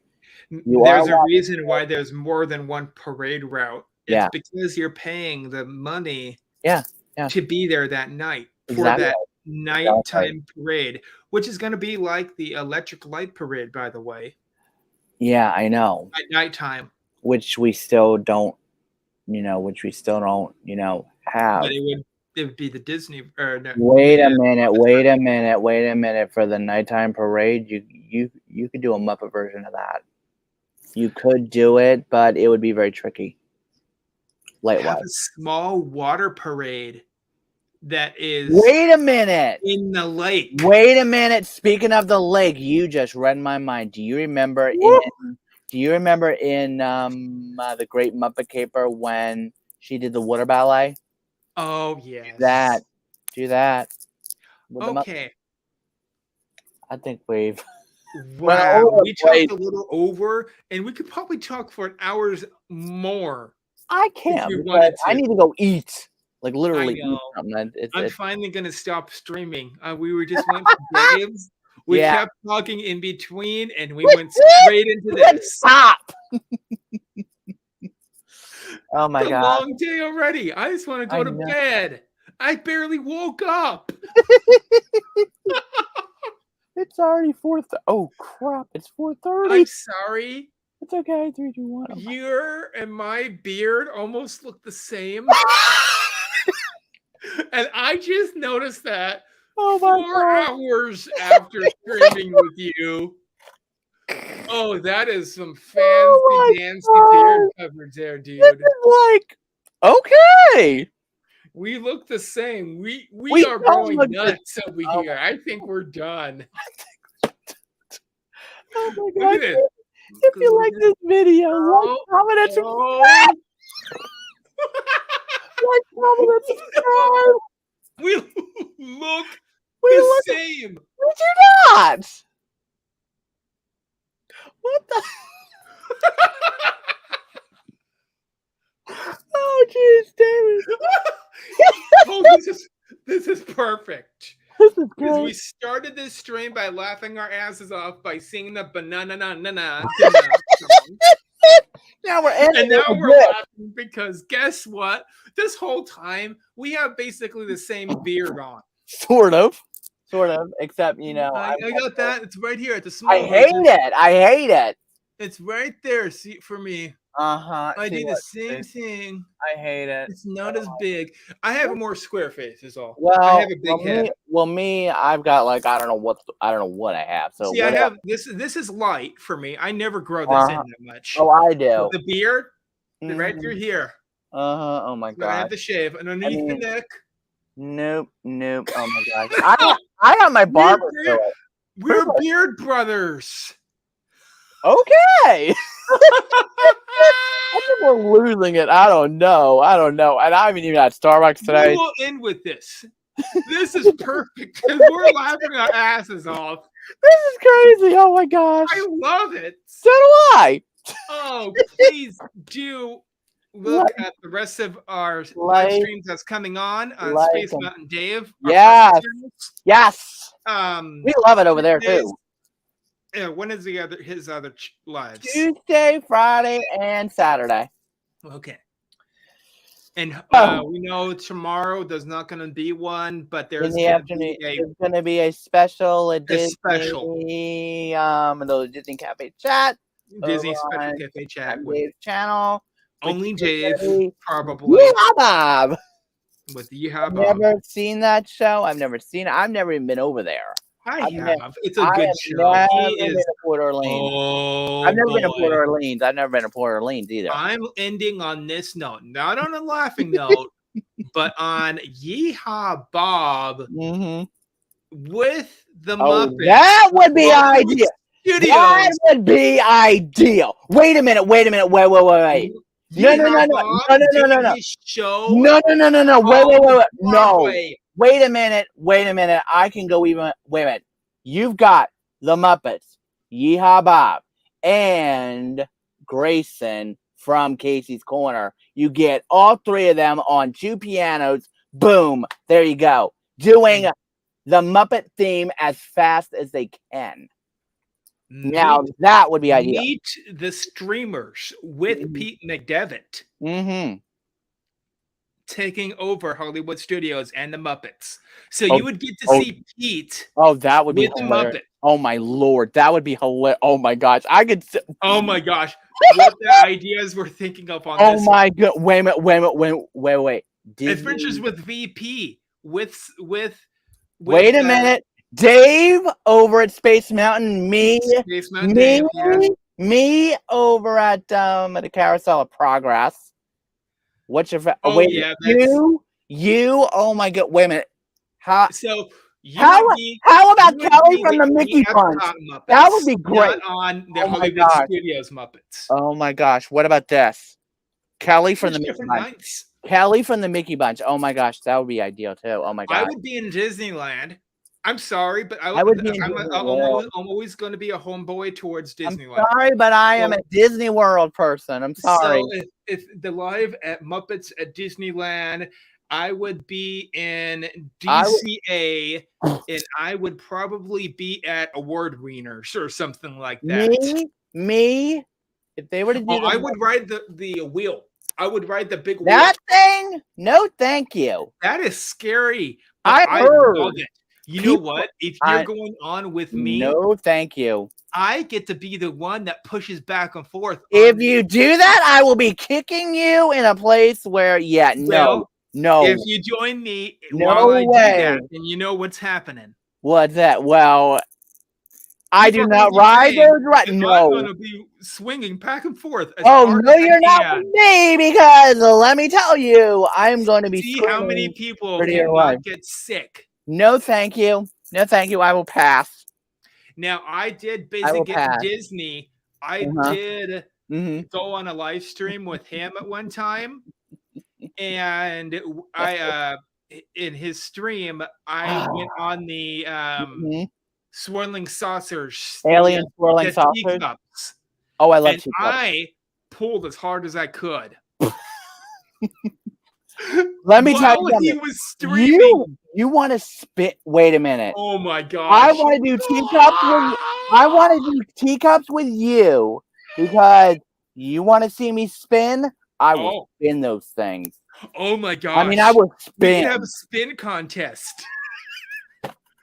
there's a reason why there's more than one parade route. It's because you're paying the money to be there that night for that nighttime parade, which is going to be like the Electric Light Parade, by the way. Yeah, I know. At nighttime. Which we still don't, have. But it would be the Disney. Wait a minute. For the nighttime parade, you could do a Muppet version of that. You could do it, but it would be very tricky. Have a small water parade that is. Wait a minute. In the lake. Wait a minute. Speaking of the lake, you just read my mind. Do you remember in the Great Muppet Caper when she did the water ballet? Oh yes. Do that. Okay. I think we've. Wow, we talked a little over, and we could probably talk for an hour more. I can't. I need to go eat. Like literally eat something. I'm finally gonna stop streaming. We were just went to games. We kept talking in between, and we went straight into this. Stop. Oh my God! Long day already. I just want to go to bed. I barely woke up. It's already 4:30. Oh crap! It's 4:30. I'm sorry. It's okay. 3, 2, 1. Your and my beard almost look the same. And I just noticed that 4 hours after streaming with you. Oh, that is some fancy dancy beard coverage there, dude. This is like okay. We look the same. We are going nuts over here. I think we're done. Oh my Look God. at this. If you like this video, like, comment, and subscribe. Like, comment, and subscribe. We look the same. We do not. What the? Oh, jeez, David. Oh, this is perfect. This is great. Because we started this stream by laughing our asses off by singing the banana song. Now we're ending, and now we're laughing because guess what? This whole time we have basically the same beard on. Sort of, except you know. I got that. It's right here at the small. I hate it. It's right there. See for me. I do the same thing. I hate it. It's not as big. I have a more square face, is all. Well, I have a big head. I've got like I don't know what I have. So see, I have this. This is light for me. I never grow this in that much. Oh, I do. But the beard, right through here. Oh my God. I have the shave underneath the neck. Nope. Oh my gosh. I got my barber. We're beard brothers. Okay. I think we're losing it. I don't know. And I haven't even had Starbucks today. We will end with this. This is perfect. We're laughing our asses off. This is crazy. Oh my gosh. I love it. So do I. Oh, please do look at the rest of our live streams that's coming on Space Mountain Dave. Yes. We love it over there too. Yeah, when is his other lives? Tuesday, Friday, and Saturday. Okay. And we know tomorrow there's not going to be one, but there's going to be a special edition. The Disney Cafe chat. Disney Special Cafe chat. Dave's channel. Only Dave, probably. Yeah, Bob. With Yeehaw Bob. I've never seen that show. I've never seen it. I've never even been over there. I have. It's a good show. I've never been to Port Orleans. Oh, I've never been to Port Orleans. I've never been to Port Orleans either. I'm ending on this note, not on a laughing note, but on Yeehaw Bob with the Muppets. That would be ideal. That would be ideal. Wait a minute. Wait. No. Wait a minute. I can go even. Wait a minute. You've got the Muppets, Yeehaw Bob, and Grayson from Casey's Corner. You get all three of them on two pianos. Boom. There you go. Doing the Muppet theme as fast as they can. Now that would be ideal. Meet the streamers with Pete McDevitt. Taking over Hollywood Studios and the Muppets. So you would get to see Pete. Oh, that would be with the Muppet. Oh my Lord. That would be hilarious. Oh my gosh. Oh my gosh. What the ideas we're thinking of on this. Oh my God. Wait. Adventures with VP. With wait a minute. Dave over at Space Mountain. Me over at the Carousel of Progress. What's your you? Oh my God! Wait a minute. How about Kelly from the Mickey Bunch? That would be great. On the Hollywood Studios Muppets. Oh my gosh! What about this? Kelly from the Mickey Bunch. Kelly from the Mickey Bunch. Oh my gosh, that would be ideal too. Oh my God! I would be in Disneyland. I'm sorry, but I'm always going to be a homeboy towards Disneyland. I'm sorry, but I am a Disney World person. I'm sorry. So if the live at Muppets at Disneyland, I would be in DCA, and I would probably be at Award Wieners or something like that. Me, if they were to do, I would ride the wheel. I would ride the big wheel. That thing? No, thank you. That is scary. I love it. You know what? If you're going on with me, no, thank you. I get to be the one that pushes back and forth. If you do that, I will be kicking you in a place where, no. If you join me while I do that, then you know what's happening. What's that? Well, I do not ride those rides. No. I'm going to be swinging back and forth as Oh, hard no, as I you're not can. with me, because let me tell you, I'm going to be See how many screaming people pretty your way. cannot get sick. No, thank you. No, thank you. I will pass. Now, I did visit Disney. I did go on a live stream with him at one time. And I in his stream, I went on the swirling saucers, alien swirling saucers. teacups. Oh, I love and teacups. I pulled as hard as I could. Let me tell you something. He was streaming. You want to spit? Wait a minute. Oh my gosh! I want to do teacups with. I want to do teacups with you because you want to see me spin. I will spin those things. Oh my gosh! I mean, I will spin. We can have a spin contest.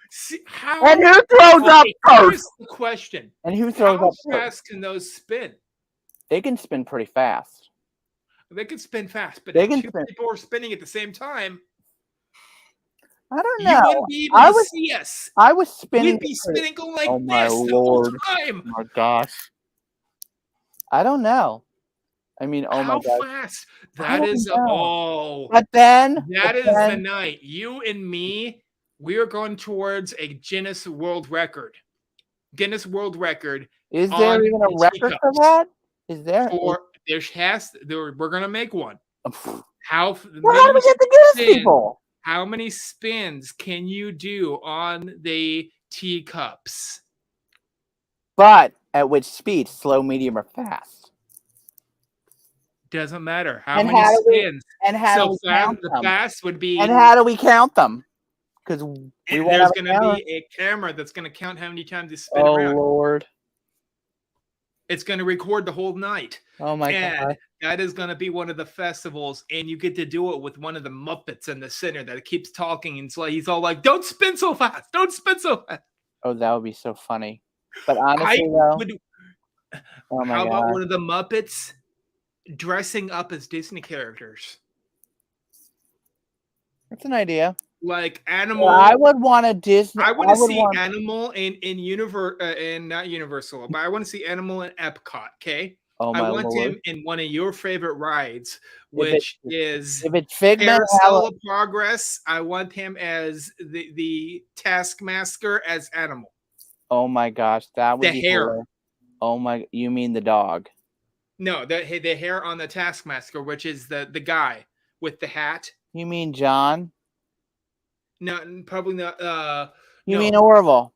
See, and who throws up first? Here's the question. And who throws up first? How fast can those spin? They can spin pretty fast. They can spin fast, but if two people are spinning at the same time, I don't know. You wouldn't be able to see us. I was spinning. We'd be spinning going like oh my this Lord. the whole time. Oh my gosh. I don't know. I mean, oh my gosh. How fast? That is But then that is the night. You and me, we are going towards a Guinness World Record. Guinness World Record. Is there even a record for that? Is there? We're gonna make one. How do we get the Guinness people? How many spins can you do on the teacups? But at which speed? Slow, medium, or fast? Doesn't matter. How many spins? How do we count them? The fast would be. And how do we count them? Because there's going to be a camera that's going to count how many times you spin around. Oh Lord! It's going to record the whole night. Oh my God! That is going to be one of the festivals, and you get to do it with one of the Muppets in the center that keeps talking, and so he's all like, "Don't spin so fast! Don't spin so fast!" Oh, that would be so funny. But honestly, though, how about one of the Muppets dressing up as Disney characters? That's an idea. Like Animal. Well, I would want a Disney. I want to see Animal in not Universal, but I want to see Animal in Epcot. Okay. Oh my I want Lord. him in one of your favorite rides, which is if it's Figment Carousel of Progress. I want him as the Taskmaster as Animal. Oh my gosh, that would be hair. Hilarious. Oh my, you mean the dog? No, the hair on the Taskmaster, which is the guy with the hat. You mean John? No, probably not. You mean Orville?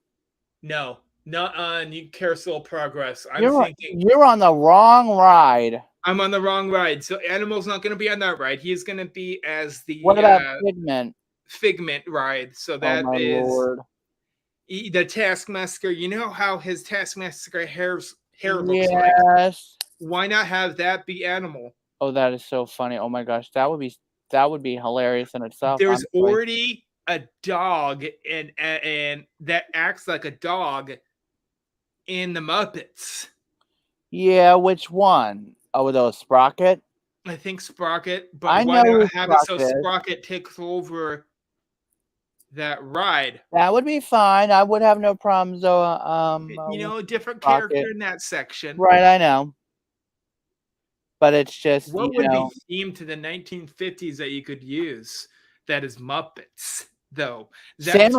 No, not on Carousel of Progress. You're on the wrong ride. I'm on the wrong ride. So Animal's not going to be on that ride. He's going to be as the. What about Figment? Figment ride. So that is Lord. The Taskmaster. You know how his Taskmaster hair looks like? Yes. Why not have that be Animal? Oh, that is so funny. Oh my gosh, that would be hilarious in itself. There's already a dog and that acts like a dog in the Muppets. Yeah, which one? Oh, those Sprocket? I think Sprocket, but why not have it so Sprocket takes over that ride? That would be fine. I would have no problems though. A different character in that section. Right, I know. But it's just what would be themed to the 1950s that you could use that is Muppets, though. That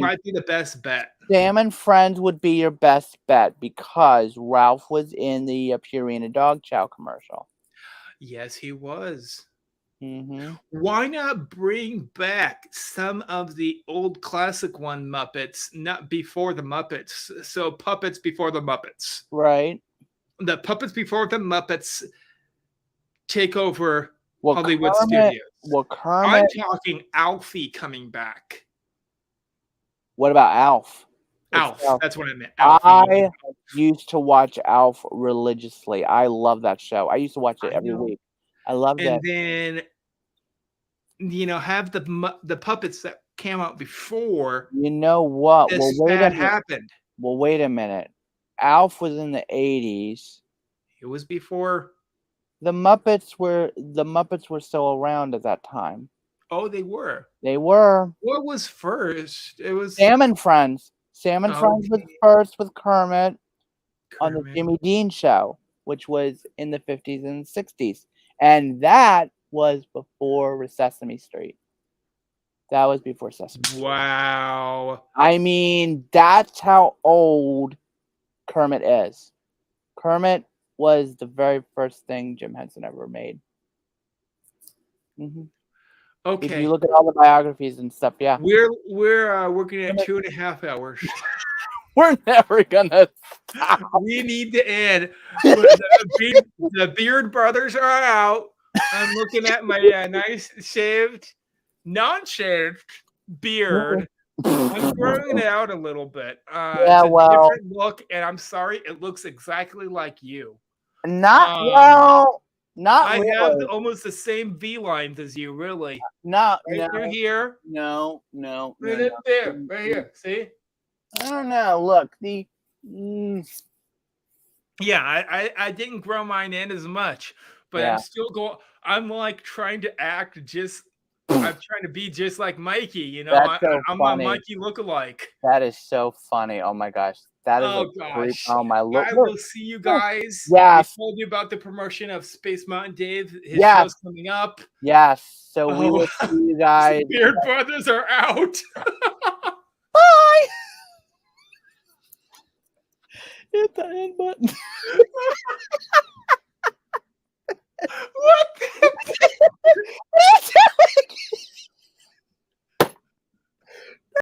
might be the best bet. Sam and Friends would be your best bet because Ralph was in the Purina Dog Chow commercial. Yes, he was. Mm-hmm. Why not bring back some of the old classic one Muppets, not before the Muppets? So Puppets before the Muppets. Right. The Puppets before the Muppets take over Hollywood studios. I'm talking Alfie coming back. What about Alf? Alf, that's what I meant. Alfie. I used to watch Alf religiously. I love that show. I used to watch it every week. I loved it. And then, have the puppets that came out before. You know what? Happened. Well, wait a minute. Alf was in the 80s. It was before. The Muppets were still around at that time. Oh, they were. They were. What was first? It was Sam and Friends. Sam and Friends was first with Kermit on the Jimmy Dean Show, which was in the 50s and 60s. And that was before Sesame Street. That was before Sesame Street. Wow. I mean, that's how old Kermit is. Kermit was the very first thing Jim Henson ever made. Mm-hmm. Okay. If you look at all the biographies and stuff, yeah. We're working at 2.5 hours. We're never gonna stop. We need to end. The Beard Brothers are out. I'm looking at my nice shaved, non-shaved beard. I'm growing it out a little bit. Yeah, it's a different look, and I'm sorry, it looks exactly like you. Not I really. have almost the same V lines as you, really. Right through here. No. Right there, right here. See? I don't know. Look, Yeah, I didn't grow mine in as much, but I'm still going. I'm like trying to act just. I'm trying to be just like Mikey. You know, I'm a Mikey lookalike. That is so funny. Oh my gosh, that is gosh. Oh my Lord! I will see you guys. Yes. I told you about the promotion of Space Mountain Dave. His show's coming up. Yes. So we will see you guys. Beard Brothers are out. Bye. Hit the end button.